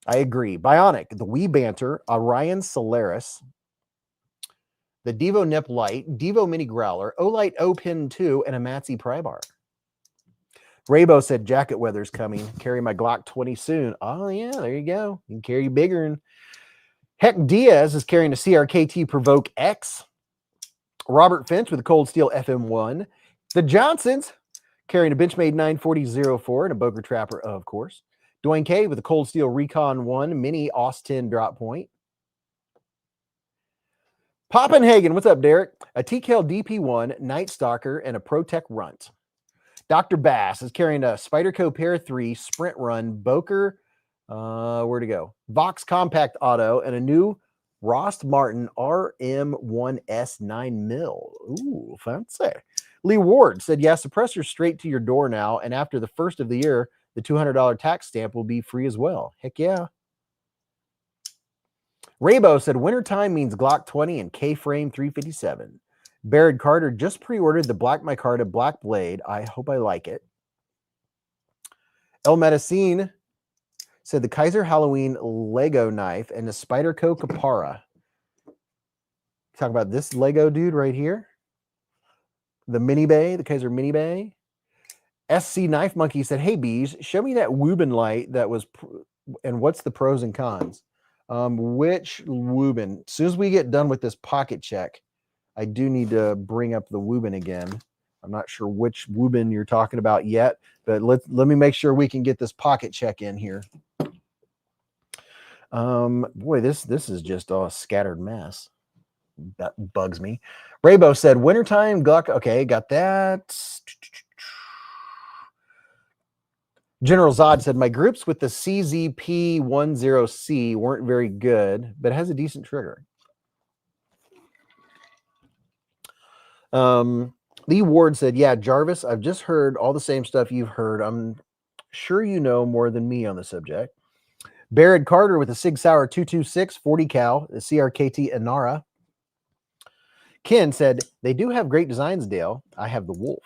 I agree. Bionic, the Wee Banter, Orion Solaris, the Devo Nip Light, Devo Mini Growler, Olight O-Pin 2, and a Matzy Pry Bar. Raybo said, jacket weather's coming. Carry my Glock 20 soon. Oh, yeah, there you go. You can carry bigger. And Heck Diaz is carrying a CRKT Provoke X. Robert Finch with a Cold Steel FM1. The Johnsons carrying a Benchmade 940-04 and a Boker Trapper, of course. Dwayne K with a Cold Steel Recon 1 Mini Austin Drop Point. Poppenhagen, what's up, Derek? A TKL DP1, Night Stalker, and a ProTech Runt. Dr. Bass is carrying a Spyderco Pair 3 Sprint Run Boker, where'd it go? Vox Compact Auto, and a new Rost Martin RM1S 9mm. Ooh, fancy. Lee Ward said, yeah, suppressor straight to your door now, and after the first of the year, the $200 tax stamp will be free as well. Heck yeah. Raybo said, wintertime means Glock 20 and K-Frame 357. Barrett Carter just pre-ordered the Black Micarta Black Blade. I hope I like it. El Medicine said the Kaiser Halloween Lego knife and the Spyderco Capara. Talk about this Lego dude right here. The Mini Bay, the Kaiser Mini Bay. SC Knife Monkey said, hey, Beez, show me that Wuben light that was, and what's the pros and cons? Which Wuben? As soon as we get done with this pocket check, I do need to bring up the Wuben again. I'm not sure which Wuben you're talking about yet, but let me make sure we can get this pocket check in here. Boy, this is just a scattered mess. That bugs me. Raybo said wintertime Gluck. Okay, got that. General Zod said my groups with the CZP10C weren't very good, but it has a decent trigger. Lee Ward said, yeah, Jarvis, I've just heard all the same stuff you've heard. I'm sure you know more than me on the subject. Barrett Carter with a Sig Sauer 226 40 cal, the CRKT Inara. Ken said, they do have great designs, Dale. I have the Wolf.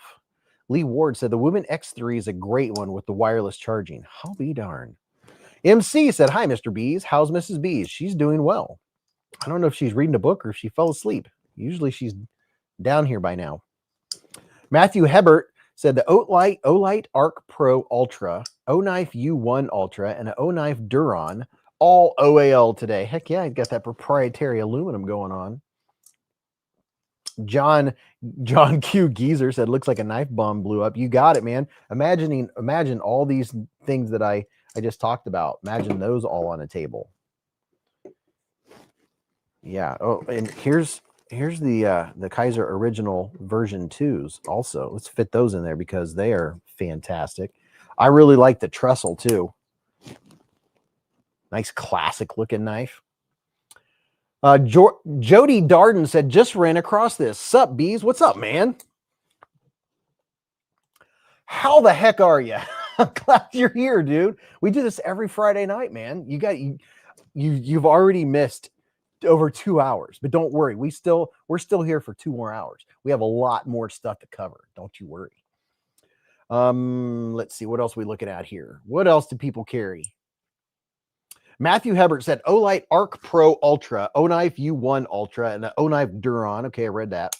Lee Ward said, the Wuben X3 is a great one with the wireless charging. I'll be darned. MC said, hi, Mr. Beez. How's Mrs. Beez? She's doing well. I don't know if she's reading a book or if she fell asleep. Usually she's down here by now. Matthew Hebert said, the Olight Arc Pro Ultra, O-Knife U1 Ultra, and an O-Knife Duron, all OAL today. Heck yeah, I got that proprietary aluminum going on. John Q. Geezer said, looks like a knife bomb blew up. You got it, man. Imagine all these things that I just talked about. Imagine those all on a table. Yeah. Oh, and here's the Kaiser original version 2s also. Let's fit those in there because they are fantastic. I really like the trestle too. Nice classic looking knife. Jody Darden said, just ran across this. Sup, Beez? What's up, man? How the heck are you? I'm glad you're here, dude. We do this every Friday night, man. You've already missed over 2 hours, but don't worry. We're still here for 2 more hours. We have a lot more stuff to cover. Don't you worry. Let's see what else we're looking at here. What else do people carry? Matthew Hebert said Olight Arc Pro Ultra, O-Knife U1 Ultra, and the O-Knife Duron. Okay, I read that.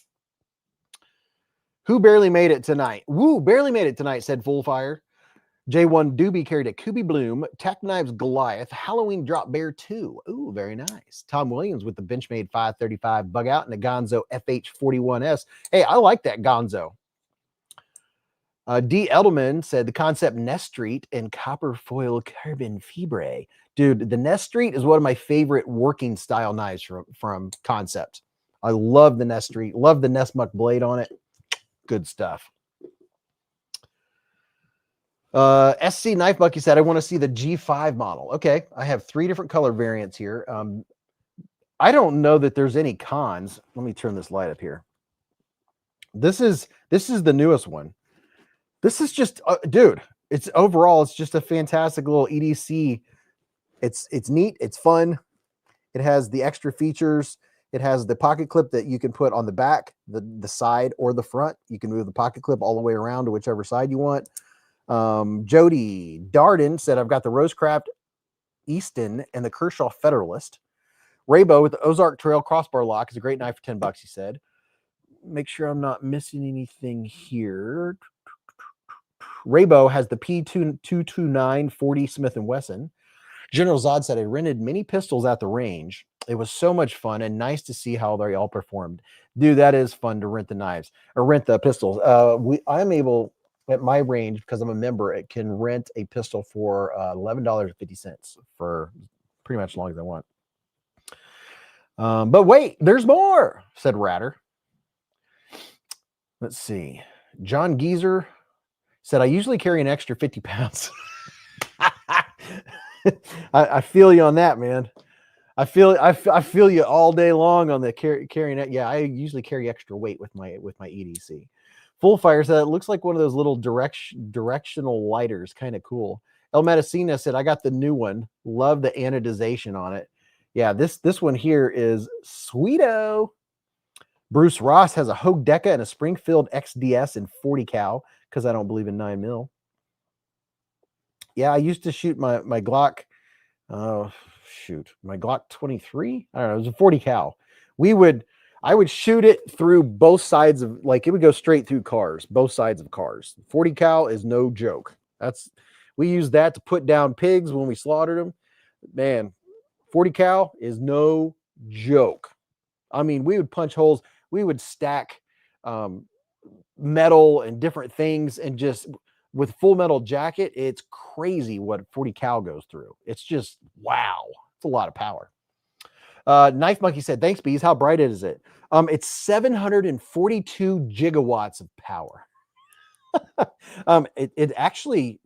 Who barely made it tonight? Woo, barely made it tonight, said Full Fire. J1 Doobie carried a Kubi Bloom, Tech Knives Goliath, Halloween Drop Bear 2. Ooh, very nice. Tom Williams with the Benchmade 535 Bug Out and the Gonzo FH41S. Hey, I like that Gonzo. D. Edelman said the Concept Nest Street and Copper Foil Carbon Fibre. Dude, the Nest Street is one of my favorite working style knives from Concept. I love the Nest Street. Love the Nest Muck blade on it. Good stuff. SC Knife Bucky said, I want to see the G5 model. Okay, I have 3 different color variants here. I don't know that there's any cons. Let me turn this light up here. This is the newest one. This is just, dude, it's just a fantastic little EDC. It's neat. It's fun. It has the extra features. It has the pocket clip that you can put on the back, the side, or the front. You can move the pocket clip all the way around to whichever side you want. Jody Darden said, I've got the Rosecraft Easton and the Kershaw Federalist. Raybo with the Ozark Trail crossbar lock is a great knife for $10, he said. Make sure I'm not missing anything here. Raybo has the P229 40 Smith & Wesson. General Zod said, I rented many pistols at the range. It was so much fun and nice to see how they all performed. Dude, that is fun to rent the knives or rent the pistols. I'm able at my range, because I'm a member, it can rent a pistol for $11.50 for pretty much as long as I want. But wait, there's more, said Ratter. Let's see. John Geezer said, I usually carry an extra 50 pounds. I feel you on that, man. I feel you all day long on the carrying it. Yeah, I usually carry extra weight with my EDC. Full Fire said it looks like one of those little directional lighters, kind of cool. El Medicina said, I got the new one. Love the anodization on it. Yeah, this one here is sweeto. Bruce Ross has a Hogue Deca and a Springfield XDS in 40 cal because I don't believe in 9mm. Yeah, I used to shoot my Glock. Oh, shoot. My Glock 23? I don't know. It was a 40 cal. I would shoot it through both sides of, like, it would go straight through cars, both sides of cars. 40 cal is no joke. We use that to put down pigs when we slaughtered them. Man, 40 cal is no joke. I mean, we would punch holes. We would stack metal and different things, and just with Full Metal Jacket, it's crazy what 40 cal goes through. It's just wow. It's a lot of power. Knife Monkey said, thanks, Beez. How bright is it? It's 742 gigawatts of power. It actually,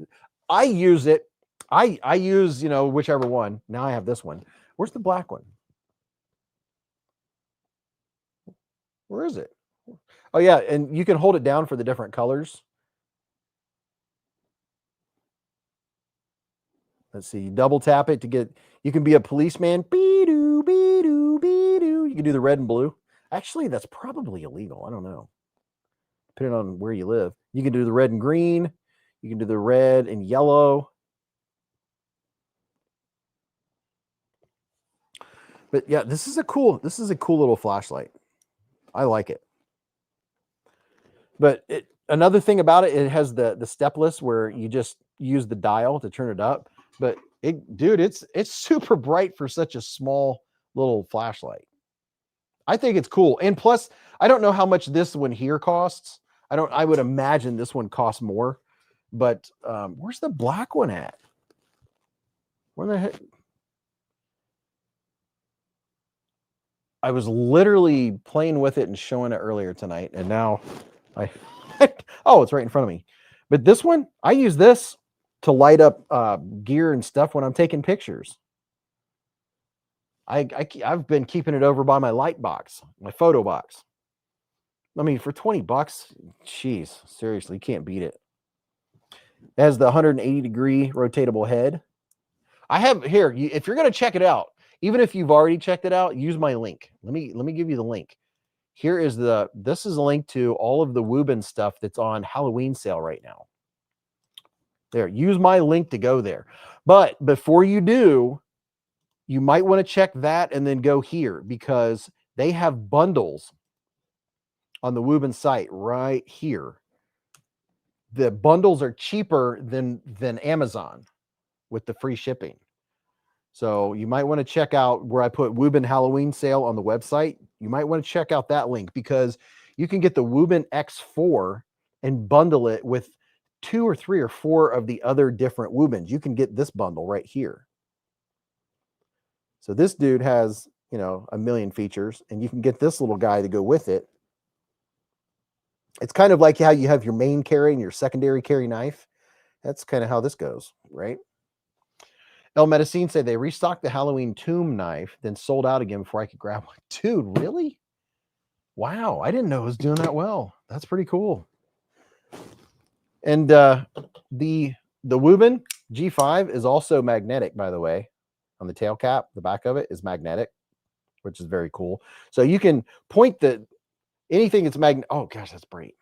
I use it. I use, whichever one. Now I have this one. Where's the black one? Where is it? Oh yeah, and you can hold it down for the different colors. Let's see, double tap it to get, you can be a policeman. Be-doo, be-doo, be-doo. You can do the red and blue. Actually, that's probably illegal. I don't know. Depending on where you live. You can do the red and green. You can do the red and yellow. But yeah, this is a cool little flashlight. I like it. But another thing about it, it has the stepless where you just use the dial to turn it up. But dude, it's super bright for such a small little flashlight. I think it's cool. And plus, I don't know how much this one here costs. I would imagine this one costs more. But where's the black one at? Where the heck? I was literally playing with it and showing it earlier tonight, and now oh, it's right in front of me. But this one, I use this to light up gear and stuff when I'm taking pictures. I've been keeping it over by my light box, my photo box. I mean, for 20 bucks, geez, seriously, you can't beat it. It has the 180-degree rotatable head. I have here, if you're going to check it out, even if you've already checked it out, use my link. Let me give you the link. Here is this is a link to all of the Wuben stuff that's on Halloween sale right now. There, use my link to go there. But before you do, you might want to check that and then go here, because they have bundles on the Wuben site right here. The bundles are cheaper than Amazon with the free shipping. So you might want to check out where I put Wuben Halloween sale on the website. You might want to check out that link, because you can get the Wuben X4 and bundle it with 2 or 3 or 4 of the other different Wubens. You can get this bundle right here. So this dude has, a million features, and you can get this little guy to go with it. It's kind of like how you have your main carry and your secondary carry knife. That's kind of how this goes, right? El Medicine said they restocked the Halloween tomb knife, then sold out again before I could grab one. Dude, really? Wow, I didn't know it was doing that well. That's pretty cool. And the Wuben G5 is also magnetic, by the way. On the tail cap, the back of it is magnetic, which is very cool. So you can point anything that's magnetic. Oh gosh, that's bright.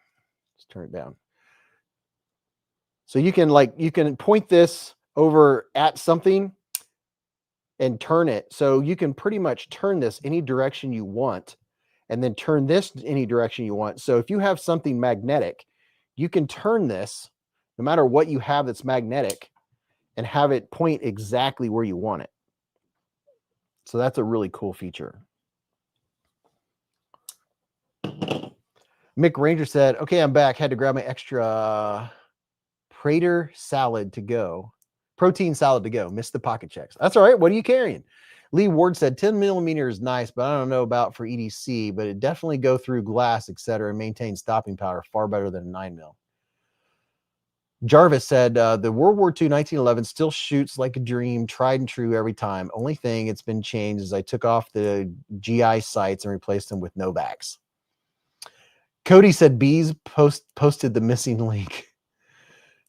Let's turn it down. So you can point this over at something and turn it. So you can pretty much turn this any direction you want, and then turn this any direction you want. So if you have something magnetic, you can turn this no matter what you have that's magnetic and have it point exactly where you want it. So that's a really cool feature. Mick Ranger said, okay, I'm back. Had to grab my extra Prater salad to go. Protein salad to go. Missed the pocket checks. That's all right. What are you carrying? Lee Ward said 10 millimeter is nice, but I don't know about for EDC, but it definitely go through glass, etc., and maintain stopping power far better than a 9 mil. Jarvis said, the World War II 1911 still shoots like a dream, tried and true every time. Only thing it's been changed is I took off the GI sights and replaced them with Novaks. Cody said Beez posted the missing link.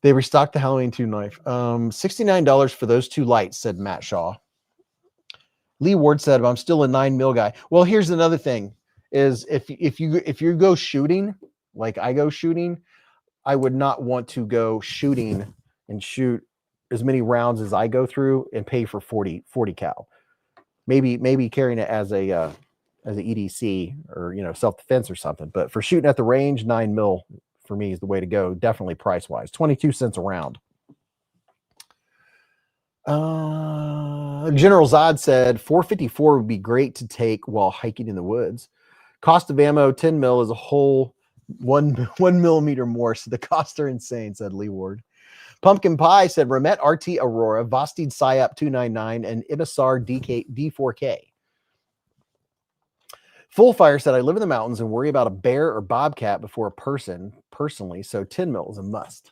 They restocked the Halloween 2 knife. $69 for those 2 lights, said Matt Shaw. Lee Ward said, I'm still a 9 mil guy. Well, here's another thing is if you go shooting, like I go shooting, I would not want to go shooting and shoot as many rounds as I go through and pay for 40 cal. Maybe carrying it as an EDC or self-defense or something. But for shooting at the range, 9 mil for me is the way to go. Definitely price-wise. 22 cents a round. General Zod said 454 would be great to take while hiking in the woods. Cost of ammo, 10 mil is a whole 1 millimeter more, so the costs are insane, said Lee Ward. Pumpkin Pie said Remet RT Aurora, Vostid Psyop 299, and Ibisar D4K. Full Fire said, I live in the mountains and worry about a bear or bobcat before a person, personally, so 10 mil is a must.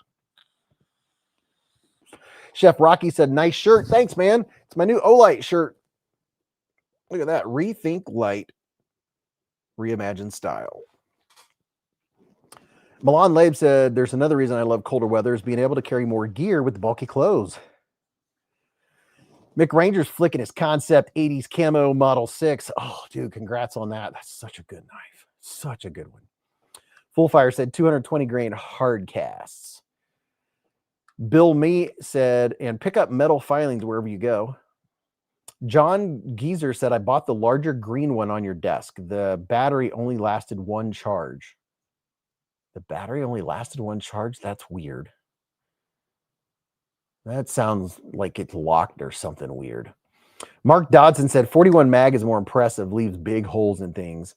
Chef Rocky said, nice shirt. Thanks, man. It's my new Olight shirt. Look at that. Rethink light, reimagine style. Milan Labe said, there's another reason I love colder weather is being able to carry more gear with bulky clothes. Mick Ranger's flicking his Concept 80s Camo Model 6. Oh, dude, congrats on that. That's such a good knife. Such a good one. Full Fire said 220 grain hard casts. Bill Me said, and pick up metal filings wherever you go. John Geezer said, I bought the larger green one on your desk. The battery only lasted one charge. The battery only lasted one charge? That's weird. That sounds like it's locked or something weird. Mark Dodson said, 41 mag is more impressive, leaves big holes in things.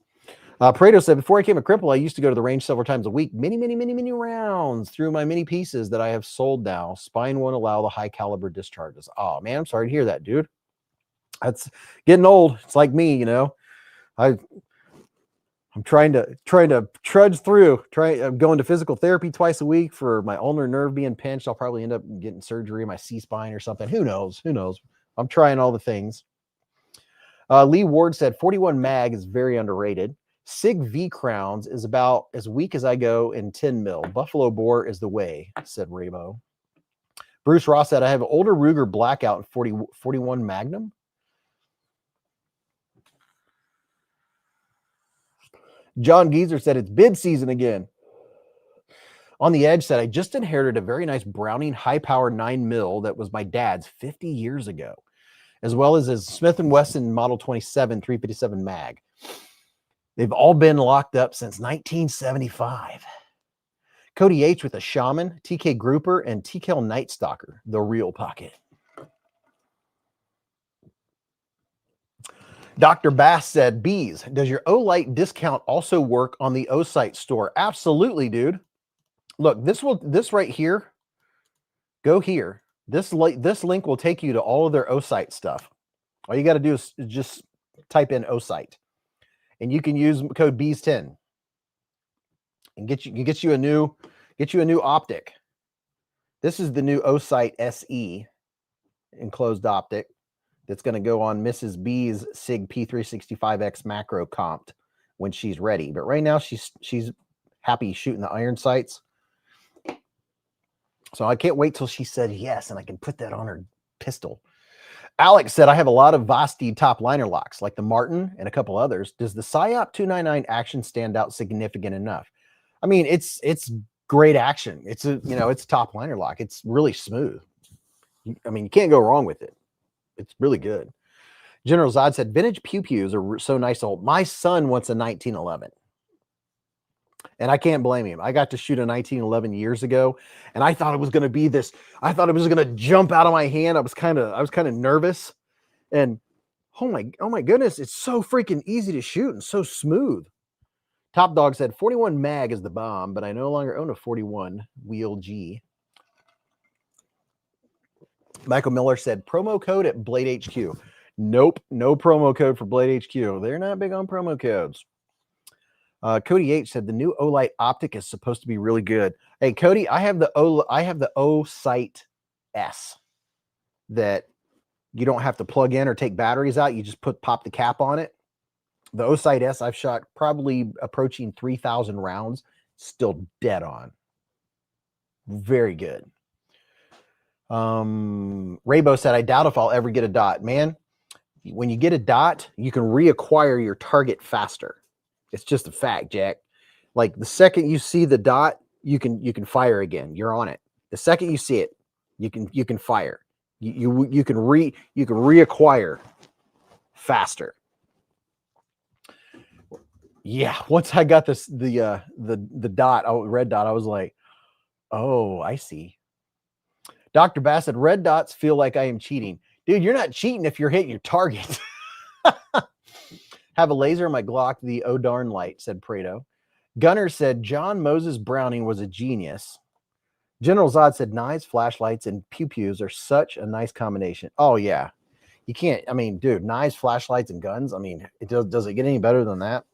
Pareto said, before I became a cripple, I used to go to the range several times a week. Many rounds through my mini pieces that I have sold now. Spine won't allow the high caliber discharges. Oh, man, I'm sorry to hear that, dude. That's getting old. It's like me, you know. I'm trying to trudge through. I'm going to physical therapy twice a week for my ulnar nerve being pinched. I'll probably end up getting surgery in my C-spine or something. Who knows? Who knows? I'm trying all the things. Lee Ward said 41 mag is very underrated. Sig V Crowns is about as weak as I go in 10 mil. Buffalo Bore is the way, said Raybo. Bruce Ross said, I have an older Ruger Blackout 41 Magnum. John Geezer said, it's bid season again. On the Edge said, I just inherited a very nice Browning high-power 9 mil that was my dad's 50 years ago, as well as his Smith & Wesson Model 27 357 mag. They've all been locked up since 1975. Cody H with a Shaman, TK Grouper, and TKL Night Stalker, the real pocket. Dr. Bass said, Beez, does your Olight discount also work on the O-Site store? Absolutely, dude. Look, this right here, go here. This link will take you to all of their O-Site stuff. All you got to do is just type in O-Site, and you can use code Beez10 and get you a new optic. This is the new O-Site SE enclosed optic that's going to go on Mrs. B's SIG P365X macro comped when she's ready. But right now she's happy shooting the iron sights. So I can't wait till she said yes, and I can put that on her pistol. Alex said, I have a lot of Vostid top liner locks, like the Martin and a couple others. Does the Psyop 299 action stand out significant enough? I mean, it's great action. It's a top liner lock. It's really smooth. I mean, you can't go wrong with it. It's really good. General Zod said, vintage pew-pews are so nice to hold. My son wants a 1911. And I can't blame him. I got to shoot a 1911 years ago, and I thought it was going to be this. I thought it was going to jump out of my hand. I was kind of nervous, and oh my goodness, it's so freaking easy to shoot and so smooth. Top Dog said 41 mag is the bomb, but I no longer own a 41 wheel G. Michael Miller said promo code at Blade HQ. Nope, no promo code for Blade HQ. They're not big on promo codes. Cody H said the new Olight optic is supposed to be really good. Hey Cody, I have the O-Site S that you don't have to plug in or take batteries out. You just pop the cap on it. The O-Site S I've shot probably approaching 3,000 rounds, still dead on. Very good. Raybo said, I doubt if I'll ever get a dot. Man, when you get a dot, you can reacquire your target faster. It's just a fact, Jack. Like the second you see the dot, you can fire again. You're on it. The second you see it, you can fire. You can reacquire faster. Yeah, once I got the dot, red dot, I was like, oh, I see. Dr. Bassett, red dots feel like I am cheating. Dude, you're not cheating if you're hitting your target. Have a laser in my Glock, the oh darn light, said Prado. Gunner said John Moses Browning was a genius. General Zod said knives, flashlights, and pew-pews are such a nice combination. Oh, yeah. You can't, I mean, dude, knives, flashlights, and guns. I mean, does it get any better than that?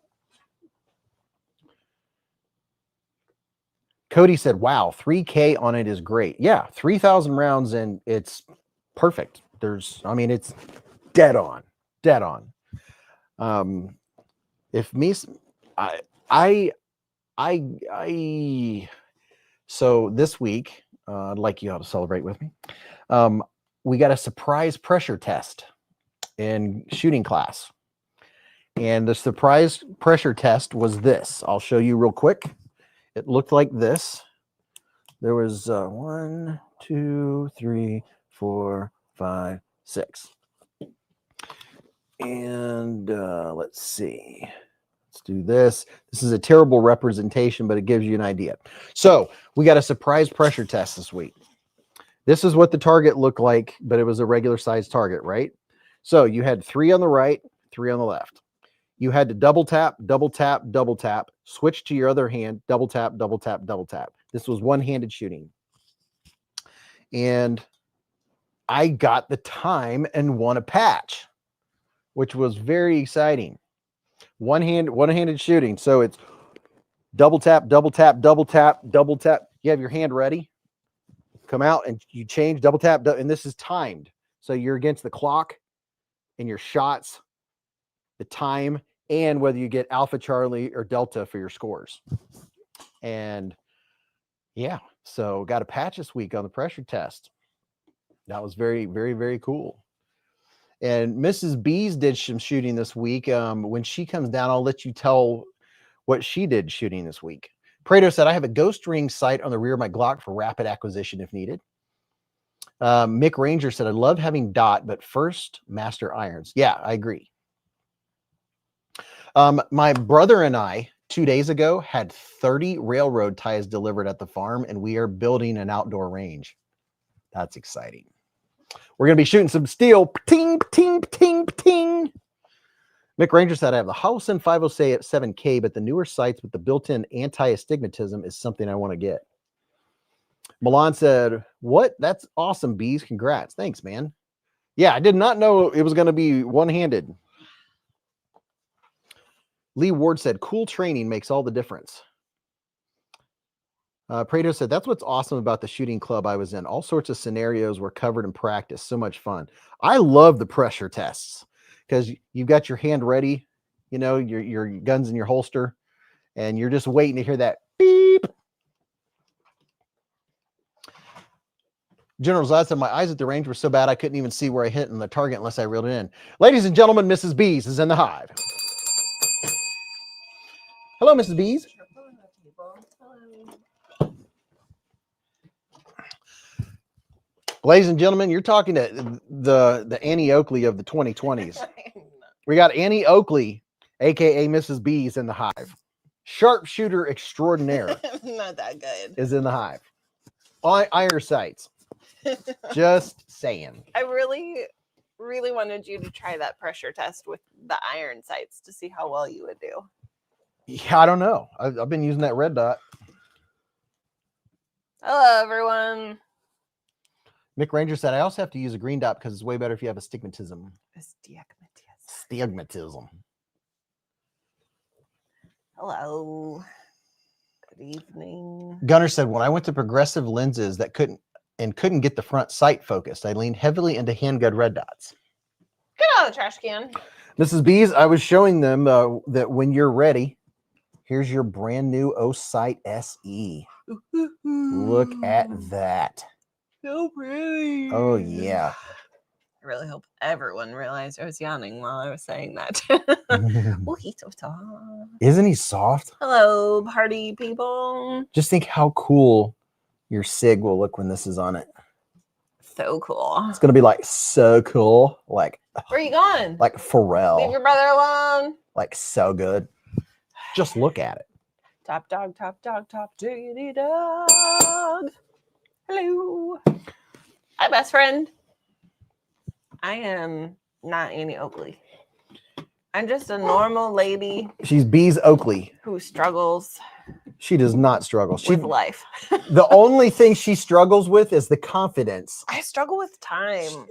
Cody said, wow, 3K on it is great. Yeah, 3,000 rounds and it's perfect. I mean, it's dead on. If me, so this week, I'd like you all to celebrate with me. We got a surprise pressure test in shooting class. And the surprise pressure test was this. I'll show you real quick. It looked like this. There was 1, 2, 3, 4, 5, 6. And let's see. Let's do this. This is a terrible representation, but it gives you an idea. So we got a surprise pressure test this week. This is what the target looked like, but it was a regular size target, right? So you had 3 on the right, 3 on the left. You had to double tap, switch to your other hand, double tap. This was one-handed shooting. And I got the time and won a patch, which was very exciting. One-handed shooting. So it's double tap. You have your hand ready. Come out and you change, double tap, and this is timed. So you're against the clock and your shots, the time, and whether you get Alpha, Charlie, or Delta for your scores. And yeah, so got a patch this week on the pressure test. That was very, very, very cool. And Mrs. Beez did some shooting this week. When she comes down, I'll let you tell what she did shooting this week. Prado said, I have a ghost ring sight on the rear of my Glock for rapid acquisition if needed. Mick Ranger said, I love having dot, but first master irons. Yeah, I agree. My brother and I, 2 days ago, had 30 railroad ties delivered at the farm, and we are building an outdoor range. That's exciting. We're going to be shooting some steel. Ting, ting, ting, ting. Mick Ranger said, I have the Howson 507K, but the newer sights with the built-in anti-astigmatism is something I want to get. Milan said, what? That's awesome, Beez. Congrats. Thanks, man. Yeah, I did not know it was going to be one-handed. Lee Ward said, cool training makes all the difference. Prado said, that's what's awesome about the shooting club I was in. All sorts of scenarios were covered in practice. So much fun. I love the pressure tests because you've got your hand ready, you know, your guns in your holster, and you're just waiting to hear that beep. General Zod said, my eyes at the range were so bad I couldn't even see where I hit in the target unless I reeled it in. Ladies and gentlemen, Mrs. Beez is in the hive. Hello, Mrs. Beez. Ladies and gentlemen, you're talking to the Annie Oakley of the 2020s. We got Annie Oakley, aka Mrs. Beez, in the hive. Sharpshooter extraordinaire. Not that good. Is in the hive. Iron sights. Just saying. I really wanted you to try that pressure test with the iron sights to see how well you would do. Yeah, I don't know. I've been using that red dot. Hello, everyone. Mick Ranger said, I also have to use a green dot because it's way better if you have astigmatism. Astigmatism. Hello. Good evening. Gunner said, when I went to progressive lenses that couldn't get the front sight focused, I leaned heavily into handgun red dots. Get out of the trash can. Mrs. Beez, I was showing them that when you're ready, here's your brand new Osight SE. Look at that. So pretty. Oh, yeah. I really hope everyone realized I was yawning while I was saying that. Oh, he's so soft. Isn't he soft? Hello, party people. Just think how cool your SIG will look when this is on it. So cool. It's going to be like so cool. Like, where are you going? Like Pharrell. Leave your brother alone. Like so good. Just look at it. Top dog, diggity dog. Hello. Hi, best friend. I am not Annie Oakley. I'm just a normal lady She's Beez Oakley. who struggles She does not struggle. with life. The only thing she struggles with is the confidence. I struggle with time.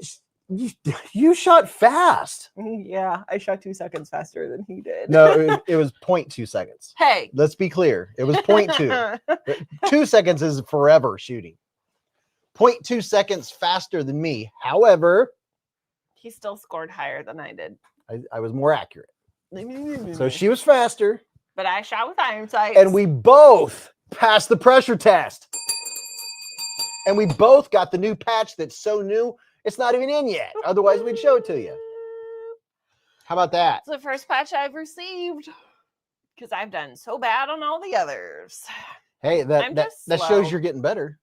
You shot fast. Yeah, I shot 2 seconds faster than he did. No, it was 0.2 seconds. Hey. Let's be clear. It was 0.2. 2 seconds is forever shooting. 0.2 seconds faster than me. However, He still scored higher than I did. I was more accurate. So she was faster. But I shot with iron sights. And we both passed the pressure test. And we both got the new patch that's so new, it's not even in yet. Otherwise, we'd show it to you. How about that? It's the first patch I've received because I've done so bad on all the others. Hey, that slow. shows you're getting better.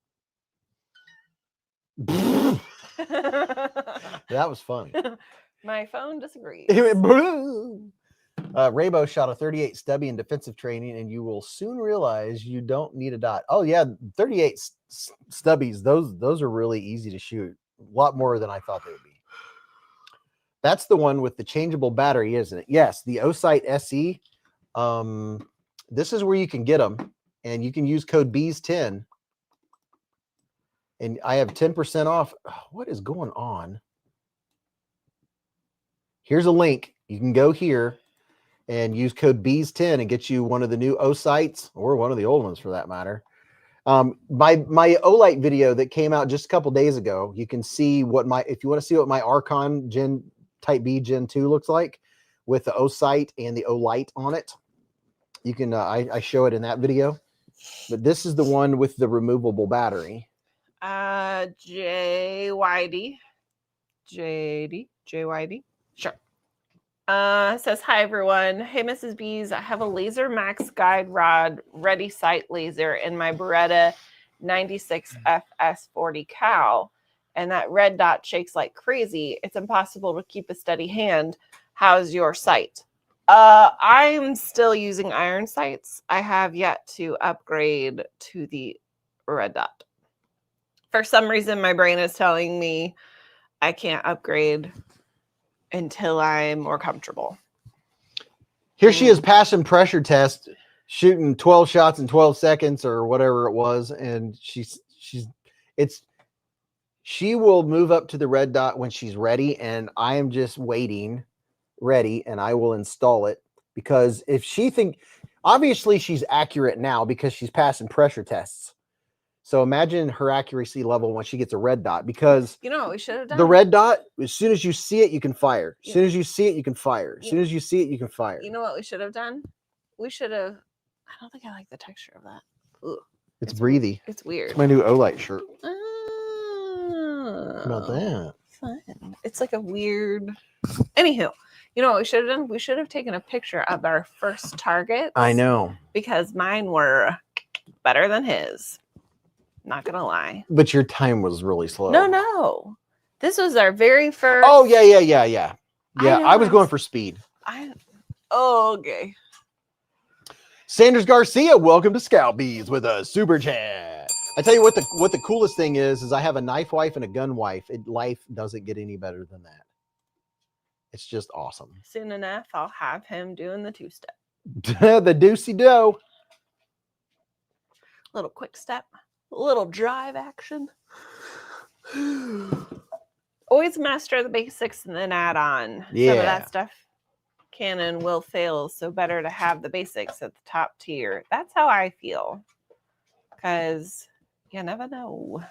That was funny. My phone disagrees. Raybo shot a 38 stubby in defensive training, and you will soon realize you don't need a dot. Oh yeah, 38 stubbies. Those are really easy to shoot. A lot more than I thought they would be. That's the one with the changeable battery, isn't it? Yes, the Olight SE. This is where you can get them, and you can use code BEEZ10. And I have 10% off. What is going on? Here's a link. You can go here and use code BEEZ10 and get you one of the new Olights, or one of the old ones for that matter. My Olight video that came out just a couple days ago, you can see what if you want to see what my Archon Gen Type B Gen 2 looks like with the Olight and the Olight on it. You can I show it in that video. But this is the one with the removable battery. JYD. Sure. Says, hi everyone. Hey Mrs. Beez, I have a Laser Max guide rod ready sight laser in my Beretta 96 FS40 Cal, and that red dot shakes like crazy. It's impossible to keep a steady hand. How's your sight? I'm still using iron sights. I have yet to upgrade to the red dot. For some reason, my brain is telling me I can't upgrade until I'm more comfortable. Here she is passing pressure test, shooting 12 shots in 12 seconds or whatever it was. And she will move up to the red dot when she's ready. And I am just waiting ready, and I will install it, because if obviously she's accurate now because she's passing pressure tests. So imagine her accuracy level when she gets a red dot, because you know what we should have done? The red dot, as soon as you see it, you can fire. As soon as you see it, you can fire. As soon as you see it, you can fire. You know what we should have done? We should have. I don't think I like the texture of that. Ugh. It's breathy. It's weird. It's my new Olight shirt. Oh, How about that? Fun. It's like a weird. Anywho, you know what we should have done? We should have taken a picture of our first targets. I know. Because mine were better than his. Not gonna lie. But your time was really slow. No. This was our very first. Oh, yeah. Yeah, I was going for speed. Okay. Sanders Garcia, welcome to Scout Bees with a super chat. I tell you what the coolest thing is I have a knife wife and a gun wife. Life doesn't get any better than that. It's just awesome. Soon enough, I'll have him doing the two-step. The deucey-do. Little quick step. Little drive action. Always master the basics and then add on. Yeah. Some of that stuff can and will fail, so better to have the basics at the top tier. That's how I feel. Because you never know.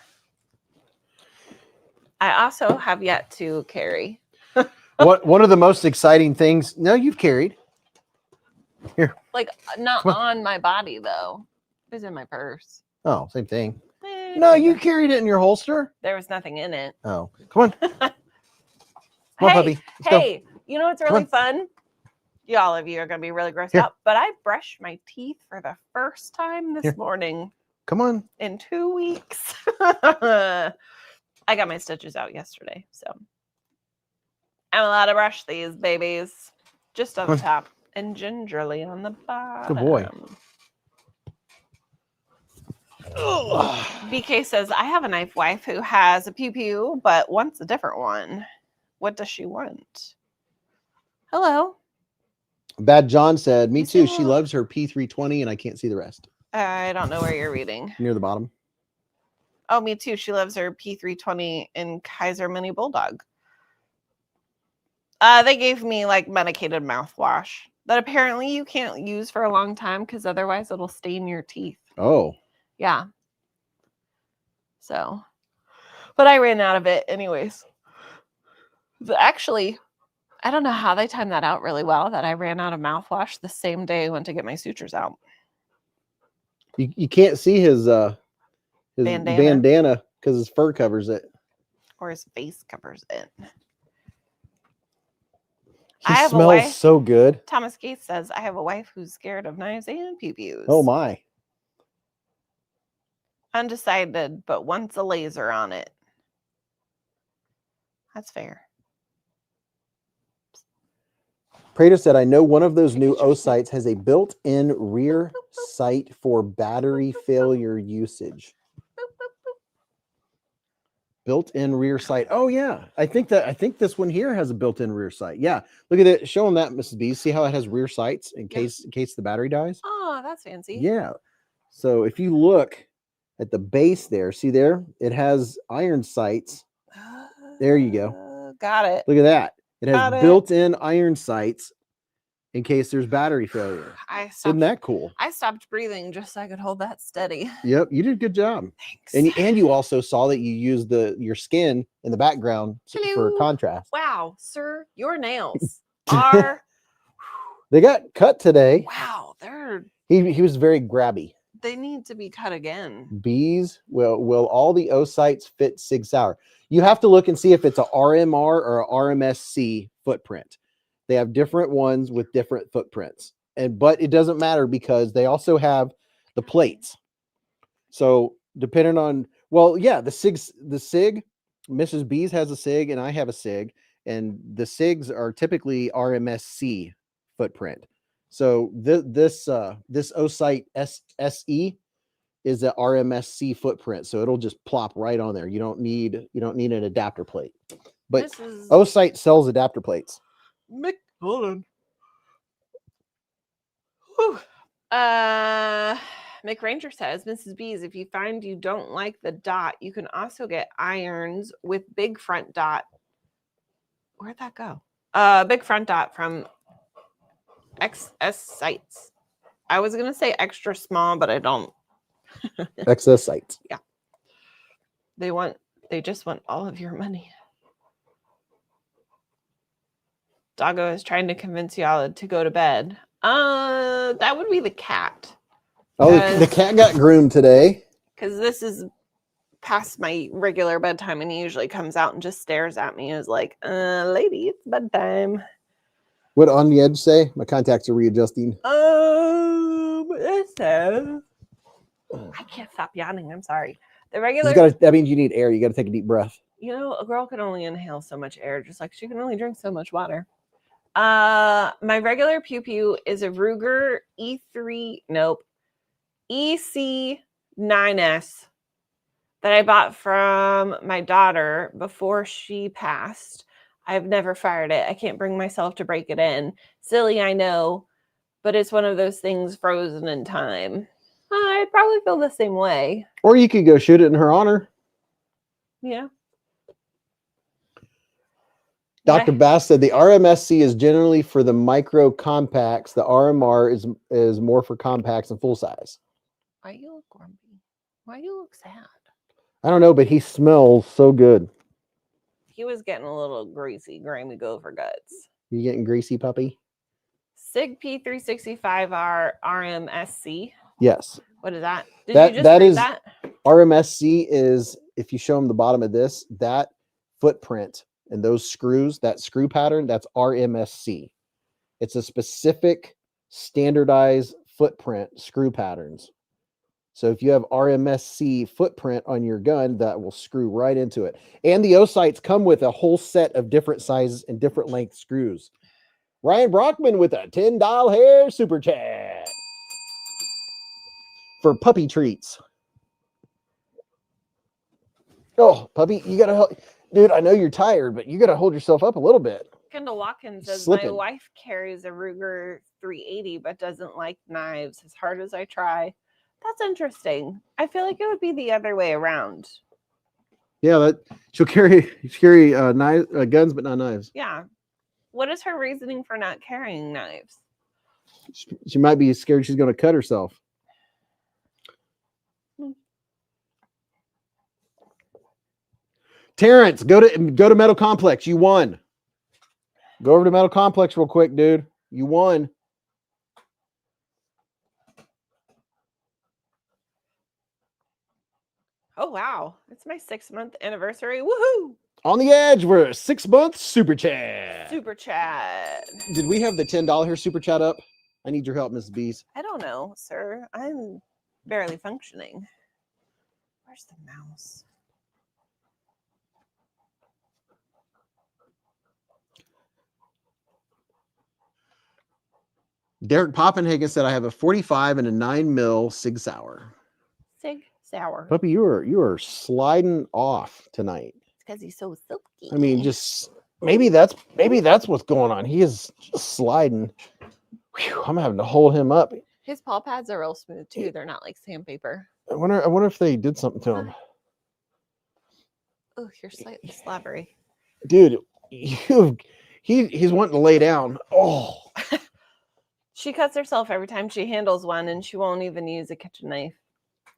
I also have yet to carry. One of the most exciting things. No, you've carried. Here. Like, not on my body, though. It was in my purse. Oh, same thing. No, you carried it in your holster. There was nothing in it. Oh, come on. Come on, puppy. Hey, you know what's really fun? All of you are going to be really grossed out, but I brushed my teeth for the first time this morning. Come on. In 2 weeks. I got my stitches out yesterday, so I'm allowed to brush these babies just on the top and gingerly on the bottom. Good boy. BK says, I have a knife wife who has a pew-pew, but wants a different one. What does she want? Hello. Bad John said, me You see too. a She little- loves her P320 and I can't see the rest. I don't know where you're reading. Near the bottom. Oh, me too. She loves her P320 in Kaiser Mini Bulldog. They gave me like medicated mouthwash that apparently you can't use for a long time because otherwise it'll stain your teeth. Oh. Yeah. So, but I ran out of it anyways. Actually, I don't know how they timed that out really well that I ran out of mouthwash the same day I went to get my sutures out. You can't see his bandana because his fur covers it. Or his face covers it. He I have a smells wife. so good. Thomas Gates says, I have a wife who's scared of knives and pew-pews. Oh my. Undecided, but wants a laser on it. That's fair. Prater said, I know one of those new O sights has a built-in rear sight for battery failure usage. Built-in rear sight. Oh yeah. I think this one here has a built-in rear sight. Yeah. Look at it. Show them that, Mrs. B. See how it has rear sights in case the battery dies? Oh, that's fancy. Yeah. So if you look at the base there, see there? It has iron sights. There you go. Got it. Look at that. It has Got it. built-in iron sights in case there's battery failure. Isn't that cool? I stopped breathing just so I could hold that steady. Yep, you did a good job. Thanks. And you also saw that you used your skin in the background for Hello. contrast. Wow, sir, your nails are They got cut today. wow. He was very grabby. They need to be cut again. Beez, will all the O sights fit Sig Sauer? You have to look and see if it's a RMR or a RMSC footprint. They have different ones with different footprints. But it doesn't matter because they also have the plates. So depending on, well, yeah, the SIG, Mrs. Beez has a SIG and I have a SIG, and the SIGs are typically RMSC footprint. So this O-Sight SE is a RMSC footprint, so it'll just plop right on there. You don't need an adapter plate. But O-Sight sells adapter plates. Hold on. Mick Ranger says, Mrs. Beez, if you find you don't like the dot, you can also get irons with big front dot. Where'd that go? Big front dot from XS Sights. I was gonna say extra small, but I don't. XS Sights. Yeah. They just want all of your money. Doggo is trying to convince y'all to go to bed. That would be the cat. Oh, the cat got groomed today. Because this is past my regular bedtime, and he usually comes out and just stares at me and is like, lady, it's bedtime. What on the edge say? My contacts are readjusting. It says I can't stop yawning. I'm sorry. The regular that means you need air. You gotta take a deep breath. You know, a girl can only inhale so much air, just like she can only drink so much water. My regular pew pew is a Ruger EC9S that I bought from my daughter before she passed. I've never fired it. I can't bring myself to break it in. Silly, I know, but it's one of those things frozen in time. I'd probably feel the same way. Or you could go shoot it in her honor. Yeah. Dr. Bass said the RMSC is generally for the micro compacts. The RMR is more for compacts and full size. Why you look grumpy? Why you look sad? I don't know, but he smells so good. He was getting a little greasy, grimy gopher guts. You getting greasy, puppy? SIG P365R RMSC. Yes. What is that? Did you just read that? RMSC is, if you show them the bottom of this, that footprint and those screws, that screw pattern, that's RMSC. It's a specific standardized footprint screw patterns. So if you have RMSC footprint on your gun, that will screw right into it. And the O-sights come with a whole set of different sizes and different length screws. Ryan Brockman with a $10 hair super chat for puppy treats. Oh, puppy, you gotta help. Dude, I know you're tired, but you gotta hold yourself up a little bit. Kendall Watkins says, Slipping. my wife carries a Ruger 380 but doesn't like knives as hard as I try. That's interesting. I feel like it would be the other way around. Yeah, that she'll carry knives, guns, but not knives. Yeah. What is her reasoning for not carrying knives? She might be scared she's going to cut herself. Terrence, go to Metal Complex. You won. Go over to Metal Complex real quick, dude. You won. Oh, wow. It's my 6-month anniversary. Woohoo! On the edge, we're a 6-month super chat. Super chat. Did we have the $10 super chat up? I need your help, Mrs. Beez. I don't know, sir. I'm barely functioning. Where's the mouse? Derek Poppenhagen said, I have a 45 and a 9mm Sig Sauer. Sig Sauer. Puppy, you are sliding off tonight. It's because he's so silky. I mean, just maybe that's what's going on. He is just sliding. Whew, I'm having to hold him up. His paw pads are real smooth too. They're not like sandpaper. I wonder if they did something to him. Oh, you're slightly slobbery. Dude, he's wanting to lay down. Oh. She cuts herself every time she handles one, and she won't even use a kitchen knife.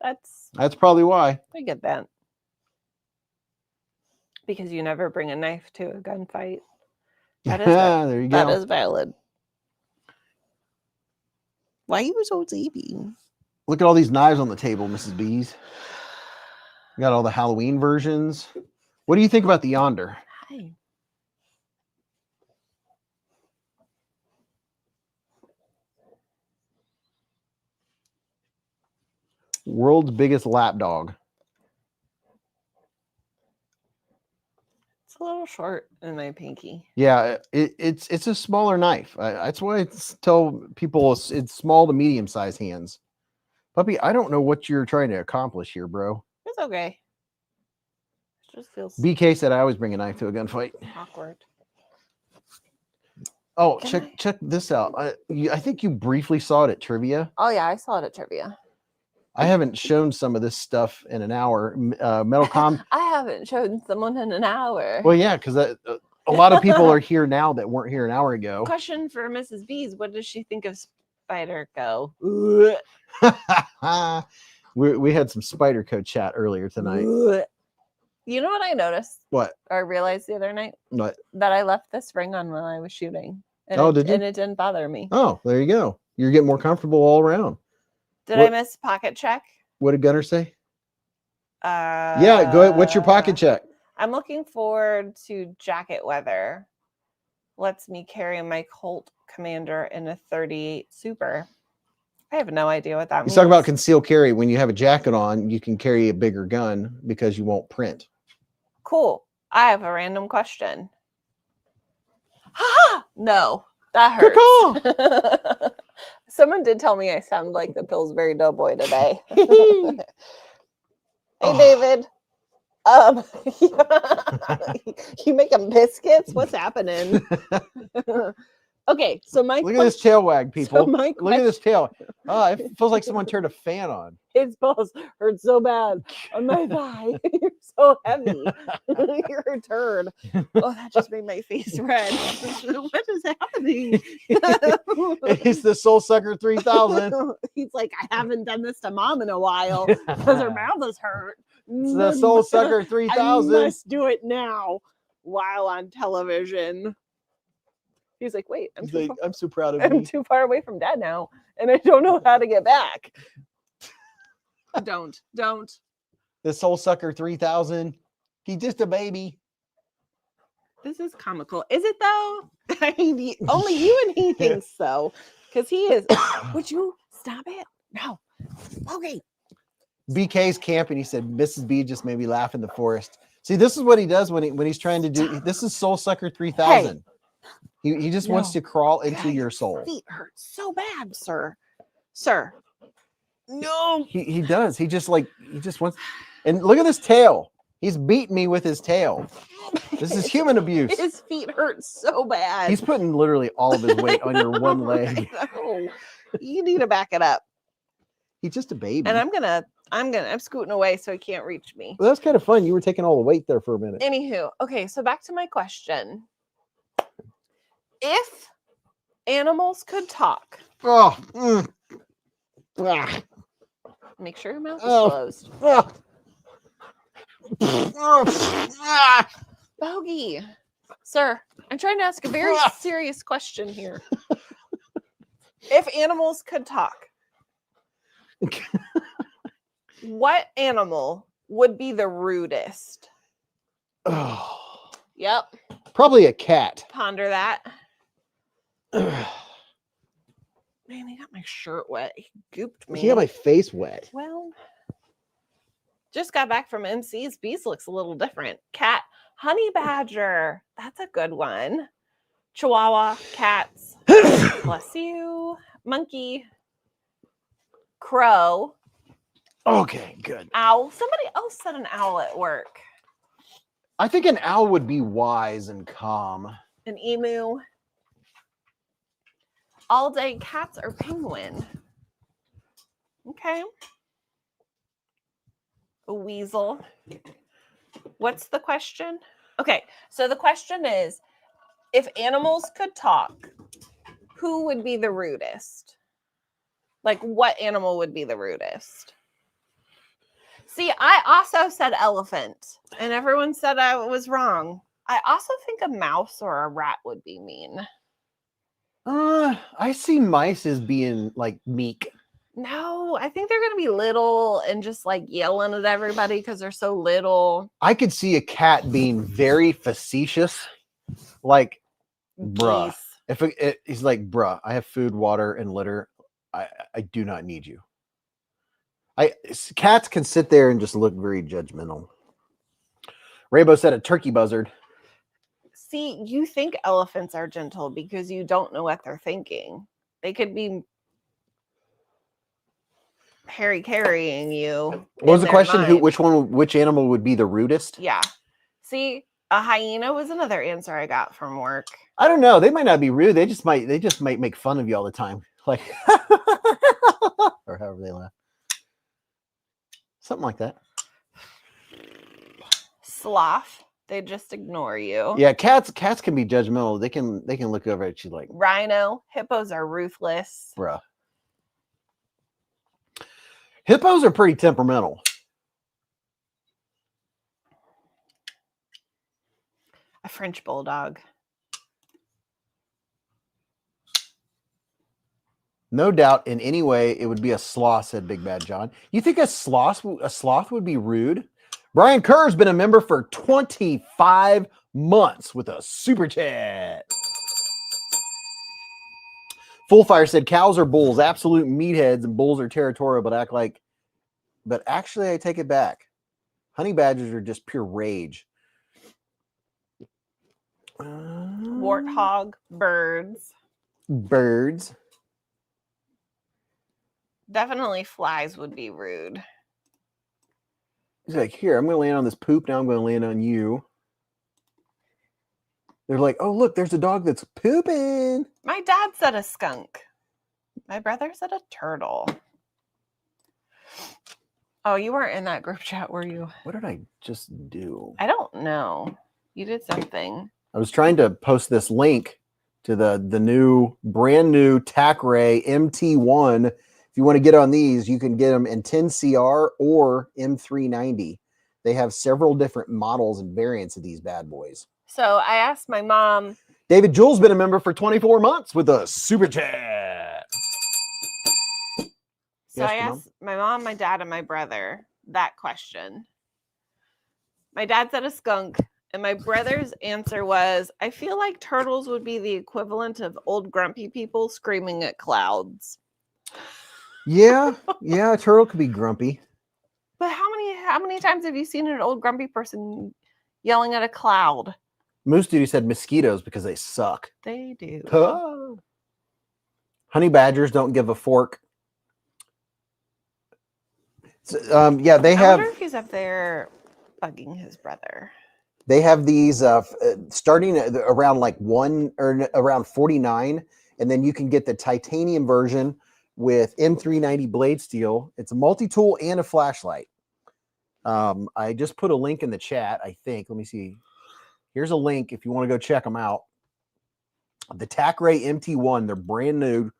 That's probably why. I get that. Because you never bring a knife to a gunfight. That is there you go. That is valid. Why are you so sleepy? Look at all these knives on the table, Mrs. Beez. We got all the Halloween versions. What do you think about the Yonder? Hi. World's biggest lap dog. It's a little short in my pinky. Yeah, it's a smaller knife. That's why I tell people it's small to medium sized hands. Puppy, I don't know what you're trying to accomplish here, bro. It's okay. It just feels BK said I always bring a knife to a gunfight. awkward. Oh, check this out. I think you briefly saw it at trivia. Oh yeah, I saw it at trivia. I haven't shown some of this stuff in an hour. Metalcom. I haven't shown someone in an hour. Well, yeah, because a lot of people are here now that weren't here an hour ago. Question for Mrs. Beez: what does she think of Spider Co? we had some Spider Co chat earlier tonight. You know what I noticed? What? Or I realized the other night? What? That I left this ring on while I was shooting. And Oh, did you? And it didn't bother me. Oh, there you go. You're getting more comfortable all around. Did I miss pocket check? What did Gunner say? Yeah, Yeah, go ahead. What's your pocket check? I'm looking forward to jacket weather. Lets me carry my Colt Commander in a 38 Super. I have no idea what that means. You talk about concealed carry. When you have a jacket on, you can carry a bigger gun because you won't print. Cool. I have a random question. Ha! No, that hurts. Someone did tell me I sound like the Pillsbury Doughboy today. Hey, David. You making biscuits? What's happening? Okay, so look at this tail wag, people. So look at this tail. Oh, it feels like someone turned a fan on. His balls hurt so bad on my thigh. You're so heavy. You're a turd. Oh, that just made my face red. What is happening? It's the Soul Sucker 3000. He's like, I haven't done this to mom in a while because her mouth is hurt. It's the Soul Sucker 3000. I must do it now while on television. He's like, wait, I'm so proud of you. I'm too far away from dad now, and I don't know how to get back. Don't. The Soul Sucker 3000. He's just a baby. This is comical. Is it though? I mean, only you and he thinks so. Because he is. Would you stop it? No. Okay. BK's camping. He said, Mrs. B just made me laugh in the forest. See, this is what he does when he's trying to do. This is Soul Sucker 3000. Hey. He just wants to crawl into your soul. Feet hurt so bad, sir. No. He does. He just wants. And look at this tail. He's beating me with his tail. This is human abuse. His feet hurt so bad. He's putting literally all of his weight on your one leg. I know. You need to back it up. He's just a baby. And I'm scooting away so he can't reach me. Well, that's kind of fun. You were taking all the weight there for a minute. Anywho, okay, so back to my question. If animals could talk, make sure your mouth is closed. Bogey, sir, I'm trying to ask a very serious question here. If animals could talk, what animal would be the rudest? Yep. Probably a cat. Ponder that. Man, he got my shirt wet. He gooped me. He got my face wet. Well, just got back from MC's. Beez looks a little different. Cat, honey badger. That's a good one. Chihuahua, cats. Bless you. Monkey. Crow. Okay, good. Owl. Somebody else said an owl at work. I think an owl would be wise and calm. An emu. All day cats or penguin. Okay. A weasel. What's the question? Okay, so the question is, if animals could talk, who would be the rudest? Like, what animal would be the rudest? See, I also said elephant, and everyone said I was wrong. I also think a mouse or a rat would be mean. I see mice as being like meek. No, I think they're going to be little and just like yelling at everybody because they're so little. I could see a cat being very facetious. Like, bruh. Geese. If he's like, bruh, I have food, water, and litter. I do not need you. Cats can sit there and just look very judgmental. Rainbow said a turkey buzzard. See, you think elephants are gentle because you don't know what they're thinking. They could be carrying you. What was the question? Which animal would be the rudest? Yeah. See, a hyena was another answer I got from work. I don't know. They might not be rude. They just might make fun of you all the time. Like, or however they laugh. Something like that. Sloth. They just ignore you. Yeah, cats can be judgmental. They can look over at you like, rhino. Hippos are ruthless. bruh. Hippos are pretty temperamental. A French bulldog. No doubt in any way it would be a sloth, said Big Bad John. You think a sloth would be rude? Brian Kerr's been a member for 25 months with a super chat. Full Fire said cows are bulls, absolute meatheads, and bulls are territorial, but actually I take it back. Honey badgers are just pure rage. Warthog. Birds. Definitely flies would be rude. He's like, here, I'm going to land on this poop. Now I'm going to land on you. They're like, oh, look, there's a dog that's pooping. My dad said a skunk. My brother said a turtle. Oh, you weren't in that group chat, were you? What did I just do? I don't know. You did something. I was trying to post this link to the brand new TAC-Ray MT1. If you want to get on these, you can get them in 10CR or M390. They have several different models and variants of these bad boys. So I asked my mom. David Jewell's been a member for 24 months with a super chat. So I asked my mom, my dad, and my brother that question. My dad said a skunk, and my brother's answer was, I feel like turtles would be the equivalent of old grumpy people screaming at clouds. Yeah, a turtle could be grumpy. But how many times have you seen an old grumpy person yelling at a cloud? Moose Duty said mosquitoes because they suck. They do. Oh. Honey badgers don't give a fork. So, yeah, they have. I wonder if he's up there bugging his brother. They have these starting at around like around 49, and then you can get the titanium version with M390 blade steel. It's a multi-tool and a flashlight. I just put a link in the chat, I think. Let me see. Here's a link if you want to go check them out. The TacRay MT1, they're brand new.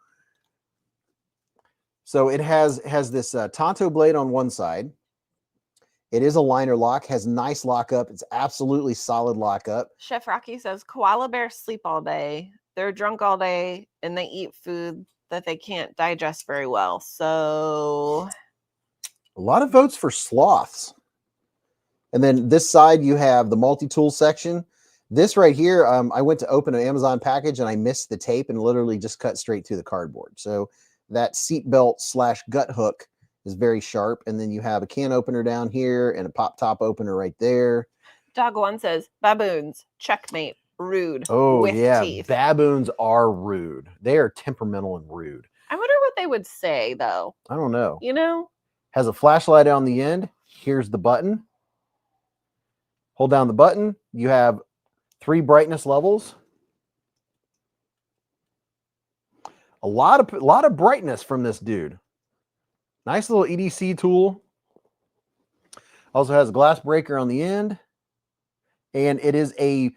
So it has this Tonto blade on one side. It is a liner lock, has nice lockup. It's absolutely solid lockup. Chef Rocky says koala bears sleep all day. They're drunk all day and they eat food that they can't digest very well. So a lot of votes for sloths. And then this side, you have the multi-tool section. This right here, I went to open an Amazon package and I missed the tape and literally just cut straight through the cardboard. So that seatbelt / gut hook is very sharp. And then you have a can opener down here and a pop top opener right there. Dog One says baboons, checkmate, rude. Oh, with yeah. teeth. Baboons are rude. They are temperamental and rude. I wonder what they would say, though. I don't know. You know? Has a flashlight on the end. Here's the button. Hold down the button. You have 3 brightness levels. A lot of brightness from this dude. Nice little EDC tool. Also has a glass breaker on the end. And it is a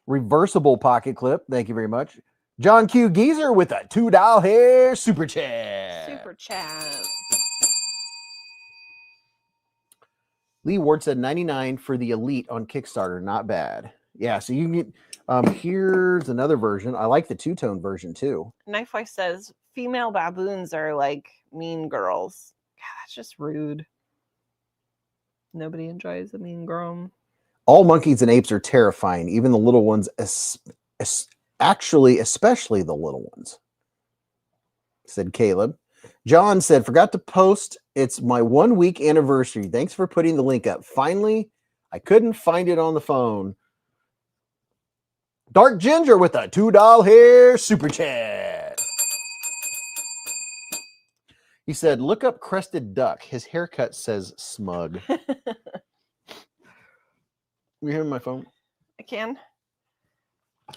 reversible pocket clip. Thank you very much. John Q. Geezer with a $2 hair super chat. Super chat. Lee Ward said 99 for the Elite on Kickstarter. Not bad. Yeah, so you can get, here's another version. I like the two-tone version too. Knifewife says female baboons are like mean girls. God, that's just rude. Nobody enjoys a mean girl. All monkeys and apes are terrifying, even the little ones, actually, especially the little ones, said Caleb. John said, forgot to post. It's my 1 week anniversary. Thanks for putting the link up. Finally, I couldn't find it on the phone. Dark Ginger with a $2 hair super chat. He said, look up Crested Duck. His haircut says smug. You hear my phone? I can.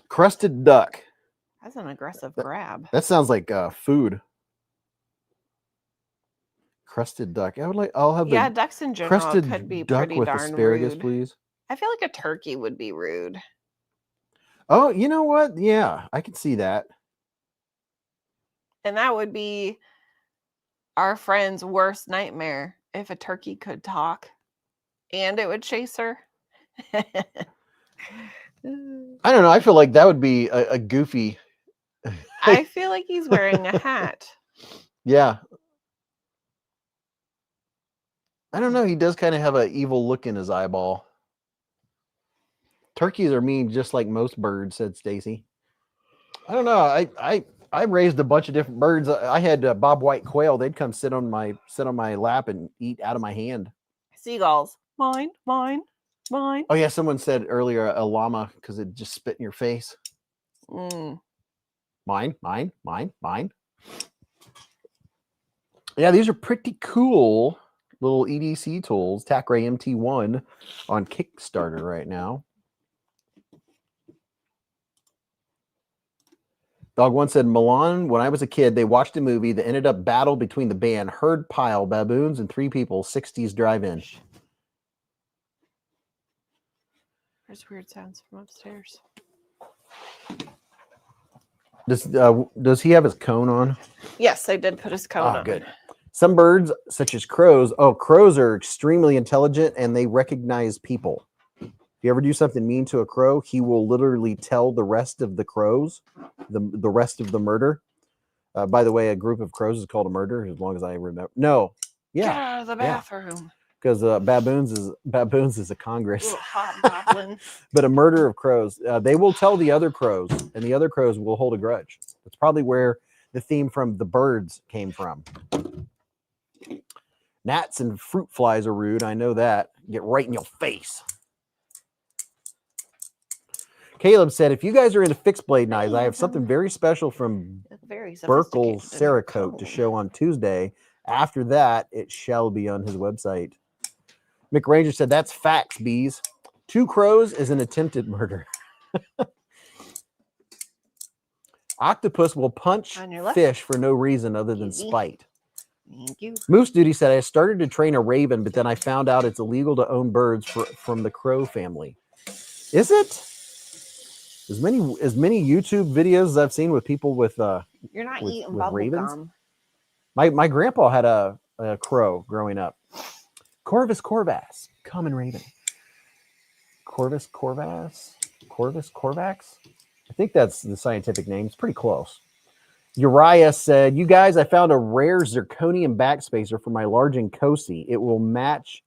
Crested Duck. That's an aggressive grab. That sounds like food. Crested Duck. I'll have the ducks in general crested could be duck pretty with darn asparagus, rude. please. I feel like a turkey would be rude. Oh, you know what? Yeah, I can see that. And that would be our friend's worst nightmare if a turkey could talk and it would chase her. I don't know. I feel like that would be a goofy. I feel like he's wearing a hat. Yeah. I don't know. He does kind of have an evil look in his eyeball. Turkeys are mean just like most birds, said Stacy. I don't know. I raised a bunch of different birds. I had Bob White quail. They'd come sit on my lap and eat out of my hand. Seagulls. Mine, mine, mine. Oh yeah, someone said earlier a llama because it just spit in your face. Mm. Mine, mine, mine, mine. Yeah, these are pretty cool little EDC tools. TacRay MT1 on Kickstarter right now. Dog One said, Milan, when I was a kid, they watched a movie that ended up battle between the band Herd Pile, Baboons, and 3 people, 60s drive-in. There's weird sounds from upstairs. Does he have his cone on? Yes, I did put his cone on. Good. Some birds, such as crows, crows are extremely intelligent and they recognize people. If you ever do something mean to a crow, he will literally tell the rest of the crows, the rest of the murder. By the way, a group of crows is called a murder, as long as I remember. No. Yeah. Get out of the bathroom. Because baboons is a congress. Little hobgoblin. But a murder of crows. They will tell the other crows, and the other crows will hold a grudge. That's probably where the theme from the birds came from. Gnats and fruit flies are rude. I know that. Get right in your face. Caleb said, if you guys are into fixed blade knives, I have something very special from Burkle Cerakote to show on Tuesday. After that, it shall be on his website. Mick Ranger said, that's facts, Beez. 2 crows is an attempted murder. Octopus will punch fish for no reason other than spite. Thank you. Moose Duty said, I started to train a raven, but then I found out it's illegal to own birds from the crow family. Is it? As many YouTube videos as I've seen with people with You're not eating with bubble ravens. gum. My grandpa had a crow growing up. Corvus corvax, common raven. Corvus corvax? Corvus corvax? I think that's the scientific name. It's pretty close. Uriah said, you guys, I found a rare zirconium backspacer for my large Nkosi. It will match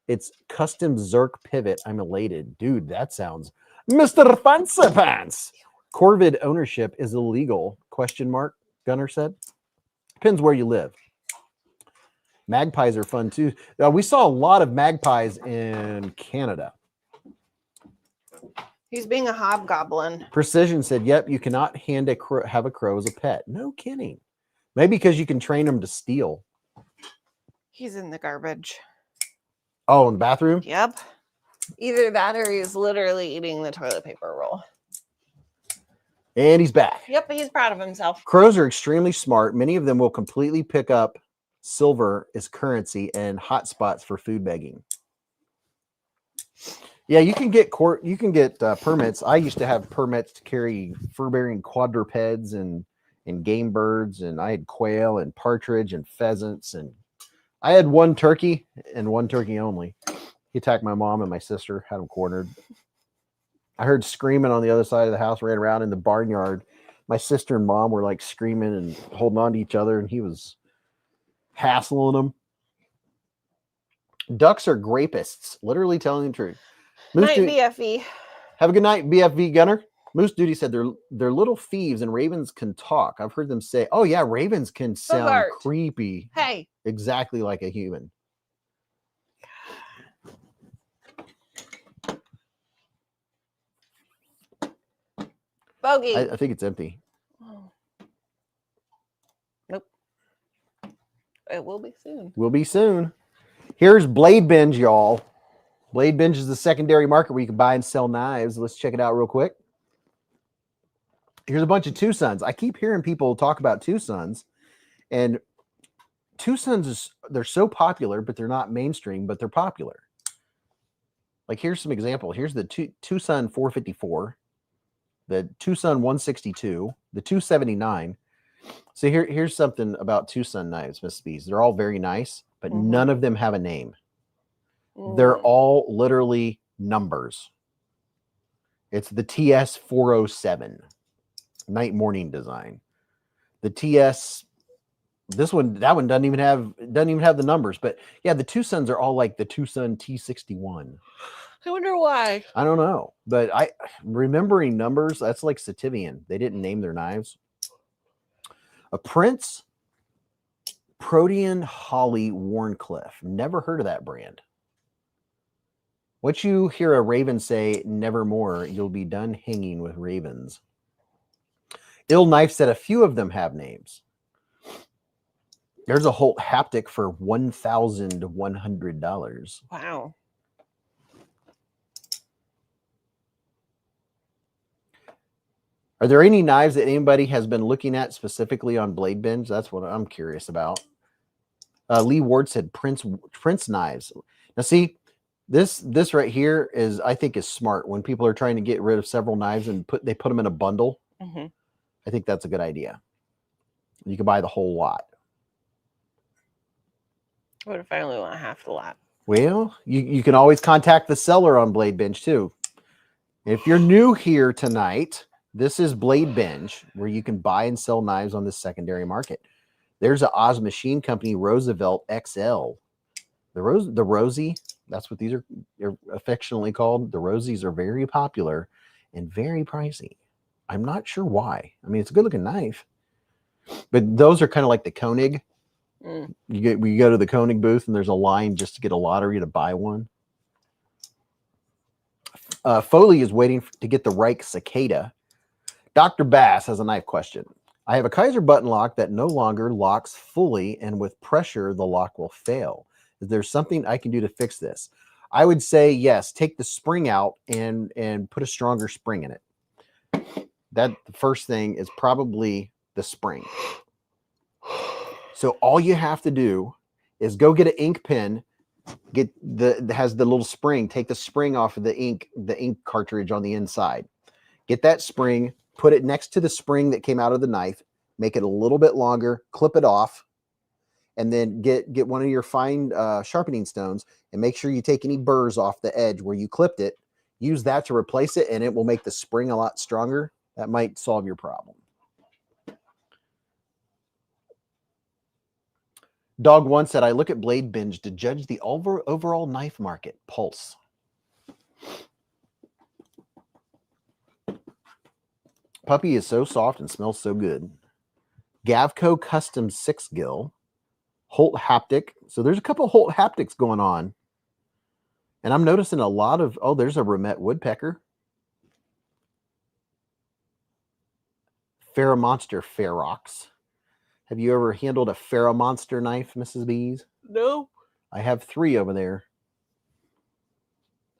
its custom Zirc pivot. I'm elated. Dude, that sounds... Mr. Fancy Pants. Corvid ownership is illegal, ? Gunner said. Depends where you live. Magpies are fun too. We saw a lot of magpies in Canada. He's being a hobgoblin. Precision said, yep, you cannot have a crow as a pet. No kidding. Maybe because you can train them to steal. He's in the garbage. Oh, in the bathroom? Yep. Either that or he's literally eating the toilet paper roll. And he's back. Yep, he's proud of himself. Crows are extremely smart. Many of them will completely pick up silver as currency and hotspots for food begging. Yeah, you can get permits. I used to have permits to carry fur-bearing quadrupeds and game birds, and I had quail and partridge and pheasants, and I had one turkey and one turkey only. He attacked my mom and my sister, had them cornered. I heard screaming on the other side of the house, ran around in the barnyard. My sister and mom were like screaming and holding on to each other, and he was hassling them. Ducks are grapists, literally telling the truth. Night, BFE. Have a good night, BFV Gunner. Moose Duty said they're little thieves and ravens can talk. I've heard them say, oh yeah, ravens can sound creepy. Hey. Exactly like a human. Bogey. I think it's empty. Oh. Nope. It will be soon. Will be soon. Here's Blade Binge, y'all. Blade Binge is the secondary market where you can buy and sell knives. Let's check it out real quick. Here's a bunch of Two Sons. I keep hearing people talk about Two Sons, and Two Sons they're so popular, but they're not mainstream, but they're popular. Like here's some example. Here's the Two Son 454, the Two Son 162, the 279. So here's something about Two Son knives, Miss Beez. They're all very nice, but none of them have a name. They're all literally numbers. It's the TS 407 night morning design. The TS, that one doesn't even have the numbers, but yeah, the Two Sons are all like the Two Son T61. I wonder why. I don't know, but remembering numbers, that's like Sativian. They didn't name their knives. A Prince Protean Holly Warncliffe. Never heard of that brand. What you hear a raven say, nevermore, you'll be done hanging with ravens. Ill Knife said a few of them have names. There's a whole haptic for $1,100. Wow. Are there any knives that anybody has been looking at specifically on Blade Binge? That's what I'm curious about. Lee Ward said Prince knives. Now see, this right here is, I think, is smart when people are trying to get rid of several knives and they put them in a bundle. I think that's a good idea. You can buy the whole lot. What if I only want half the lot? Well, you can always contact the seller on Blade Binge too. If you're new here tonight, this is Blade Binge, where you can buy and sell knives on the secondary market. There's an Oz Machine Company Roosevelt XL. The Rosie, that's what these are affectionately called. The Rosies are very popular and very pricey. I'm not sure why. I mean, it's a good looking knife, but those are kind of like the Koenig. You go to the Koenig booth and there's a line just to get a lottery to buy one. Foley is waiting to get the Reich Cicada. Dr. Bass has a knife question. I have a Kaiser button lock that no longer locks fully, and with pressure, the lock will fail. Is there something I can do to fix this? I would say yes, take the spring out and put a stronger spring in it. That the first thing is probably the spring. So all you have to do is go get an ink pen, get has the little spring, take the spring off of the ink cartridge on the inside. Get that spring, put it next to the spring that came out of the knife, make it a little bit longer, clip it off, and then get one of your fine sharpening stones and make sure you take any burrs off the edge where you clipped it. Use that to replace it, and it will make the spring a lot stronger. That might solve your problem. Dog One said, I look at Blade Binge to judge the overall knife market. Pulse. Puppy is so soft and smells so good. Gavco Custom 6 Gill. Holt Haptic. So there's a couple Holt Haptics going on. And I'm noticing a lot of, oh, there's a Romet Woodpecker. Ferromonster Ferox. Have you ever handled a Ferromonster knife, Mrs. Beez? No. I have 3 over there.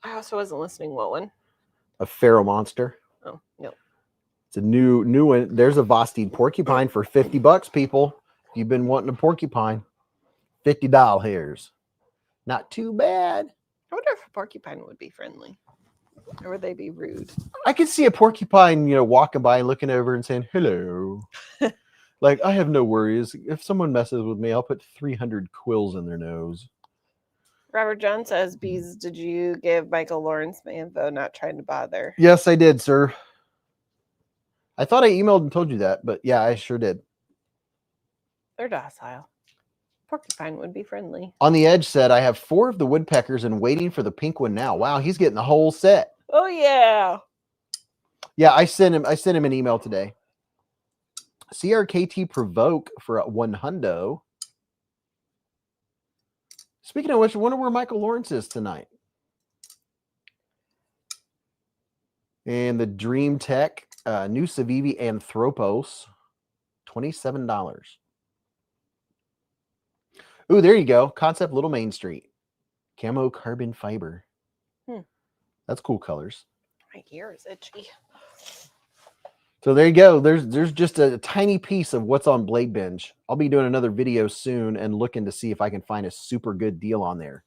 I also wasn't listening. What one? A Ferromonster. Oh, no. It's a new one. There's a Vosteed porcupine for $50, people. If you've been wanting a porcupine, $50 hairs. Not too bad. I wonder if a porcupine would be friendly. Or would they be rude? I could see a porcupine, walking by and looking over and saying, hello. Like, I have no worries. If someone messes with me, I'll put 300 quills in their nose. Robert John says, Beez, did you give Michael Lawrence my info? Not trying to bother. Yes, I did, sir. I thought I emailed and told you that, but yeah, I sure did. They're docile. Porcupine would be friendly. On the Edge said, I have 4 of the woodpeckers and waiting for the pink one now. Wow, he's getting the whole set. Oh, yeah. Yeah, I sent him an email today. CRKT Provoke for a 100. Speaking of which, I wonder where Michael Lawrence is tonight. And the Dream Tech New Civivi Anthropos, $27. Ooh, there you go. Concept Little Main Street. Camo carbon fiber. That's cool colors. My ear is itchy. So there you go. There's just a tiny piece of what's on Blade Binge. I'll be doing another video soon and looking to see if I can find a super good deal on there.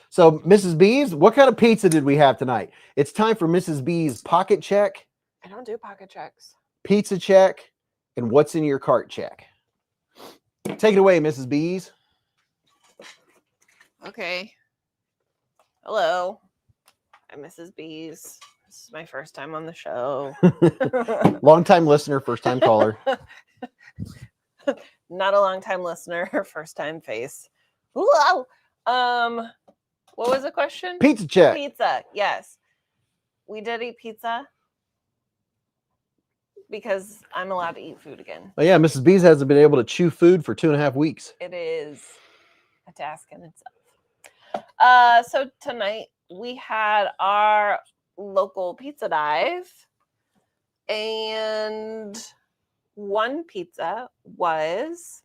So, Mrs. Beez, what kind of pizza did we have tonight? It's time for Mrs. Beez pocket check. I don't do pocket checks. Pizza check, and what's in your cart check. Take it away, Mrs. Beez. Okay. Hello. I'm Mrs. Beez. This is my first time on the show. Long-time listener, first-time caller. Not a long-time listener, first-time face. Hello. What was the question? Pizza check. Pizza. Yes. We did eat pizza because I'm allowed to eat food again. Oh, yeah, Mrs. Beez hasn't been able to chew food for 2.5 weeks. It is a task in itself. So tonight we had our local pizza dive, and one pizza was,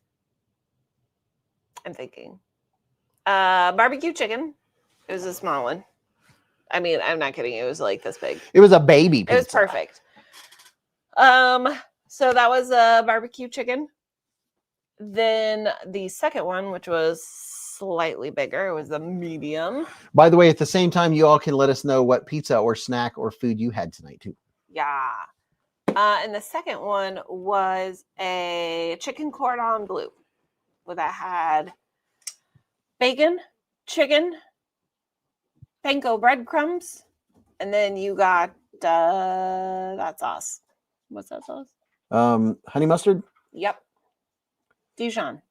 I'm thinking, barbecue chicken. It was a small one. I mean, I'm not kidding. It was like this big. It was a baby pizza. It was perfect. So that was a barbecue chicken. Then the second one, which was slightly bigger, it was a medium. By the way, at the same time, you all can let us know what pizza or snack or food you had tonight, too. Yeah. And the second one was a chicken cordon bleu. Well, that had bacon, chicken, panko breadcrumbs, and then you got that sauce. What's that sauce? Honey mustard? Yep. Dijon.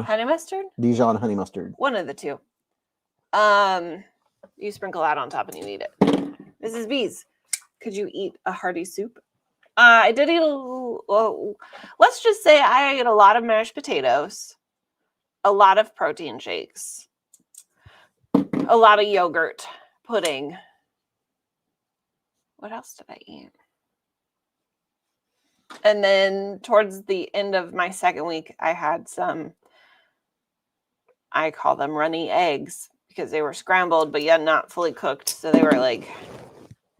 Honey mustard? Dijon honey mustard. One of the two. You sprinkle that on top and you eat it. Mrs. Beez, could you eat a hearty soup? I did eat let's just say I ate a lot of mashed potatoes, a lot of protein shakes, a lot of yogurt, pudding. What else did I eat? And then towards the end of my second week, I had some I call them runny eggs because they were scrambled, but yet not fully cooked. So they were like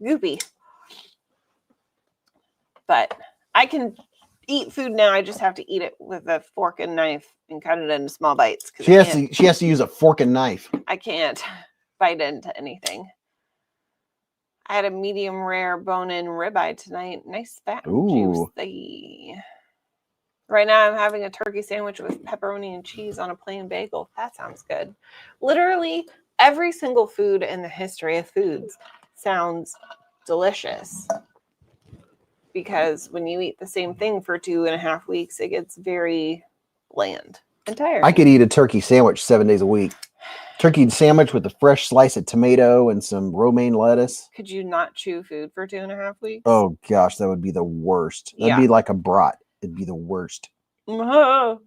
goopy. But I can eat food now. I just have to eat it with a fork and knife and cut it into small bites. She has to use a fork and knife. I can't bite into anything. I had a medium rare bone-in ribeye tonight. Nice fat and juicy. Right now I'm having a turkey sandwich with pepperoni and cheese on a plain bagel. That sounds good. Literally every single food in the history of foods sounds delicious. Because when you eat the same thing for 2.5 weeks, it gets very bland and tired. I could eat a turkey sandwich 7 days a week. Turkey sandwich with a fresh slice of tomato and some romaine lettuce. Could you not chew food for 2.5 weeks? Oh gosh, that would be the worst. That'd be like a brat. It'd be the worst. And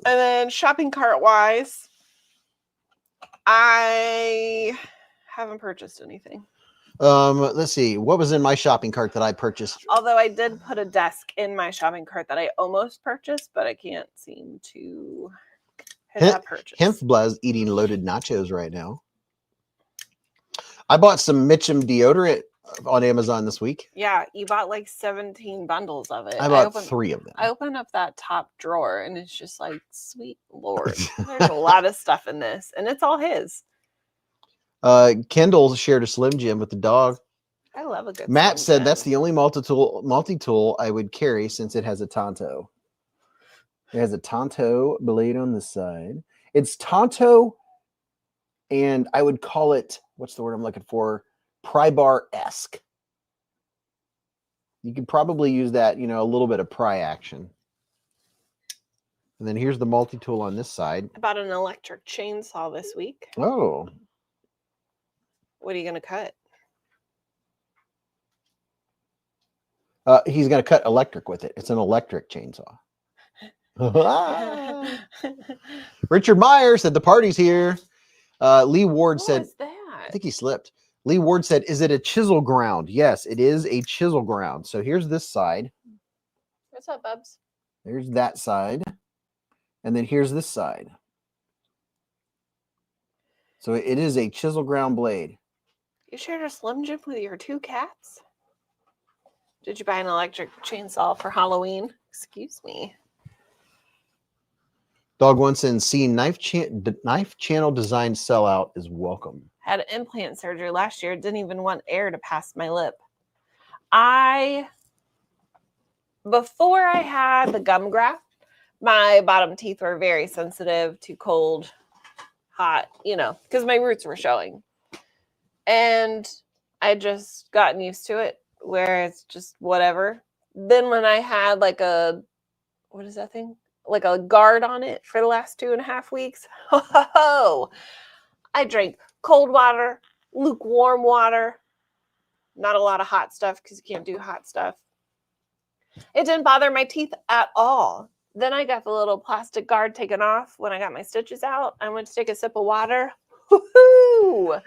then shopping cart wise, I haven't purchased anything. Let's see. What was in my shopping cart that I purchased? Although I did put a desk in my shopping cart that I almost purchased, but I can't seem to hit that purchase. Hempblaz eating loaded nachos right now. I bought some Mitchum deodorant on Amazon this week. Yeah, you bought like 17 bundles of it. I bought 3 of them. I opened up that top drawer and it's just like, sweet Lord. There's a lot of stuff in this, and it's all his. Kendall shared a Slim Jim with the dog. I love a good Matt Slim said Jim. that's the only multi-tool I would carry since it has a Tonto. It has a Tonto blade on the side. It's Tonto, and I would call it, what's the word I'm looking for? Pry bar-esque. You could probably use that, a little bit of pry action. And then here's the multi-tool on this side. I bought an electric chainsaw this week. Oh. What are you going to cut? He's going to cut electric with it. It's an electric chainsaw. Richard Meyer said the party's here. Lee Ward said, What is that? I think he slipped. Lee Ward said, is it a chisel ground? Yes, it is a chisel ground. So here's this side. What's up, Bubs? There's that side. And then here's this side. So it is a chisel ground blade. You shared a Slim Jim with your 2 cats? Did you buy an electric chainsaw for Halloween? Excuse me. Dog once in seen knife channel design sellout is welcome. Had implant surgery last year. Didn't even want air to pass my lip. Before I had the gum graft, my bottom teeth were very sensitive to cold, hot, because my roots were showing. And I just gotten used to it, where it's just whatever. Then when I had like what is that thing? Like a guard on it for the last 2.5 weeks. I drank cold water, lukewarm water, not a lot of hot stuff because you can't do hot stuff. It didn't bother my teeth at all. Then I got the little plastic guard taken off when I got my stitches out. I went to take a sip of water. Woohoo!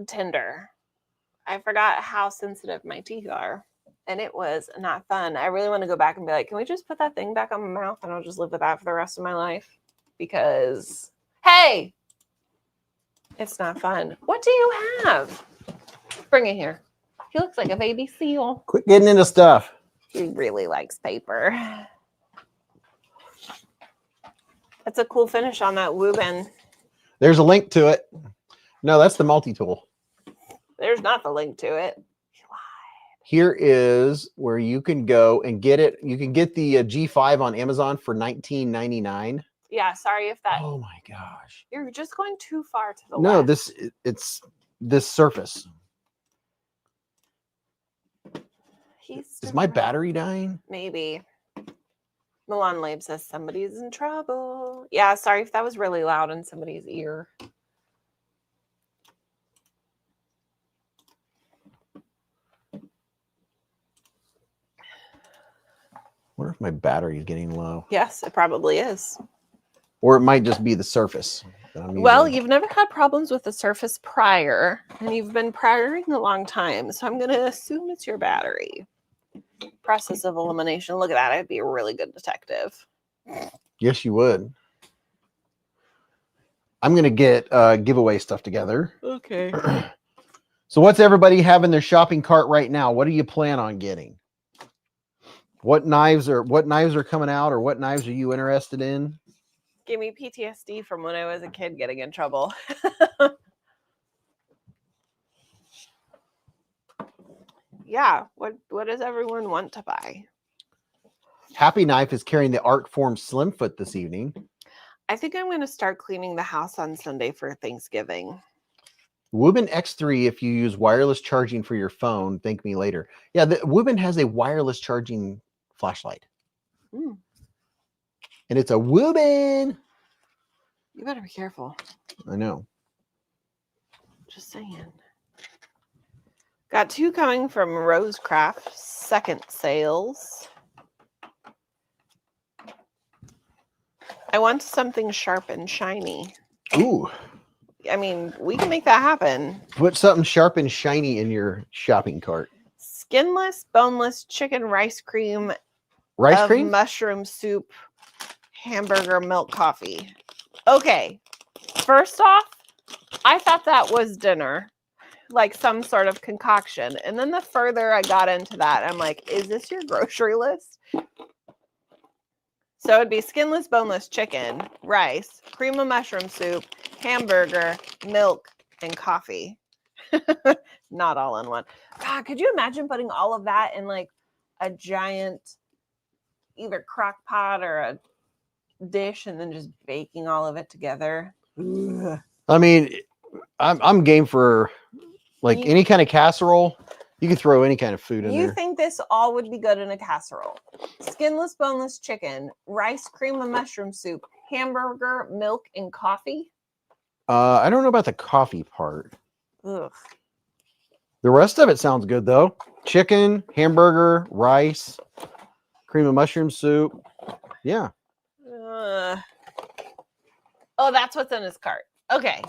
Tender. I forgot how sensitive my teeth are. And it was not fun. I really want to go back and be like, can we just put that thing back on my mouth and I'll just live with that for the rest of my life? Because, hey, it's not fun. What do you have? Bring it here. He looks like a baby seal. Quit getting into stuff. He really likes paper. That's a cool finish on that Wuben. There's a link to it. No, that's the multi-tool. There's not the link to it. Here is where you can go and get it. You can get the G5 on Amazon for $19.99. Yeah, sorry if that. Oh my gosh. You're just going too far to the No, left. it's this surface. Is my battery dying? Maybe. Milan Labe says somebody's in trouble. Yeah, sorry if that was really loud in somebody's ear. I wonder if my battery is getting low. Yes, it probably is. Or it might just be the surface. Well, you've never had problems with the surface prior, and you've been priering a long time, so I'm going to assume it's your battery. Process of elimination. Look at that. I'd be a really good detective. Yes, you would. I'm gonna get giveaway stuff together. Okay. So what's everybody have in their shopping cart right now? What do you plan on getting? What knives are coming out, or what knives are you interested in? Gave me PTSD from when I was a kid getting in trouble. Yeah, what does everyone want to buy? Happy Knife is carrying the Artform Slimfoot this evening. I think I'm going to start cleaning the house on Sunday for Thanksgiving. Wuben X3, if you use wireless charging for your phone, thank me later. Yeah, the Wuben has a wireless charging flashlight. Mm. And it's a Wuben. You better be careful. I know. Just saying. Got 2 coming from Rosecraft, second sales. I want something sharp and shiny. Ooh. I mean, we can make that happen. Put something sharp and shiny in your shopping cart. Skinless, boneless chicken rice cream. Rice cream? Mushroom soup, hamburger, milk, coffee. Okay. First off, I thought that was dinner. Like some sort of concoction. And then the further I got into that, I'm like, is this your grocery list? So it'd be skinless, boneless chicken, rice, cream of mushroom soup, hamburger, milk, and coffee. Not all in one. God, could you imagine putting all of that in like a giant either crock pot or a dish and then just baking all of it together? Ugh. I mean, I'm game for like any kind of casserole. You can throw any kind of food in there. You think this all would be good in a casserole? Skinless, boneless chicken, rice, cream of mushroom soup, hamburger, milk, and coffee? I don't know about the coffee part. Ugh. The rest of it sounds good though. Chicken, hamburger, rice, cream of mushroom soup. Yeah. Oh, that's what's in his cart. Okay.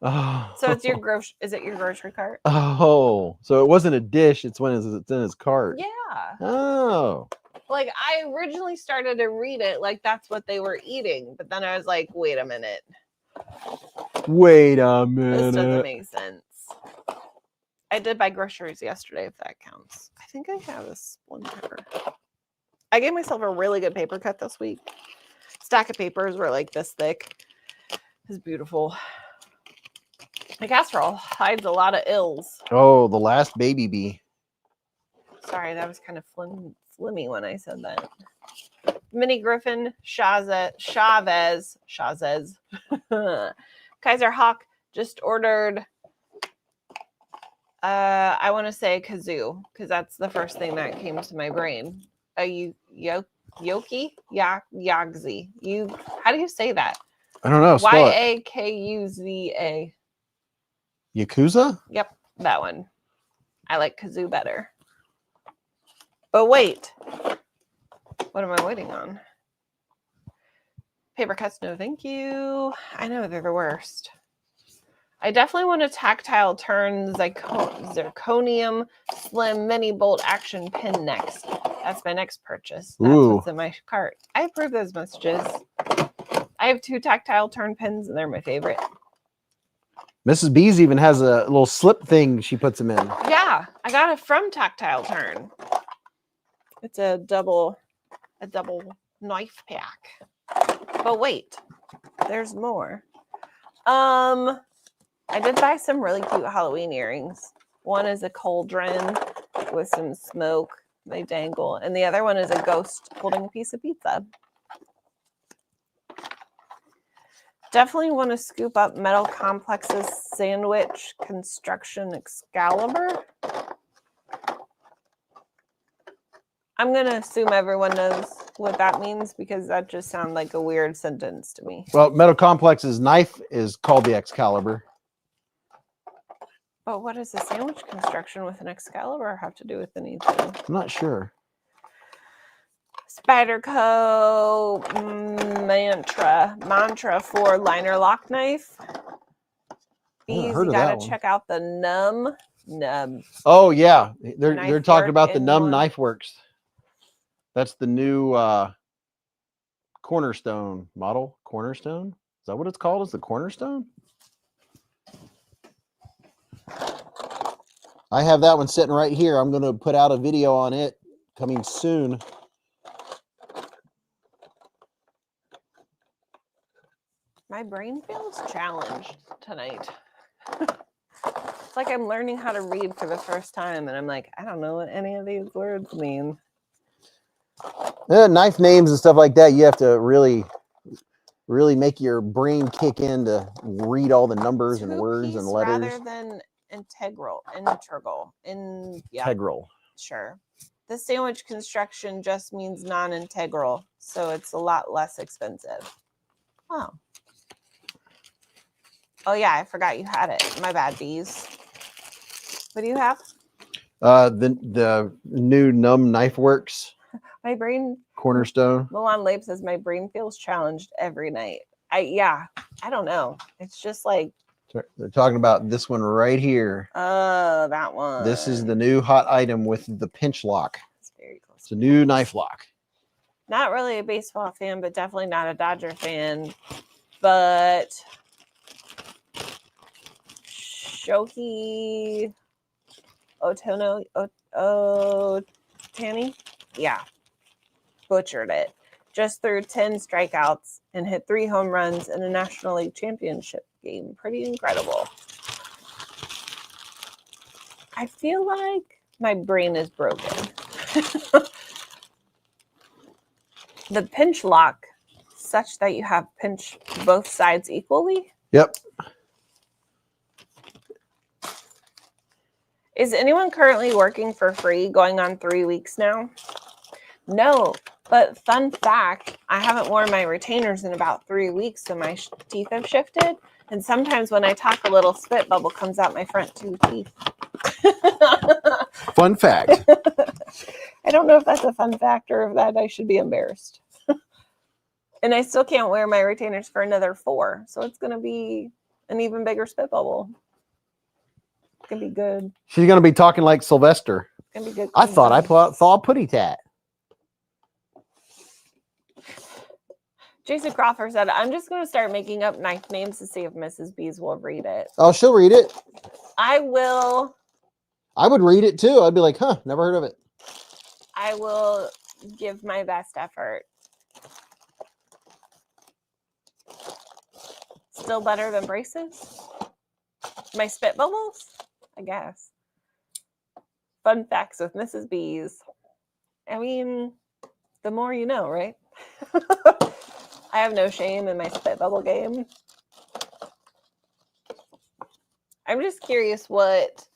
Oh. So it's your is it your grocery cart? Oh, so it wasn't a dish. It's when it's in his cart. Yeah. Oh. Like I originally started to read it like that's what they were eating, but then I was like, wait a minute. Wait a minute. This doesn't make sense. I did buy groceries yesterday, if that counts. I think I have a splinter. I gave myself a really good paper cut this week. Stack of papers were like this thick. It's beautiful. The casserole hides a lot of ills. Oh, the last baby bee. Sorry, that was kind of flimmy when I said that. Mini Griffin, Chavez. Kaiser Hawk just ordered, I want to say kazoo, because that's the first thing that came to my brain. A Yoki? Yagzi. How do you say that? I don't know. Yakuza. Yakuza? Yep, that one. I like kazoo better. But wait. What am I waiting on? Paper cuts, no thank you. I know they're the worst. I definitely want a tactile turn zirconium slim mini bolt action pin next. That's my next purchase. That's what's in my cart. I approve those messages. I have 2 tactile turn pins and they're my favorite. Mrs. Beez even has a little slip thing she puts them in. Yeah, I got it from Tactile Turn. It's a double knife pack. But wait, there's more. I did buy some really cute Halloween earrings. One is a cauldron with some smoke. They dangle. And the other one is a ghost holding a piece of pizza. Definitely want to scoop up Metal Complex's Sandwich Construction Excalibur. I'm going to assume everyone knows what that means because that just sounds like a weird sentence to me. Well, Metal Complex's knife is called the Excalibur. But what does the sandwich construction with an Excalibur have to do with anything? I'm not sure. Spyderco Mantra for liner lock knife. Beez, you gotta check out the Nub. Oh yeah, they're talking about the Nub Knife Works. That's the new Cornerstone model. Cornerstone. that what it's called? Is the cornerstone? I have that one sitting right here. I'm going to put out a video on it coming soon. My brain feels challenged tonight. It's like I'm learning how to read for the first time, and I'm like, I don't know what any of these words mean. Knife names and stuff like that, you have to really make your brain kick in to read all the numbers and words and letters. Rather than integral. Sure. The sandwich construction just means non-integral, so it's a lot less expensive. Oh. Oh yeah, I forgot you had it. My bad, Beez. What do you have? The new Numb Knife Works. My brain. Cornerstone. Milan Lape says my brain feels challenged every night. I don't know. It's just like they're talking about this one right here. Oh, that one. This is the new hot item with the pinch lock. It's very close. It's a new knife lock. Not really a baseball fan, but definitely not a Dodger fan. But Shohei Ohtani, yeah, butchered it. Just threw 10 strikeouts and hit 3 home runs in a National League championship game. Pretty incredible. I feel like my brain is broken. The pinch lock, such that you have pinch both sides equally? Yep. Is anyone currently working for free going on 3 weeks now? No, but fun fact, I haven't worn my retainers in about 3 weeks, so my teeth have shifted. And sometimes when I talk, a little spit bubble comes out my front 2 teeth. Fun fact. I don't know if that's a fun fact or if that I should be embarrassed. And I still can't wear my retainers for another 4. So it's going to be an even bigger spit bubble. It's going to be good. She's going to be talking like Sylvester. It's going to be good. I thought I saw a putty tat. Jason Crawford said, I'm just going to start making up knife names to see if Mrs. Beez will read it. Oh, she'll read it. I will. I would read it too. I'd be like, huh, never heard of it. I will give my best effort. Still better than braces? My spit bubbles? I guess. Fun facts with Mrs. Beez. I mean, the more you know, right? I have no shame in my spit bubble game. I'm just curious what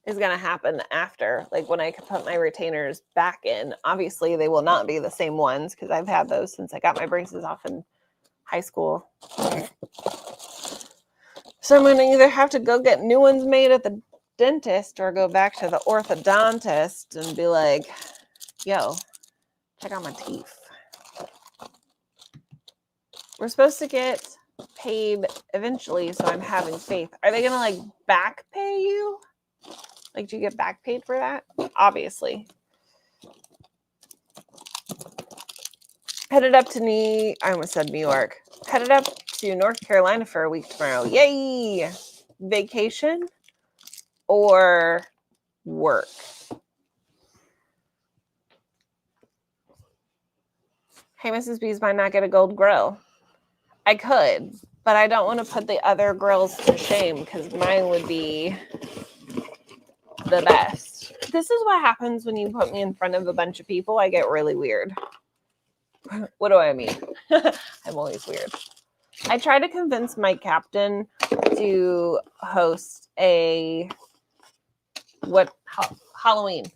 is going to happen after, like when I can put my retainers back in. Obviously, they will not be the same ones because I've had those since I got my braces off in high school. So I'm going to either have to go get new ones made at the dentist or go back to the orthodontist and be like, yo, check out my teeth. We're supposed to get paid eventually, so I'm having faith. Are they going to like back pay you? Like, do you get back paid for that? Obviously. Headed up to I almost said New York. Headed up to North Carolina for a week tomorrow. Yay! Vacation or work? Hey, Mrs. Beez might not get a gold grill. I could, but I don't want to put the other grills to shame because mine would be the best. This is what happens when you put me in front of a bunch of people. I get really weird. What do I mean? I'm always weird. I tried to convince my captain to host a Halloween.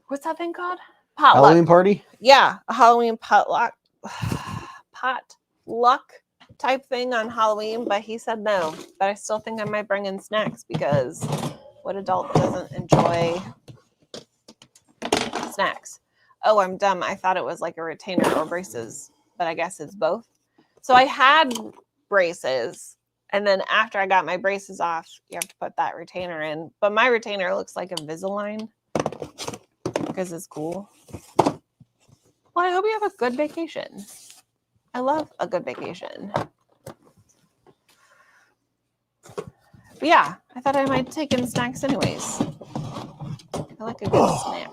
What's that thing called? Potluck. Halloween party? Yeah, a Halloween potluck type thing on Halloween, but he said no. But I still think I might bring in snacks because what adult doesn't enjoy snacks? Oh, I'm dumb. I thought it was like a retainer or braces, but I guess it's both. So I had braces, and then after I got my braces off, you have to put that retainer in. But my retainer looks like Invisalign because it's cool. Well, I hope you have a good vacation. I love a good vacation. But yeah, I thought I might take in snacks anyways. I like a good snack.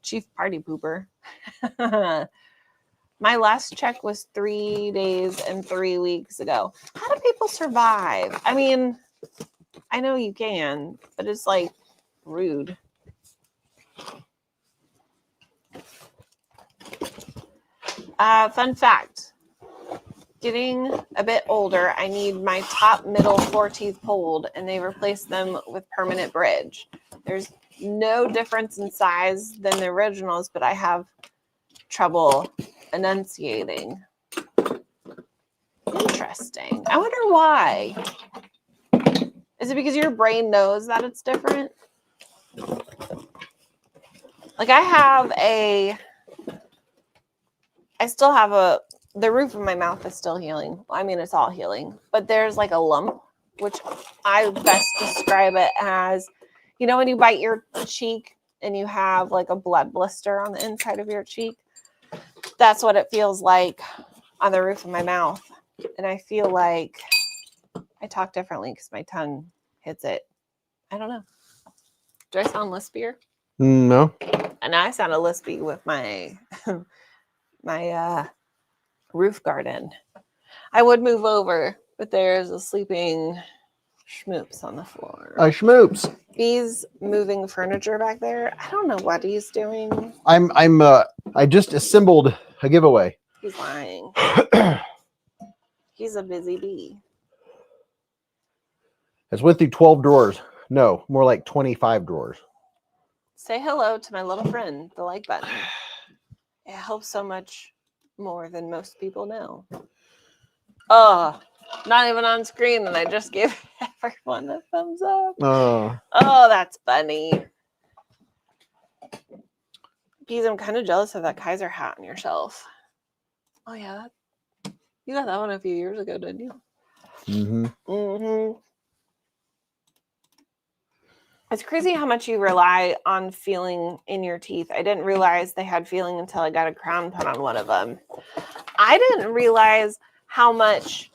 Chief party pooper. My last check was 3 days and 3 weeks ago. How do people survive? I mean, I know you can, but it's like rude. Fun fact. Getting a bit older, I need my top middle 4 teeth pulled, and they replaced them with permanent bridge. There's no difference in size than the originals, but I have trouble enunciating. Interesting. I wonder why. Is it because your brain knows that it's different? Like I still have the roof of my mouth is still healing. I mean, it's all healing, but there's like a lump, which I best describe it as, you know, when you bite your cheek and you have like a blood blister on the inside of your cheek. That's what it feels like on the roof of my mouth. And I feel like I talk differently because my tongue hits it. I don't know. Do I sound lispier? No. And I sound a lispy with my my roof garden. I would move over, but there's a sleeping schmoops on the floor. Schmoops. He's moving furniture back there. I don't know what he's doing. I just assembled a giveaway. He's lying. He's a busy bee. It's went through 12 drawers. No, more like 25 drawers. Say hello to my little friend, the like button. It helps so much more than most people know. Oh, not even on screen, and I just gave everyone a thumbs up. Oh, that's funny. Beez, I'm kind of jealous of that Kaiser hat on your shelf. Oh, yeah. You got that one a few years ago, didn't you? Mm-hmm. Mm-hmm. It's crazy how much you rely on feeling in your teeth. I didn't realize they had feeling until I got a crown put on one of them. I didn't realize how much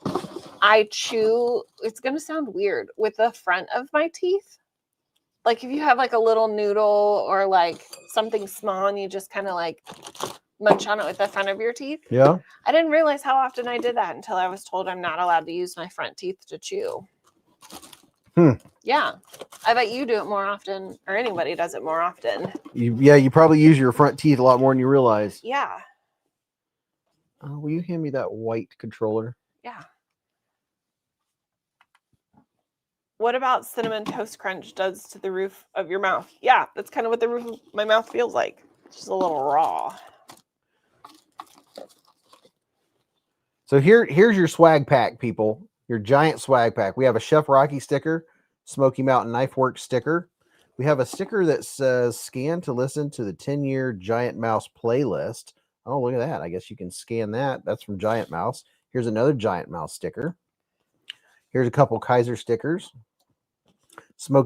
I chew. It's going to sound weird with the front of my teeth. Like if you have like a little noodle or like something small and you just kind of like munch on it with the front of your teeth. Yeah. I didn't realize how often I did that until I was told I'm not allowed to use my front teeth to chew. Yeah. I bet you do it more often, or anybody does it more often. You probably use your front teeth a lot more than you realize. Yeah. Will you hand me that white controller? Yeah. What about Cinnamon Toast Crunch does to the roof of your mouth? Yeah, that's kind of what the roof of my mouth feels like. It's just a little raw. So here's your swag pack, people. Your giant swag pack. We have a Chef Rocky sticker, Smoky Mountain Knife Works sticker. We have a sticker that says scan to listen to the 10-year Giant Mouse playlist. Oh, look at that. I guess you can scan that. That's from Giant Mouse. Here's another Giant Mouse sticker. Here's a couple Kaiser stickers.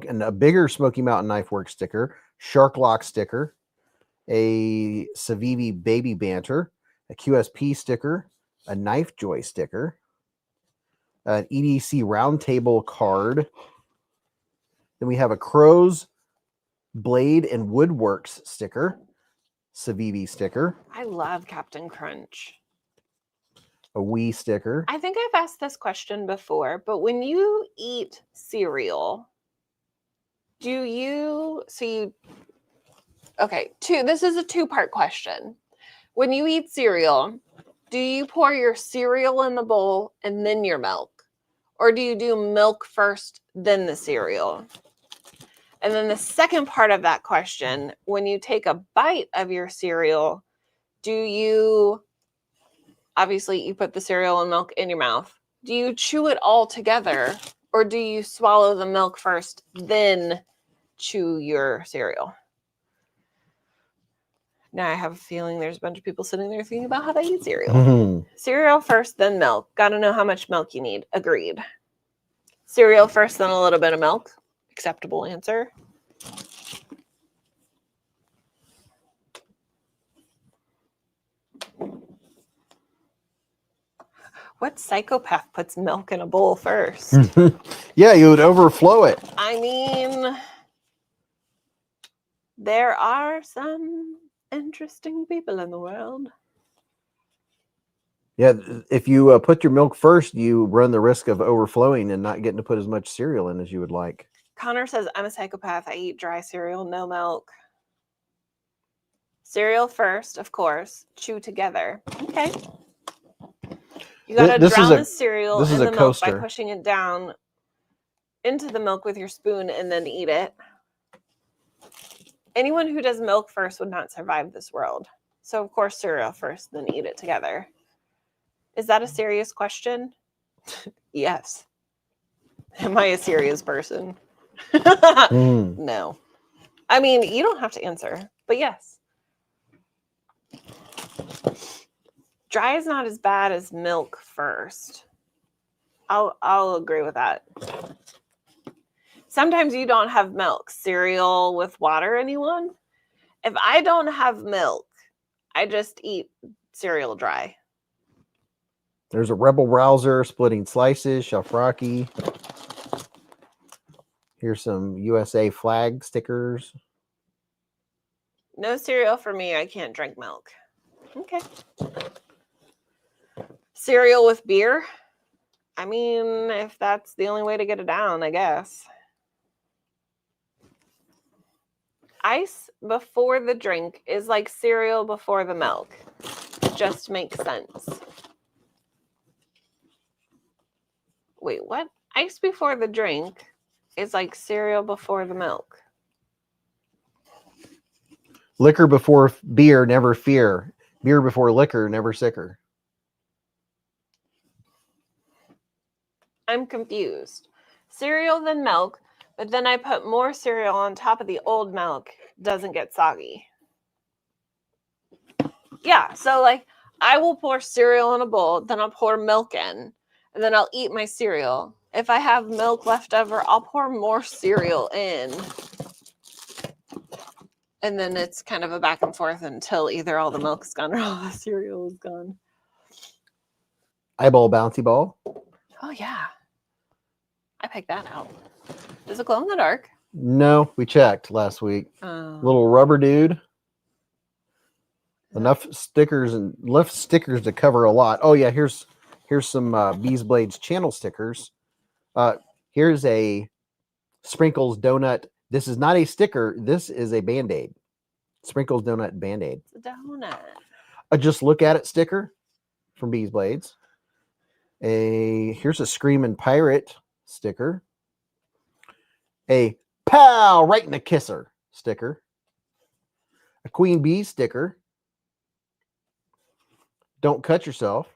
And a bigger Smoky Mountain Knife Works sticker, Shark Lock sticker, a Civivi Baby Banter, a QSP sticker, a Knife Joy sticker, an EDC Roundtable card. Then we have a Crow's Blade and Woodworks sticker, Civivi sticker. I love Captain Crunch. A Wii sticker. I think I've asked this question before, but when you eat cereal, this is a two-part question. When you eat cereal, do you pour your cereal in the bowl and then your milk? Or do you do milk first, then the cereal? And then the second part of that question, when you take a bite of your cereal, obviously you put the cereal and milk in your mouth. Do you chew it all together or do you swallow the milk first, then chew your cereal? Now I have a feeling there's a bunch of people sitting there thinking about how they eat cereal. Mm-hmm. Cereal first, then milk. Got to know how much milk you need. Agreed. Cereal first, then a little bit of milk. Acceptable answer. What psychopath puts milk in a bowl first? Yeah, you would overflow it. I mean, there are some interesting people in the world. Yeah, if you put your milk first, you run the risk of overflowing and not getting to put as much cereal in as you would like. Connor says, I'm a psychopath. I eat dry cereal, no milk. Cereal first, of course. Chew together. Okay. You gotta drown the cereal in the milk by pushing it down into the milk with your spoon and then eat it. Anyone who does milk first would not survive this world. So, of course, cereal first, then eat it together. Is that a serious question? Yes. Am I a serious person? No. I mean, you don't have to answer, but yes. Dry is not as bad as milk first. I'll agree with that. Sometimes you don't have milk. Cereal with water, anyone? If I don't have milk, I just eat cereal dry. There's a Rebel Rouser, Splitting Slices, Chef Rocky. Here's some USA flag stickers. No cereal for me. I can't drink milk. Okay. Cereal with beer? I mean, if that's the only way to get it down, I guess. Ice before the drink is like cereal before the milk. Just makes sense. Wait, what? Ice before the drink is like cereal before the milk. Liquor before beer, never fear. Beer before liquor, never sicker. I'm confused. Cereal then milk, but then I put more cereal on top of the old milk. Doesn't get soggy. Yeah, so like I will pour cereal in a bowl, then I'll pour milk in, and then I'll eat my cereal. If I have milk left over, I'll pour more cereal in. And then it's kind of a back and forth until either all the milk's gone or all the cereal is gone. Eyeball bouncy ball. Oh, yeah. I picked that out. Does it glow in the dark? No, we checked last week. Little rubber dude. Enough stickers to cover a lot. Oh, yeah, here's some beezblades channel stickers. Here's a Sprinkles donut. This is not a sticker. This is a Band-Aid. Sprinkles donut Band-Aid. It's a donut. A just look at it sticker from beezblades. Here's a Screaming Pirate sticker. A pow right in the kisser sticker. A Queen Bee sticker. Don't cut yourself.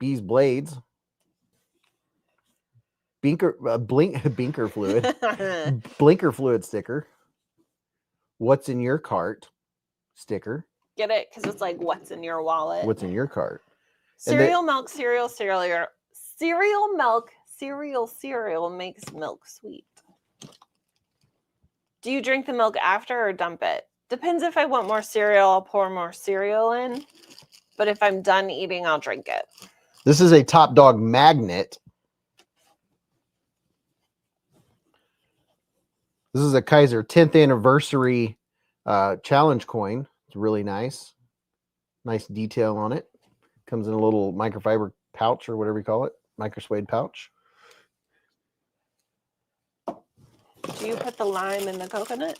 Beezblades. Blinker fluid. Blinker fluid sticker. What's in your cart sticker. Get it? Because it's like, what's in your wallet? What's in your cart? Cereal milk, cereal milk, cereal makes milk sweet. Do you drink the milk after or dump it? Depends. If I want more cereal, I'll pour more cereal in. But if I'm done eating, I'll drink it. This is a Top Dog magnet. This is a Kaiser 10th anniversary challenge coin. It's really nice. Nice detail on it. Comes in a little microfiber pouch or whatever you call it. Microsuede pouch. Do you put the lime in the coconut?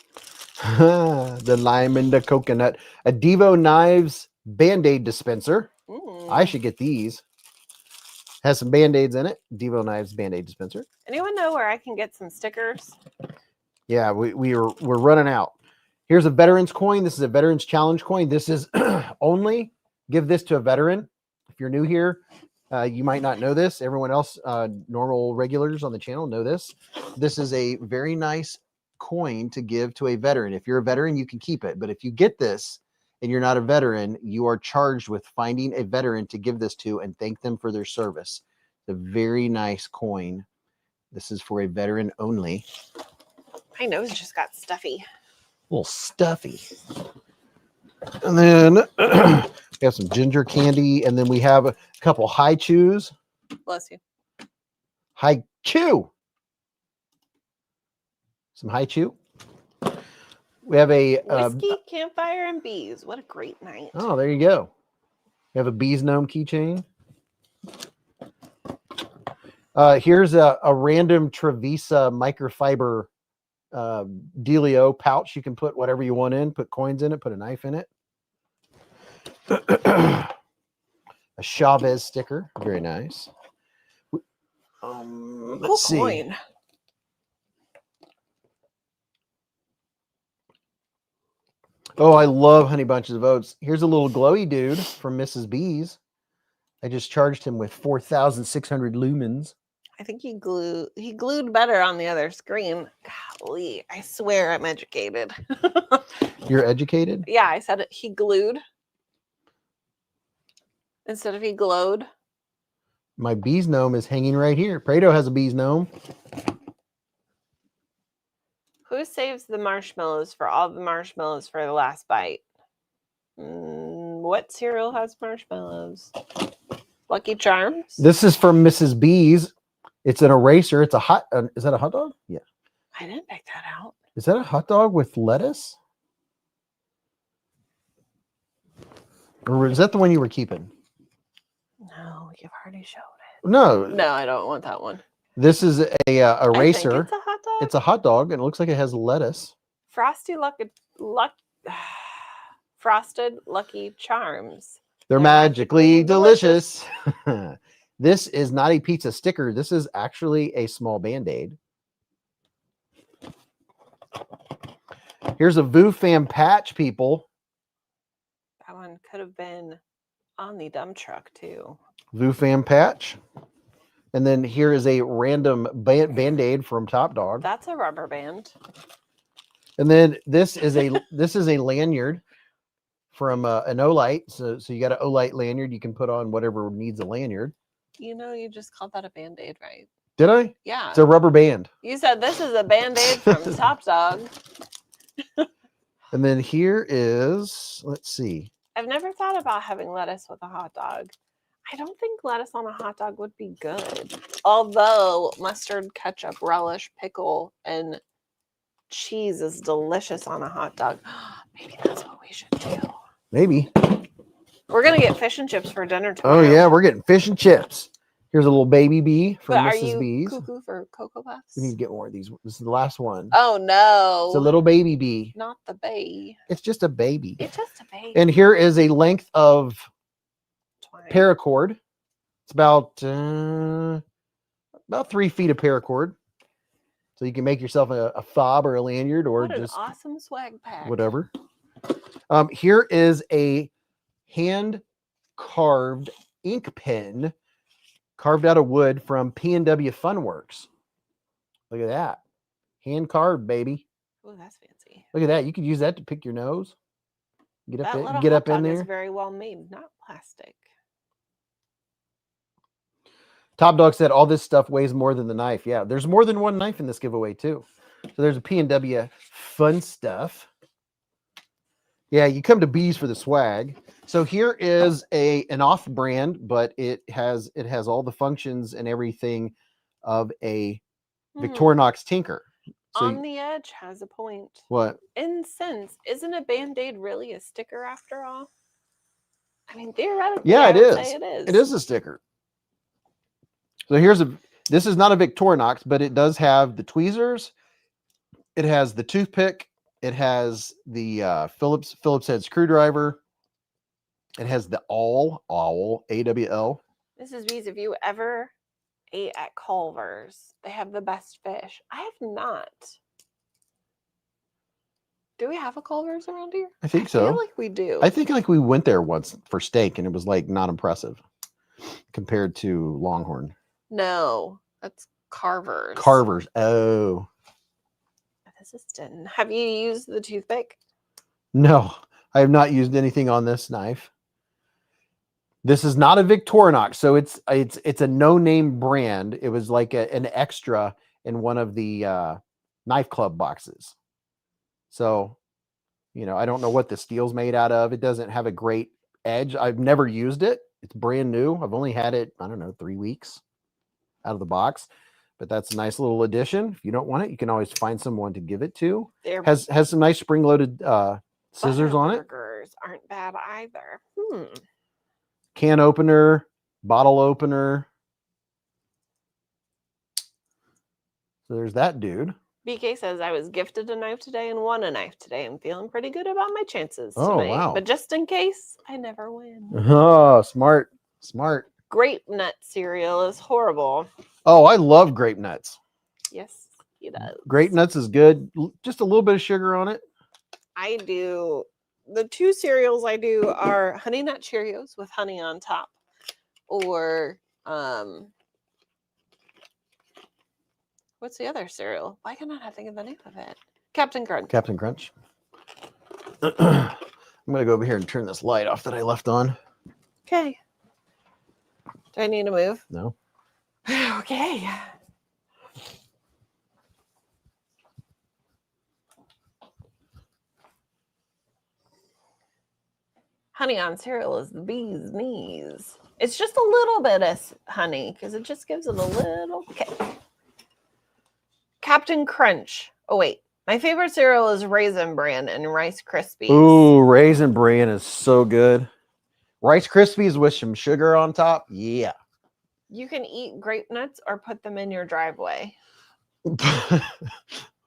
The lime in the coconut. A Devo Knives Band-Aid dispenser. I should get these. Has some Band-Aids in it. Devo Knives Band-Aid dispenser. Anyone know where I can get some stickers? Yeah, we're running out. Here's a veterans coin. This is a veterans challenge coin. This is only give this to a veteran. If you're new here, you might not know this. Everyone else, normal regulars on the channel know this. This is a very nice coin to give to a veteran. If you're a veteran, you can keep it. But if you get this and you're not a veteran, you are charged with finding a veteran to give this to and thank them for their service. It's a very nice coin. This is for a veteran only. My nose just got stuffy. A little stuffy. And then We have some ginger candy, and then we have a couple high chews. Bless you. High chew. Some high chew. We have a Whiskey, campfire, and bees. What a great night. oh, there you go. We have a bees gnome keychain. Here's a random Trevisa microfiber dealio pouch. You can put whatever you want in, put coins in it, put a knife in it. A Chavez sticker, very nice. Let's see. Coin. Oh, I love Honey Bunches of Oats. Here's a little glowy dude from Mrs. Beez. I just charged him with 4,600 lumens. I think he glued better on the other screen. Golly, I swear I'm educated. You're educated? Yeah, I said it. He glued instead of he glowed. My bees gnome is hanging right here. Prado has a bees gnome. Who saves the marshmallows for all the marshmallows for the last bite? What cereal has marshmallows? Lucky Charms? This is from Mrs. Beez. It's an eraser. It's a hot. Is that a hot dog? Yeah. I didn't pick that out. Is that a hot dog with lettuce? Or is that the one you were keeping? No, you've already showed it. No. No, I don't want that one. This is a eraser. It's a hot dog. It's a hot dog, and it looks like it has lettuce. Frosted Lucky Charms. They're magically delicious. This is not a pizza sticker. This is actually a small Band-Aid. Here's a Wuben patch, people. That one could have been on the dump truck, too. Wuben patch. And then here is a random Band-Aid from Top Dog. That's a rubber band. And then this is a lanyard from an Olight. So you got an Olight lanyard you can put on whatever needs a lanyard. You know, you just called that a Band-Aid, right? Did I? Yeah. It's a rubber band. You said this is a Band-Aid from Top Dog. And then here is, let's see. I've never thought about having lettuce with a hot dog. I don't think lettuce on a hot dog would be good. Although mustard, ketchup, relish, pickle, and cheese is delicious on a hot dog. Maybe that's what we should do. Maybe. We're going to get fish and chips for dinner Oh, tomorrow. yeah, we're getting fish and chips. Here's a little baby bee from But are Mrs. you Beez. cuckoo for Cocoa Puffs? We need to get more of these. This is the last one. Oh, no. It's a little baby bee. Not the bay. It's just a baby. It's just a bay. And here is a length of Twine. paracord. It's about 3 feet of paracord. So you can make yourself a fob or a lanyard or What an just awesome swag pack. whatever. Here is a hand-carved ink pen carved out of wood from P&W Funworks. Look at that. Hand-carved, baby. Oh, that's fancy. Look at that. You could use that to pick your nose. Get up That there, little get hot up in dog is there. very well made, not plastic. Top Dog said all this stuff weighs more than the knife. Yeah, there's more than one knife in this giveaway too. So there's a P&W fun stuff. Yeah, you come to Beez for the swag. So here is an off brand, but it has all the functions and everything of a Victorinox Tinker. So On the Edge has a point. what? In sense, isn't a Band-Aid really a sticker after all? I mean, theoretically, Yeah, I it would is. say it is. It is a sticker. So this is not a Victorinox, but it does have the tweezers. It has the toothpick. It has the Phillips head screwdriver. It has the awl, AWL. Mrs. Beez, if you ever ate at Culver's, they have the best fish. I have not. Do we have a Culver's around here? I think I so. feel like we do. I think like we went there once for steak, and it was like not impressive compared to Longhorn. No, that's Carver's. Carver's. Oh. This is Dayton. Have you used the toothpick? No, I have not used anything on this knife. This is not a Victorinox, so it's a no-name brand. It was like an extra in one of the knife club boxes. So, I don't know what the steel's made out of. It doesn't have a great edge. I've never used it. It's brand new. I've only had it, I don't know, 3 weeks out of the box. But that's a nice little addition. If you don't want it, you can always find someone to give it to. Has some nice spring-loaded scissors on it. Burgers aren't bad either. Can opener, bottle opener. So there's that dude. BK says, I was gifted a knife today and won a knife today. I'm feeling pretty good about my chances Oh, tonight. wow. But just in case, I never win. Oh, smart. Smart. Grape nut cereal is horrible. Oh, I love grape nuts. Yes, he does. Grape nuts is good. Just a little bit of sugar on it. I do. The two cereals I do are Honey Nut Cheerios with honey on top, or what's the other cereal? Why can I not think of the name of it? Captain Crunch. Captain Crunch. I'm gonna go over here and turn this light off that I left on. Okay. Do I need to move? No. Okay. Honey on cereal is the bee's knees. It's just a little bit of honey because it just gives it a little kick. Captain Crunch. Oh, wait. My favorite cereal is Raisin Bran and Rice Krispies. Ooh, Raisin Bran is so good. Rice Krispies with some sugar on top. Yeah. You can eat grape nuts or put them in your driveway.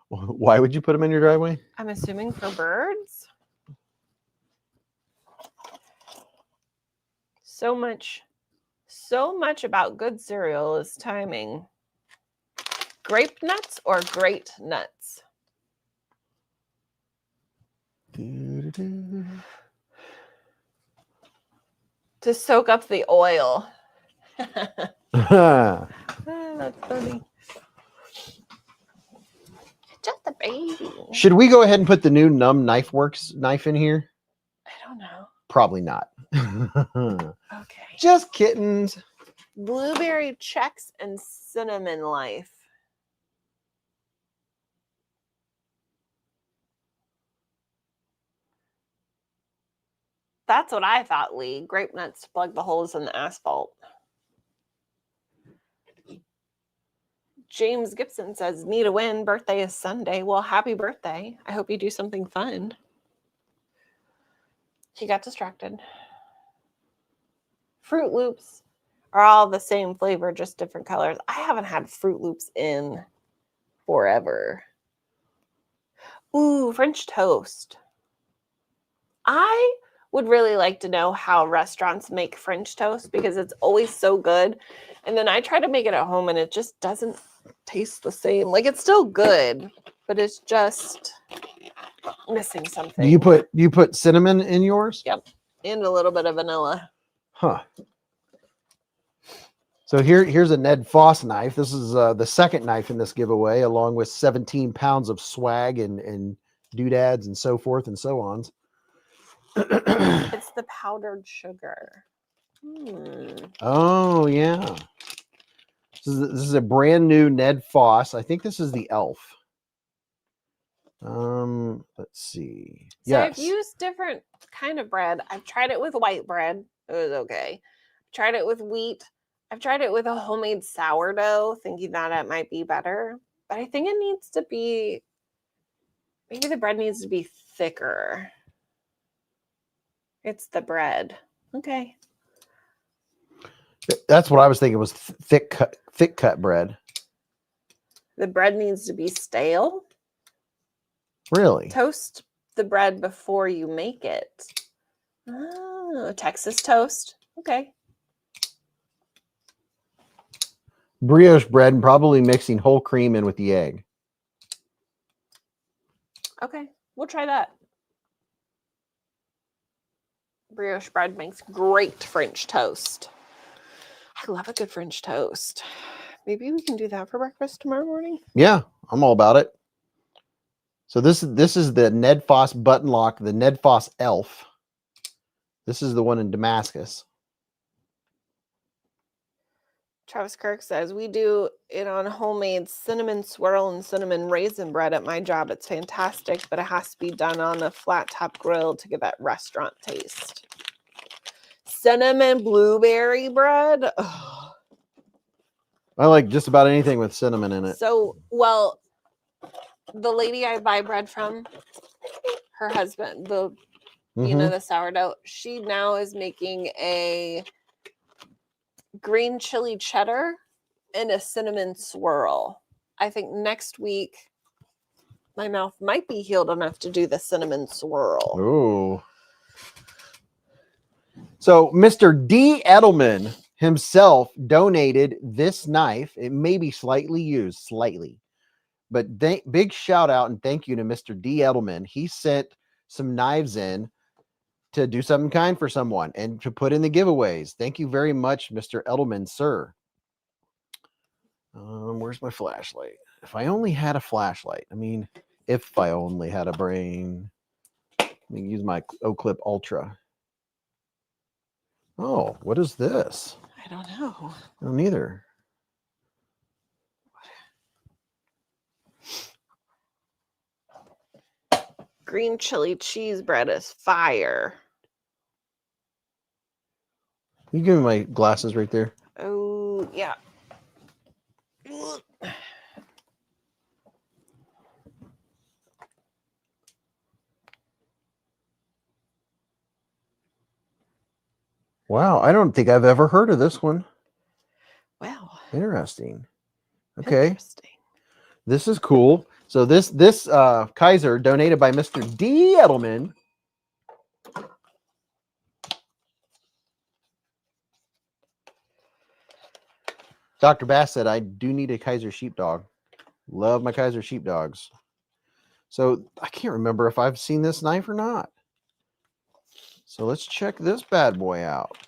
Why would you put them in your driveway? I'm assuming for birds. So much about good cereal is timing. Grape nuts or great nuts? To soak up the oil. That's funny. Just a baby. Should we go ahead and put the new Numb Knife Works knife in here? I don't know. Probably not. Okay. Just kittens. Blueberry Chex and Cinnamon Life. That's what I thought, Lee. Grape nuts plug the holes in the asphalt. James Gibson says, need a win. Birthday is Sunday. Well, happy birthday. I hope you do something fun. He got distracted. Fruit Loops are all the same flavor, just different colors. I haven't had Fruit Loops in forever. Ooh, French toast. I would really like to know how restaurants make French toast because it's always so good. And then I try to make it at home and it just doesn't taste the same. Like, it's still good, but it's just missing something. Do you put cinnamon in yours? Yep. And a little bit of vanilla. Huh. So here's a Ned Foss knife. This is the second knife in this giveaway, along with 17 pounds of swag and doodads and so forth and so on. It's the powdered sugar. Oh, yeah. This is a brand new Ned Foss. I think this is the Elf. Let's see. So yes. I've used different kind of bread. I've tried it with white bread. It was okay. I've tried it with wheat. I've tried it with a homemade sourdough, thinking that it might be better. But I think it needs to be, maybe the bread needs to be thicker. It's the bread. Okay. That's what I was thinking was thick cut bread. The bread needs to be stale. Really? Toast the bread before you make it. Oh, Texas toast. Okay. Brioche bread and probably mixing whole cream in with the egg. Okay, we'll try that. Brioche bread makes great French toast. I love a good French toast. Maybe we can do that for breakfast tomorrow morning. Yeah, I'm all about it. So this is the Ned Foss button lock, the Ned Foss Elf. This is the one in Damascus. Travis Kirk says, we do it on homemade cinnamon swirl and cinnamon raisin bread at my job. It's fantastic, but it has to be done on a flat top grill to get that restaurant taste. cinnamon blueberry bread. Ugh. I like just about anything with cinnamon in it. So, well, the lady I buy bread from, her husband, you know, the sourdough, she now is making a green chili cheddar and a cinnamon swirl. I think next week my mouth might be healed enough to do the cinnamon swirl. Ooh. So Mr. D. Edelman himself donated this knife. It may be slightly used, but big shout out and thank you to Mr. D. Edelman. He sent some knives in to do something kind for someone and to put in the giveaways. Thank you very much, Mr. Edelman, sir. Where's my flashlight? If I only had a flashlight. I mean, if I only had a brain. Let me use my O-Clip Ultra. Oh, what is this? I don't know. No, neither. Green chili cheese bread is fire. You give me my glasses right there. Oh, yeah. Wow, I don't think I've ever heard of this one. Wow. Interesting. Okay. Interesting. This is cool. So this Kaiser donated by Mr. D. Edelman. Dr. Bass said, I do need a Kaiser sheepdog. Love my Kaiser sheepdogs. So I can't remember if I've seen this knife or not. So let's check this bad boy out.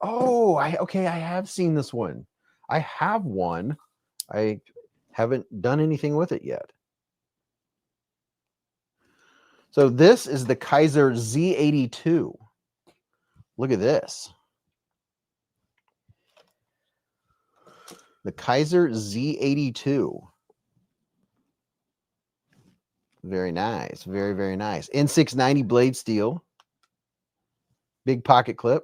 Oh, I have seen this one. I have one. I haven't done anything with it yet. So this is the Kaiser Z82. Look at this. The Kaiser Z82. Very nice. Very, very nice. N690 blade steel. Big pocket clip.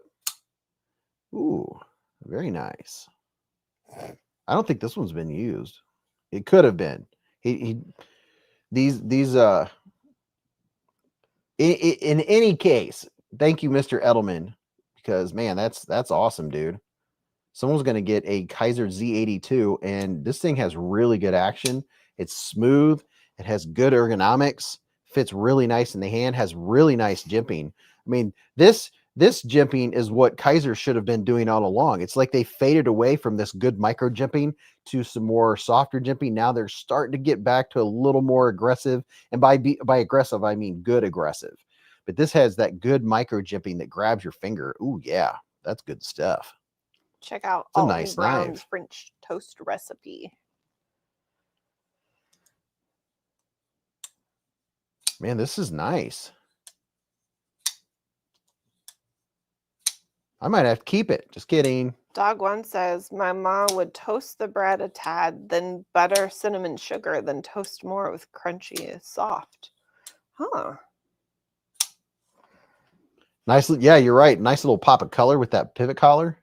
Ooh, very nice. I don't think this one's been used. It could have been. These in any case, thank you, Mr. Edelman, because man, that's awesome, dude. Someone's going to get a Kaiser Z82, and this thing has really good action. It's smooth. It has good ergonomics. Fits really nice in the hand. Has really nice jimping. I mean, this jimping is what Kaiser should have been doing all along. It's like they faded away from this good micro jimping to some more softer jimping. Now they're starting to get back to a little more aggressive. And by aggressive, I mean good aggressive. But this has that good micro jimping that grabs your finger. Ooh, yeah, that's good stuff. Check out It's a Alton nice Brown's knife. French toast recipe. Man, this is nice. I might have to keep it. Just kidding. Dog One says, my mom would toast the bread a tad, then butter, cinnamon, sugar, then toast more with crunchy soft. Huh. Nice. Yeah, you're right. Nice little pop of color with that pivot collar.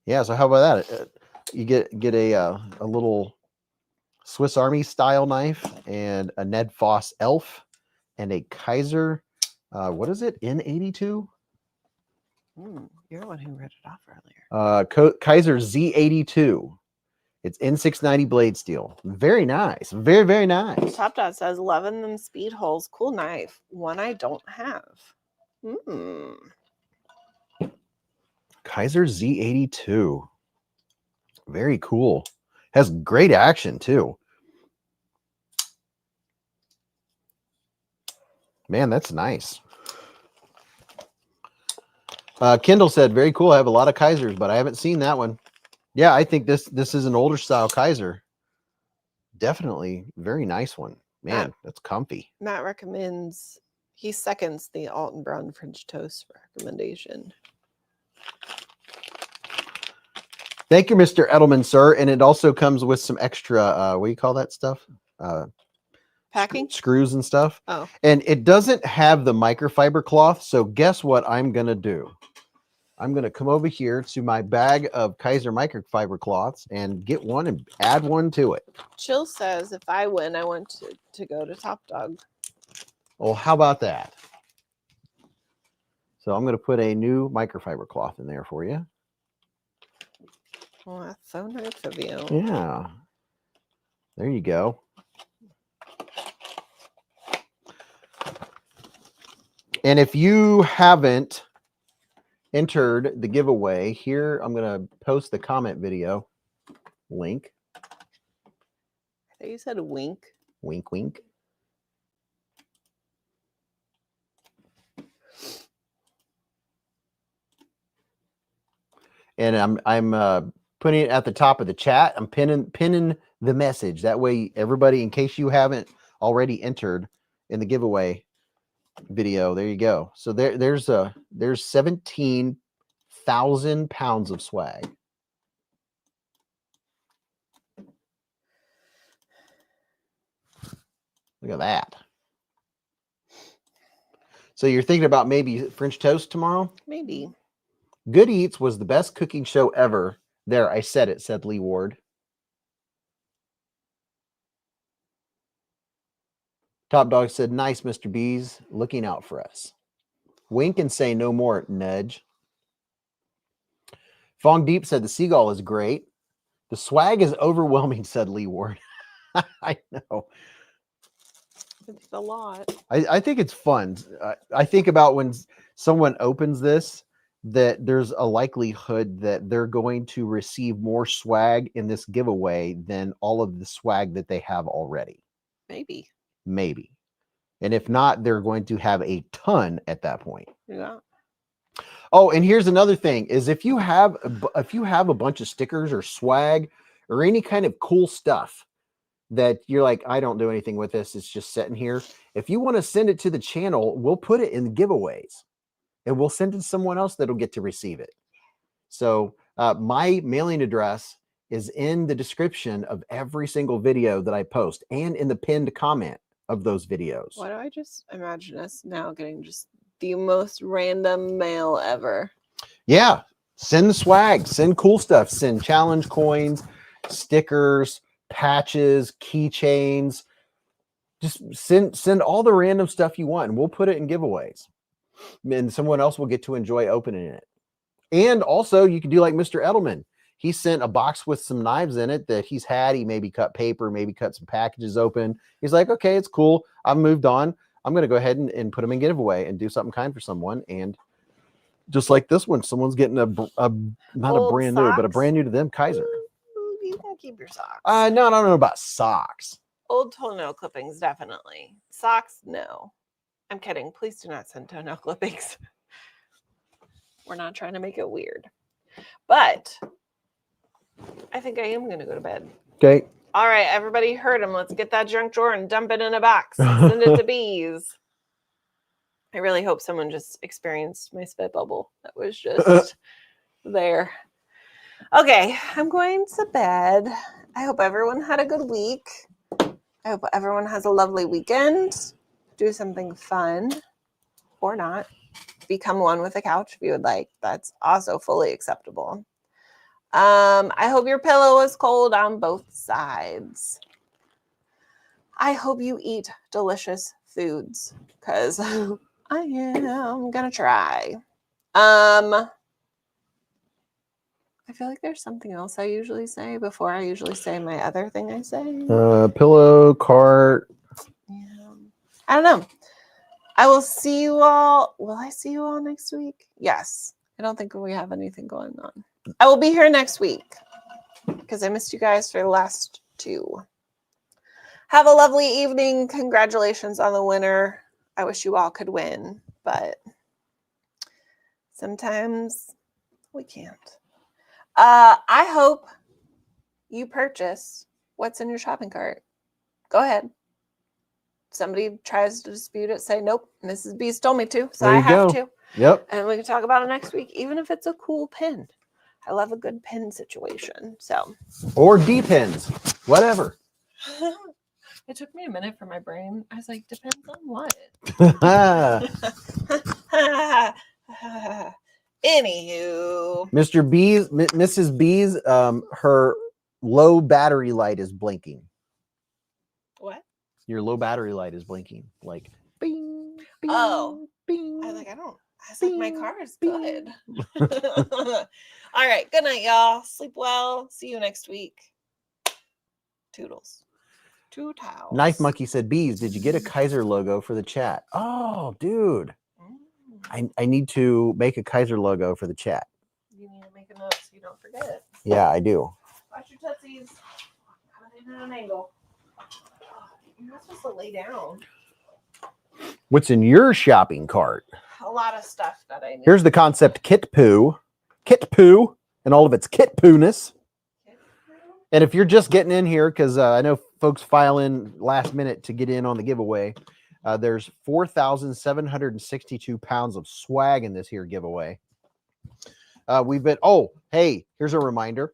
Yeah, so how about that? You get a little Swiss Army style knife and a Ned Foss Elf and a Kaiser, what is it? N82? You're the one who read it off earlier. Kaiser Z82. It's N690 blade steel. Very nice. Very, very nice. Top Dot says, loving them speed holes. Cool knife. One I don't have. Kaiser Z82. Very cool. Has great action too. Man, that's nice. Kendall said, very cool. I have a lot of Kaisers, but I haven't seen that one. Yeah, I think this is an older style Kaiser. Definitely very nice one. Man, that's comfy. Matt recommends, he seconds the Alton Brown French toast recommendation. Thank you, Mr. Edelman, sir. And it also comes with some extra, what do you call that stuff? Packing? screws and stuff. Oh. And it doesn't have the microfiber cloth. So guess what I'm going to do? I'm going to come over here to my bag of Kaiser microfiber cloths and get one and add one to it. Chill says if I win, I want to go to Top Dog. Well, how about that? So I'm going to put a new microfiber cloth in there for you. Well, that's so nice of you. Yeah. There you go. And if you haven't entered the giveaway, here I'm going to post the comment video link. I thought you said a wink. Wink, wink. And I'm putting it at the top of the chat. I'm pinning the message. That way, everybody, in case you haven't already entered in the giveaway video, there you go. So there's 17,000 pounds of swag. Look at that. So you're thinking about maybe French toast tomorrow? Maybe. Good Eats was the best cooking show ever. There, I said it, said Lee Ward. Top Dog said, nice, Mr. Beez, looking out for us. Wink and say no more, nudge. Fong Deep said, the seagull is great. The swag is overwhelming, said Lee Ward. I know. It's a lot. I think it's fun. I think about when someone opens this, that there's a likelihood that they're going to receive more swag in this giveaway than all of the swag that they have already. Maybe. Maybe. And if not, they're going to have a ton at that point. Yeah. Oh, and here's another thing is if you have a bunch of stickers or swag or any kind of cool stuff that you're like, I don't do anything with this, it's just sitting here. If you want to send it to the channel, we'll put it in the giveaways and we'll send it to someone else that'll get to receive it. So my mailing address is in the description of every single video that I post and in the pinned comment of those videos. Why do I just imagine us now getting just the most random mail ever? Yeah. Send the swag, send cool stuff, send challenge coins, stickers, patches, keychains. Just send all the random stuff you want and we'll put it in giveaways. And someone else will get to enjoy opening it. And also you can do like Mr. Edelman. He sent a box with some knives in it that he's had. He maybe cut paper, maybe cut some packages open. He's like, okay, it's cool. I've moved on. I'm going to go ahead and put them in giveaway and do something kind for someone. And just like this one, someone's getting not Old a brand socks? new, but a brand new to them Kaiser. Ooh, you can keep your socks. No, I don't know about socks. Old toenail clippings, definitely. Socks, no. I'm kidding. Please do not send toenail clippings. We're not trying to make it weird. But I think I am going to go to bed. Okay. All right, everybody heard him. Let's get that junk drawer and dump it in a box. Send it to Beez. I really hope someone just experienced my spit bubble. That was just there. Okay, I'm going to bed. I hope everyone had a good week. I hope everyone has a lovely weekend. Do something fun or not. Become one with a couch if you would like. That's also fully acceptable. I hope your pillow is cold on both sides. I hope you eat delicious foods because I am gonna try. I feel like there's something else I usually say before I usually say my other thing I say. Pillow, cart. Yeah. I don't know. I will see you all. Will I see you all next week? Yes. I don't think we have anything going on. I will be here next week because I missed you guys for the last two. Have a lovely evening. Congratulations on the winner. I wish you all could win, but sometimes we can't. I hope you purchase what's in your shopping cart. Go ahead. Somebody tries to dispute it, say, nope, Mrs. Beez told me to, so I have to. Yep. And we can talk about it next week, even if it's a cool pin. I love a good pin situation. So, or D-pins, whatever. It took me a minute for my brain. I was like, depends on what. Anywho. Mr. Beez, Mrs. Beez, her low battery light is blinking. What? Your low battery light is blinking. Like, bing, bing, Oh. bing. I was like, I was like, my car is good. All right. Good night, y'all. Sleep well. See you next week. Toodles. Two towels. Knife Monkey said, Beez, did you get a Kaiser logo for the chat? Oh, dude. I need to make a Kaiser logo for the chat. You need to make a note so you don't forget. Yeah, I do. Watch your tootsies. Got it at an angle. You're not supposed to lay down. What's in your shopping cart? A lot of stuff that I need. Here's the concept kit poo, and all of its kit poo-ness. And if you're just getting in here, because I know folks file in last minute to get in on the giveaway, there's 4,762 pounds of swag in this here giveaway. We've been, oh, hey, here's a reminder.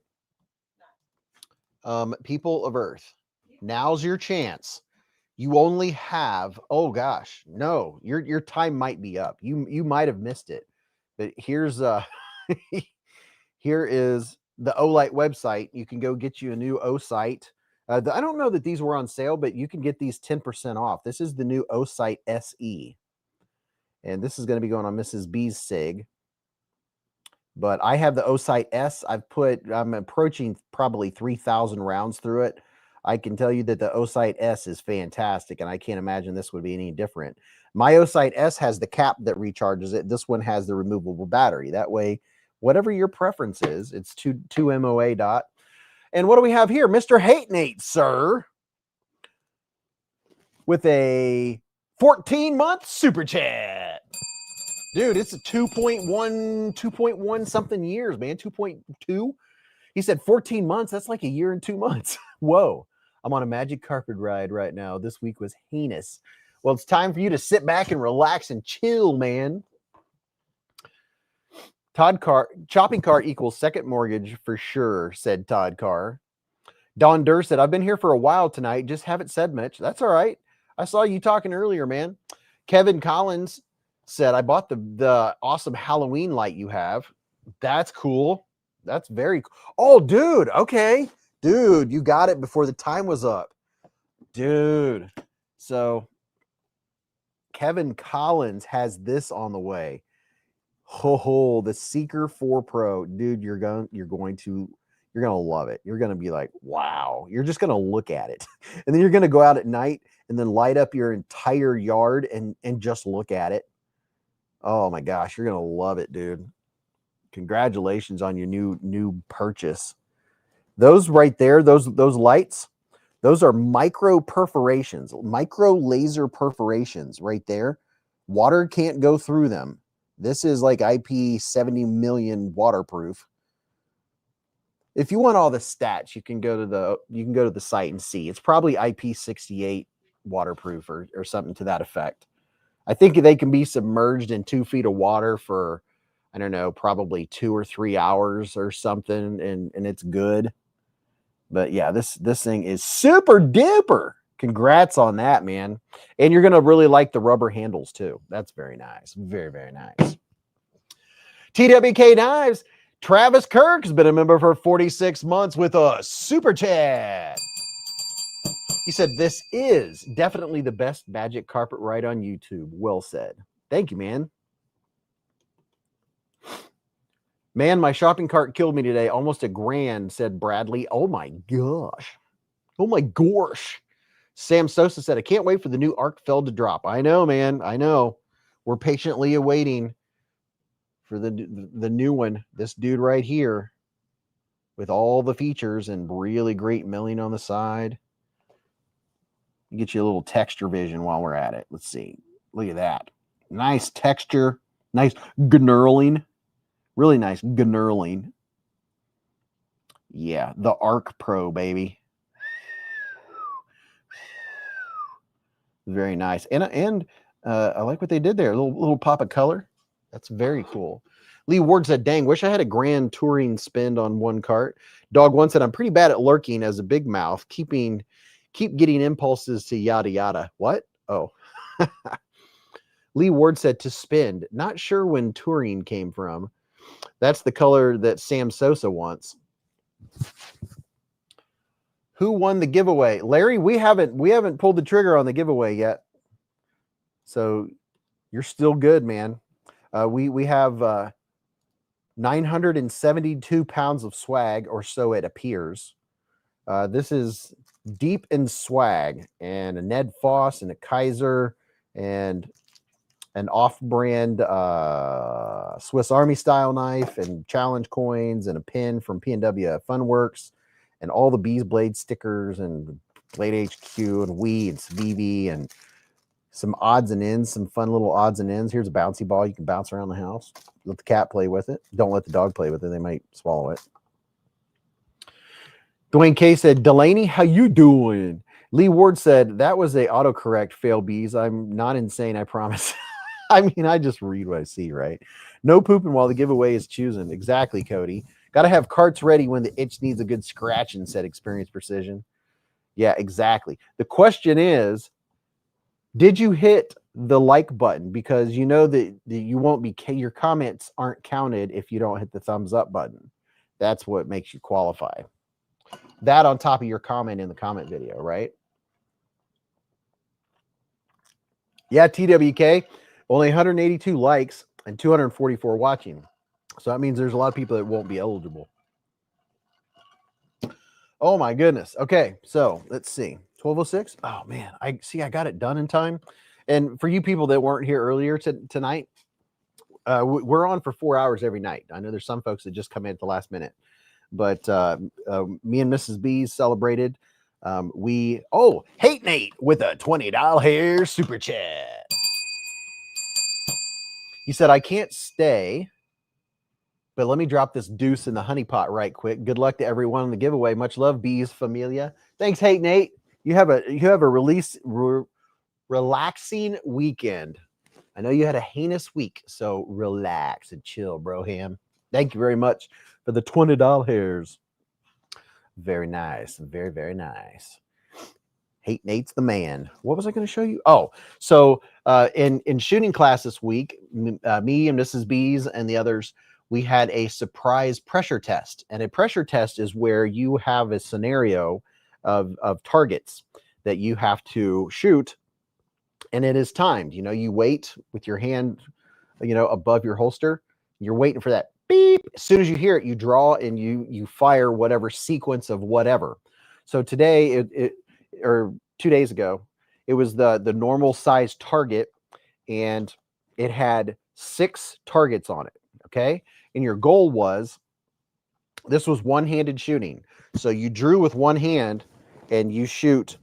People of Earth, now's your chance. You only have, oh gosh, no, your time might be up. You might have missed it. But here's here is the Olight website. You can go get you a new O-Sight. I don't know that these were on sale, but you can get these 10% off. This is the new O-Sight SE. And this is going to be going on Mrs. B's SIG. But I have the O-Sight S. I'm approaching probably 3,000 rounds through it. I can tell you that the O-Sight S is fantastic, and I can't imagine this would be any different. My O-Sight S has the cap that recharges it. This one has the removable battery. That way, whatever your preference is, it's 2 MOA dot. And what do we have here? Mr. Hate Nate, sir, with a 14-month super chat. Dude, it's a 2.1 something years, man. 2.2. He said 14 months. That's like a year and 2 months. Whoa. I'm on a magic carpet ride right now. This week was heinous. Well, it's time for you to sit back and relax and chill, man. Todd Carr, shopping cart equals second mortgage for sure, said Todd Carr. Don Durr said, I've been here for a while tonight. Just haven't said much. That's all right. I saw you talking earlier, man. Kevin Collins said, I bought the awesome Halloween light you have. That's cool. That's very cool. Oh, dude. Okay. Dude, you got it before the time was up. Dude. So Kevin Collins has this on the way. Oh, the Seeker 4 Pro, dude, you're gonna love it. You're gonna be like, wow. You're just gonna look at it, and then you're gonna go out at night and then light up your entire yard and just look at it. Oh my gosh, you're gonna love it, dude. Congratulations on your new purchase. Those right there, those lights, those are micro perforations, micro laser perforations right there. Water can't go through them. This is like IP 70 million waterproof. If you want all the stats, you can go to the site and see. It's probably IP 68 waterproof or something to that effect. I think they can be submerged in 2 feet of water for, I don't know, probably 2 or 3 hours or something, and it's good. But yeah, this thing is super duper. Congrats on that, man. And you're going to really like the rubber handles too. That's very nice. Very, very nice. TWK Knives. Travis Kirk's been a member for 46 months with a super chat. He said, this is definitely the best magic carpet ride on YouTube. Well said. Thank you, man. Man, my shopping cart killed me today. Almost $1,000, said Bradley. Oh my gosh. Oh my gosh. Sam Sosa said, I can't wait for the new Arc Feld to drop. I know, man. I know. We're patiently awaiting for the new one. This dude right here with all the features and really great milling on the side. Get you a little texture vision while we're at it. Let's see. Look at that. Nice texture. Nice gnurling. Really nice gnurling. Yeah, the Arc Pro, baby. Very nice. And I like what they did there. A little pop of color. That's very cool. Lee Ward said, dang, wish I had a grand touring spend on one cart. Dog One said, I'm pretty bad at lurking as a big mouth. Keeping Keep getting impulses to yada yada. What? Oh. Lee Ward said to spend. Not sure when touring came from. That's the color that Sam Sosa wants. Who won the giveaway? Larry, we haven't pulled the trigger on the giveaway yet. So you're still good, man. We have 972 pounds of swag, or so it appears. This is deep in swag, and a Ned Foss and a Kaiser and an off-brand Swiss Army style knife and challenge coins and a pin from P&W Funworks and all the beezblade stickers and Blade HQ and weeds, VV, and some odds and ends, some fun little odds and ends. Here's a bouncy ball. You can bounce around the house. Let the cat play with it. Don't let the dog play with it. They might swallow it. Dwayne K said, Delaney, how you doing? Lee Ward said, that was a autocorrect fail, Beez. I'm not insane, I promise. I mean, I just read what I see, right? No pooping while the giveaway is choosing. Exactly, Cody. Got to have carts ready when the itch needs a good scratching, said Experience Precision. Yeah, exactly. The question is, did you hit the like button? Because you know that you won't be, your comments aren't counted if you don't hit the thumbs up button. That's what makes you qualify. That on top of your comment in the comment video, right? Yeah, TWK, only 182 likes and 244 watching. So that means there's a lot of people that won't be eligible. Oh my goodness. Okay, so let's see. 12:06. Oh man, I got it done in time. And for you people that weren't here earlier tonight, we're on for 4 hours every night. I know there's some folks that just come in at the last minute, but me and Mrs. Beez celebrated. Hate Nate with a $20 super chat. He said, I can't stay, but let me drop this deuce in the honey pot right quick. Good luck to everyone on the giveaway. Much love, Beez Familia. Thanks, Hate Nate. You have a relaxing weekend. I know you had a heinous week, so relax and chill, broham. Thank you very much for the $20. Very nice. Very, very nice. Hate Nate's the man. What was I going to show you? Oh, so in shooting class this week, me and Mrs. Beez and the others, we had a surprise pressure test. And a pressure test is where you have a scenario of targets that you have to shoot, and it is timed. You know, you wait with your hand, you know, above your holster. You're waiting for that beep. As soon as you hear it, you draw and you fire whatever sequence of whatever. So today, or 2 days ago, it was the normal size target, and it had 6 targets on it. Okay. And your goal was, this was one-handed shooting. So you drew with one hand and you shoot.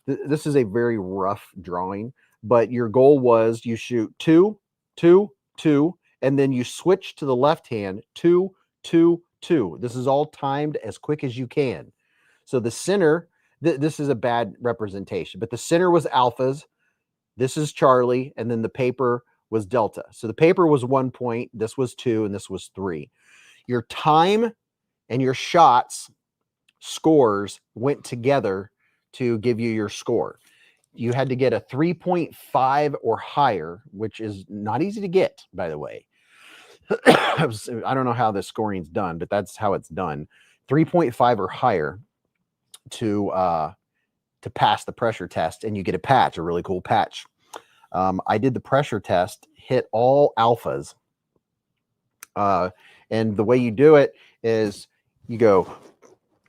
This is a very rough drawing, but your goal was you shoot 2, 2, 2, and then you switch to the left hand, 2, 2, 2. This is all timed as quick as you can. So the center, this is a bad representation, but the center was alphas. This is Charlie, and then the paper was delta. So the paper was 1 point, this was 2, and this was 3. Your time and your shots scores went together to give you your score. You had to get a 3.5 or higher, which is not easy to get, by the way. I don't know how the scoring's done, but that's how it's done. 3.5 or higher to pass the pressure test, and you get a patch, a really cool patch. I did the pressure test, hit all alphas. And the way you do it is you go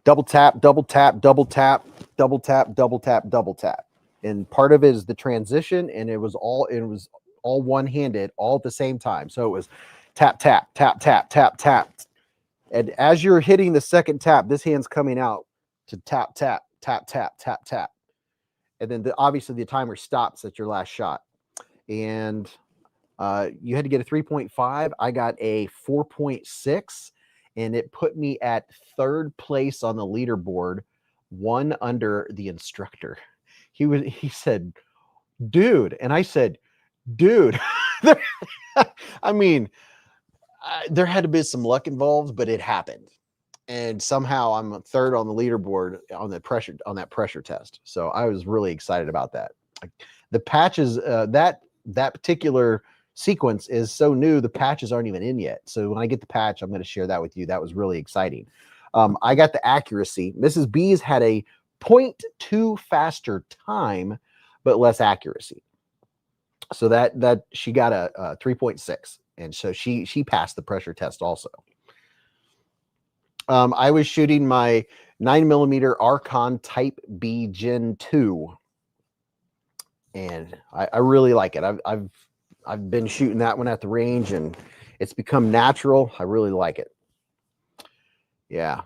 double tap, double tap, double tap, double tap, double tap, double tap. And part of it is the transition, and it was all one-handed all at the same time. So it was tap, tap, tap, tap, tap, tap. And as you're hitting the second tap, this hand's coming out to tap, tap, tap, tap, tap, tap. And then obviously the timer stops at your last shot. And you had to get a 3.5. I got a 4.6, and it put me at 3rd place on the leaderboard, 1 under the instructor. He said, dude. And I said, dude, I mean, there had to be some luck involved, but it happened. and somehow I'm third on the leaderboard on that pressure test. So I was really excited about that. The patches, that particular sequence is so new, the patches aren't even in yet. So when I get the patch, I'm going to share that with you. That was really exciting. I got the accuracy. Mrs. Beez had a 0.2 faster time, but less accuracy. So that she got a 3.6, and so she passed the pressure test also. I was shooting my 9mm Archon Type B Gen 2, and I really like it. I've been shooting that one at the range, and it's become natural. I really like it. Yeah,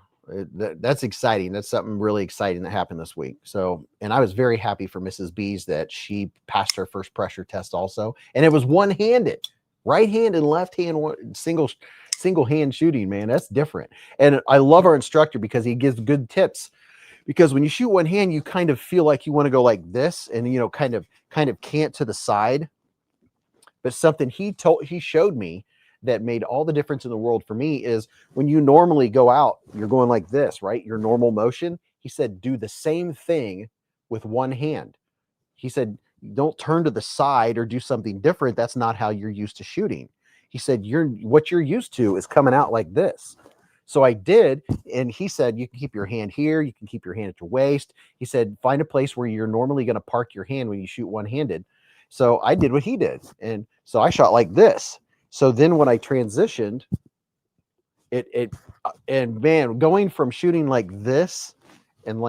that's exciting. That's something really exciting that happened this week. So, and I was very happy for Mrs. Beez that she passed her first pressure test also, and it was one-handed, right hand and left hand, single hand shooting. Man, that's different. And I love our instructor because he gives good tips. Because when you shoot one hand, you kind of feel like you want to go like this, and you know, kind of cant to the side. But something he showed me that made all the difference in the world for me is when you normally go out, you're going like this, right? Your normal motion. He said, do the same thing with one hand. He said, don't turn to the side or do something different. That's not how you're used to shooting. He said, what you're used to is coming out like this. So I did, and he said, you can keep your hand here. You can keep your hand at your waist. He said, find a place where you're normally going to park your hand when you shoot one-handed. So I did what he did, and so I shot like this. So then when I transitioned, and man, going from shooting like this, and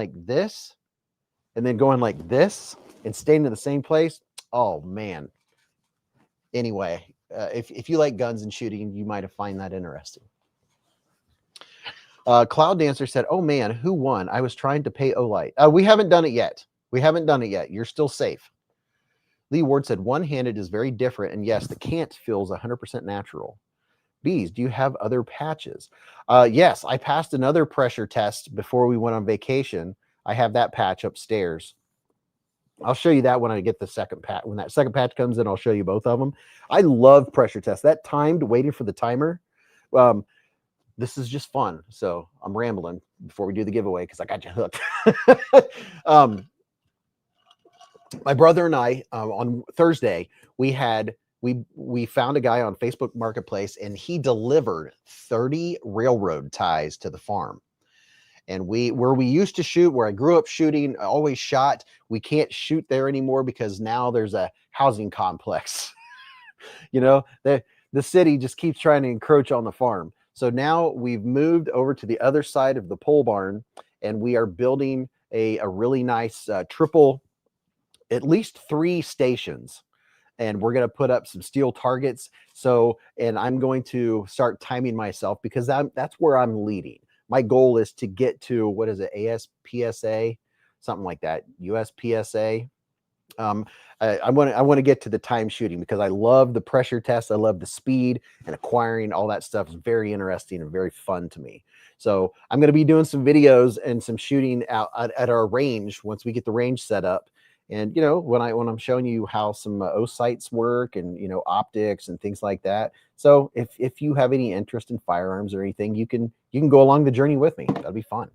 then going like this, and staying in the same place, oh man. Anyway, if you like guns and shooting, you might have find that interesting. Cloud Dancer said, oh man, who won? I was trying to pay Olight. We haven't done it yet. You're still safe. Lee Ward said, one-handed is very different. And yes, the cant feels 100% natural. Beez, do you have other patches? Yes, I passed another pressure test before we went on vacation. I have that patch upstairs. I'll show you that when I get the second patch. When that second patch comes in, I'll show you both of them. I love pressure tests. That timed, waiting for the timer. This is just fun. So I'm rambling before we do the giveaway because I got you hooked. My brother and I, on Thursday, we found a guy on Facebook Marketplace, and he delivered 30 railroad ties to the farm. And where we used to shoot, where I grew up shooting, I always shot, we can't shoot there anymore because now there's a housing complex. You know, the city just keeps trying to encroach on the farm. So now we've moved over to the other side of the pole barn, and we are building a really nice triple, at least 3 stations. And we're going to put up some steel targets. So, and I'm going to start timing myself because that's where I'm leading. My goal is to get to, what is it, ASPSA, something like that, USPSA. I want to get to the time shooting because I love the pressure test. I love the speed, and acquiring all that stuff is very interesting and very fun to me. So I'm going to be doing some videos and some shooting out at our range once we get the range set up. And, you know, when I'm showing you how some O sights work and, you know, optics and things like that. So if you have any interest in firearms or anything, you can go along the journey with me. That'll be fun.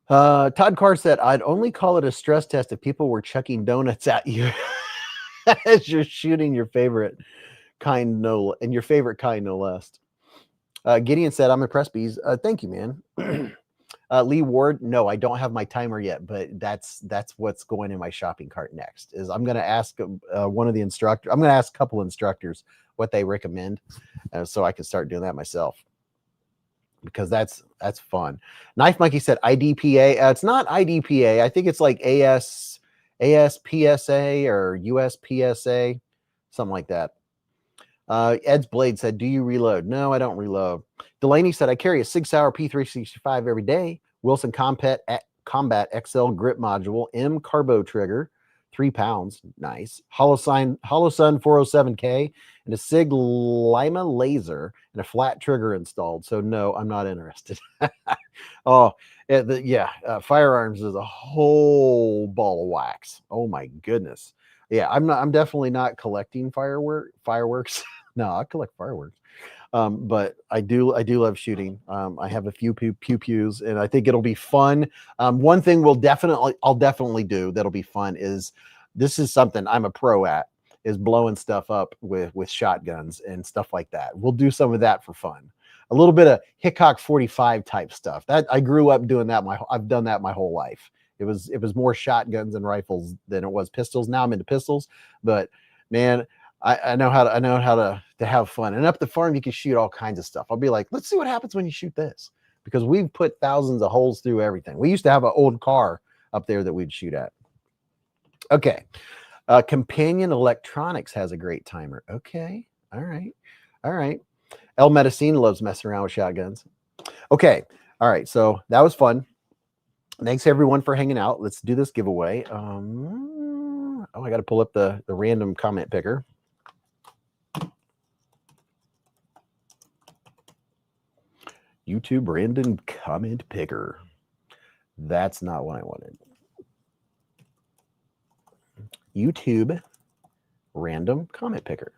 Todd Carr said, I'd only call it a stress test if people were chucking donuts at you as you're shooting your favorite kind, no less. Gideon said, I'm impressed, Beez. Thank you, man. Lee Ward, no, I don't have my timer yet, but that's what's going in my shopping cart next. Is I'm going to ask one of the instructors. I'm going to ask a couple instructors what they recommend, so I can start doing that myself. Because that's fun. Knife Monkey said IDPA. It's not IDPA. I think it's like ASPSA or USPSA, something like that. Ed's Blade said, do you reload? No, I don't reload. Delaney said, I carry a 6 Sauer P365 every day. Wilson Combat XL grip module, M Carbo trigger, 3 pounds. Nice. Holosun 407K and a Sig Lima laser and a flat trigger installed. So no, I'm not interested. Oh, firearms is a whole ball of wax. Oh my goodness. Yeah, I'm definitely not collecting fireworks. No, I collect fireworks. But I do love shooting. I have a few pews, and I think it'll be fun. One thing I'll definitely do that'll be fun is, this is something I'm a pro at, is blowing stuff up with shotguns and stuff like that. We'll do some of that for fun. A little bit of Hickok 45 type stuff. That I grew up doing that. I've done that my whole life. It was more shotguns and rifles than it was pistols. Now I'm into pistols, but man, I know how to have fun. And up the farm, you can shoot all kinds of stuff. I'll be like, let's see what happens when you shoot this, because we've put thousands of holes through everything. We used to have an old car up there that we'd shoot at. Okay. Companion Electronics has a great timer. Okay. All right. El Medicine loves messing around with shotguns. Okay. All right. So that was fun. Thanks everyone for hanging out. Let's do this giveaway. Oh, I got to pull up the random comment picker. YouTube random comment picker. That's not what I wanted. YouTube random comment picker.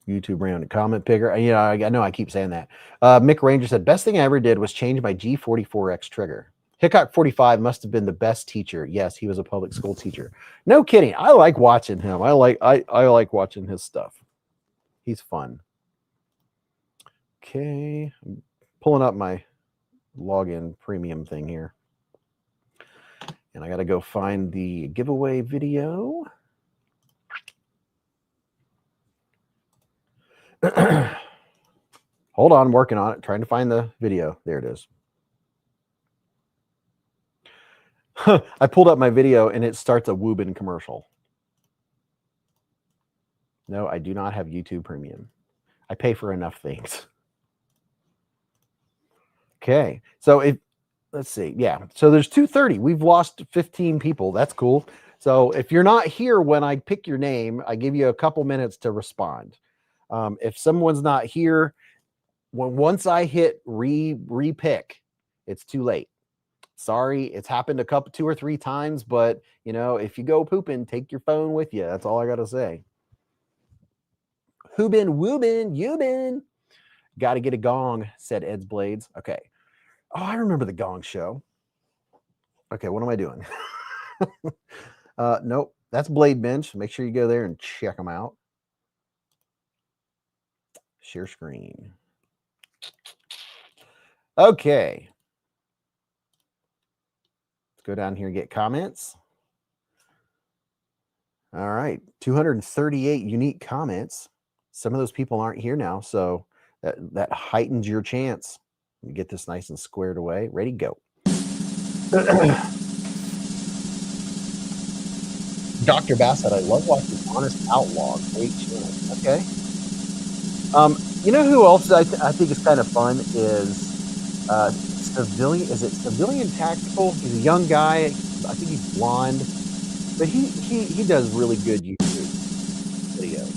YouTube random comment picker. Yeah, I know I keep saying that. Mick Ranger said, best thing I ever did was change my G44X trigger. Hickok 45 must have been the best teacher. Yes, he was a public school teacher. No kidding. I like watching him. I like watching his stuff. He's fun. Okay. I'm pulling up my login premium thing here. And I got to go find the giveaway video. Hold on, I'm working on it, trying to find the video. There it is. I pulled up my video and it starts a Wuben commercial. No, I do not have YouTube Premium. I pay for enough things. Okay, so let's see. Yeah, so there's 230. We've lost 15 people. That's cool. So if you're not here when I pick your name, I give you a couple minutes to respond. If someone's not here, once I hit re-pick, it's too late. Sorry, it's happened two or three times, but you know, if you go pooping, take your phone with you. That's all I gotta say. Wuben. Got to get a gong, said Ed's Blades. Okay. Oh, I remember the Gong Show. Okay, what am I doing? Nope, that's Blade Binge. Make sure you go there and check them out. Share screen. Okay. Let's go down here and get comments. All right, 238 unique comments. Some of those people aren't here now, so that heightens your chance. Let me get this nice and squared away. Ready, go. Dr. Bassett, I love watching Honest Outlaw. Great channel. Okay. You know who else I think is kind of fun is Civilian. Is it Civilian Tactical? He's a young guy. I think he's blonde, but he does really good YouTube videos.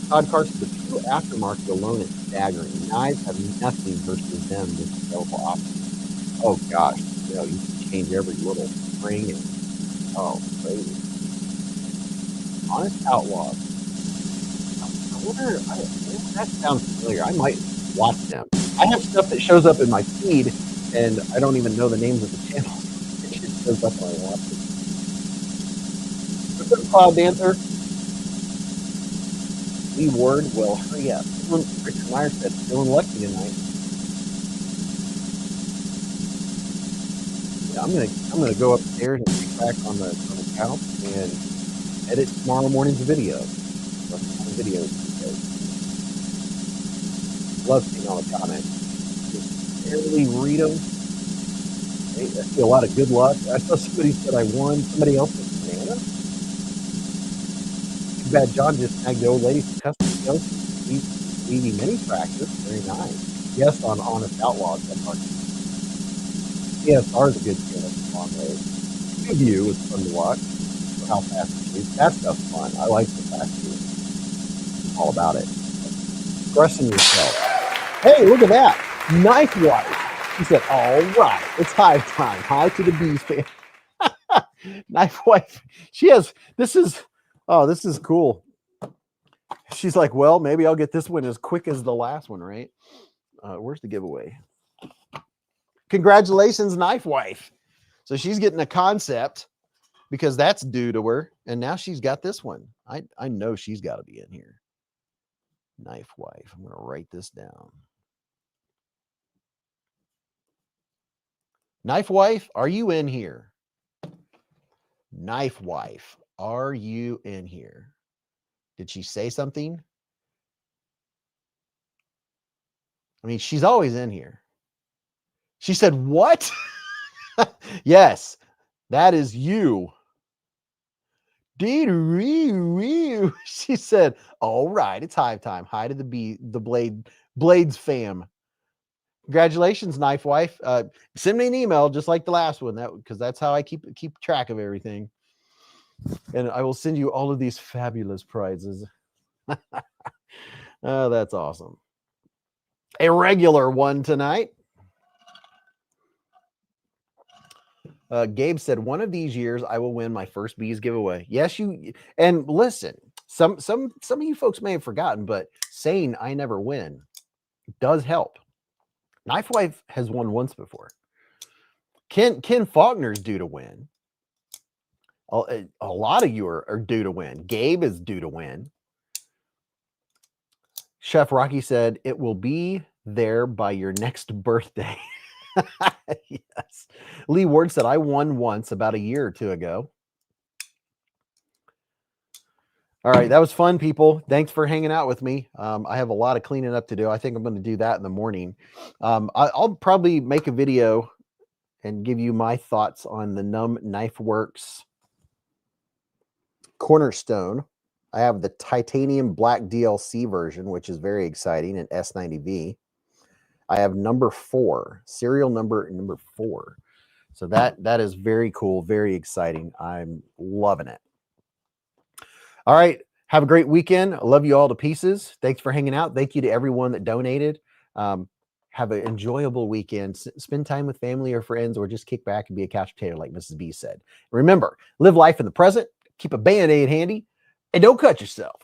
Todd Carson, the few aftermarket alone is staggering. Knives have nothing versus them with available options. Oh gosh, you know, you can change every little spring and crazy. Honest Outlaws. I wonder, that sounds familiar. I might watch them. I have stuff that shows up in my feed, and I don't even know the names of the channels. It just shows up when I watch it. What's up, Cloud Dancer? Lee Ward, well, hurry up. Richard Meyer said, feeling lucky tonight. Yeah, I'm gonna go upstairs and get back on the couch and edit tomorrow morning's video. Love seeing all the comments. Just barely read them. I feel a lot of good luck. I saw somebody said I won. Somebody else said banana. Too bad John just snagged the old lady for custom skills. Easy mini practice. Very nice. Yes, on Honest Outlaws. CSR is a good channel for long ways. View is fun to watch. For how fast it shoots. That stuff's fun. I like the fast shoot. All about it. Expressing yourself. Hey, look at that. Knife wife. She said, all right, it's Hive time. Hi to the Beez fan. Knife wife. She has, this is Oh, this is cool. She's like, well, maybe I'll get this one as quick as the last one, right? Where's the giveaway? Congratulations, Knife Wife. So she's getting a concept because that's due to her. And now she's got this one. I know she's got to be in here. Knife Wife. I'm going to write this down. Knife Wife, are you in here? Knife Wife, are you in here? Did she say something? I mean, she's always in here. She said, what? Yes, that is you. She said, all right, it's Hive time. Hi to the Blades fam. Congratulations, Knife Wife. Send me an email just like the last one, because that's how I keep track of everything. And I will send you all of these fabulous prizes. Oh, that's awesome. A regular one tonight. Gabe said, one of these years I will win my first Beez giveaway. Yes, you. And listen, some of you folks may have forgotten, but saying I never win does help. Knife Wife has won once before. Ken Faulkner's due to win. A lot of you are due to win. Gabe is due to win. Chef Rocky said, it will be there by your next birthday. Yes. Lee Ward said, I won once about a year or two ago. All right. That was fun, people. Thanks for hanging out with me. I have a lot of cleaning up to do. I think I'm going to do that in the morning. I'll probably make a video and give you my thoughts on the Numb Knife Works Cornerstone. I have the titanium black DLC version, which is very exciting, an S90V. I have number 4, serial number 4. So that is very cool, very exciting. I'm loving it. All right. Have a great weekend. I love you all to pieces. Thanks for hanging out. Thank you to everyone that donated. Have an enjoyable weekend. Spend time with family or friends, or just kick back and be a couch potato like Mrs. B said. Remember, live life in the present. Keep a Band-Aid handy, and don't cut yourself.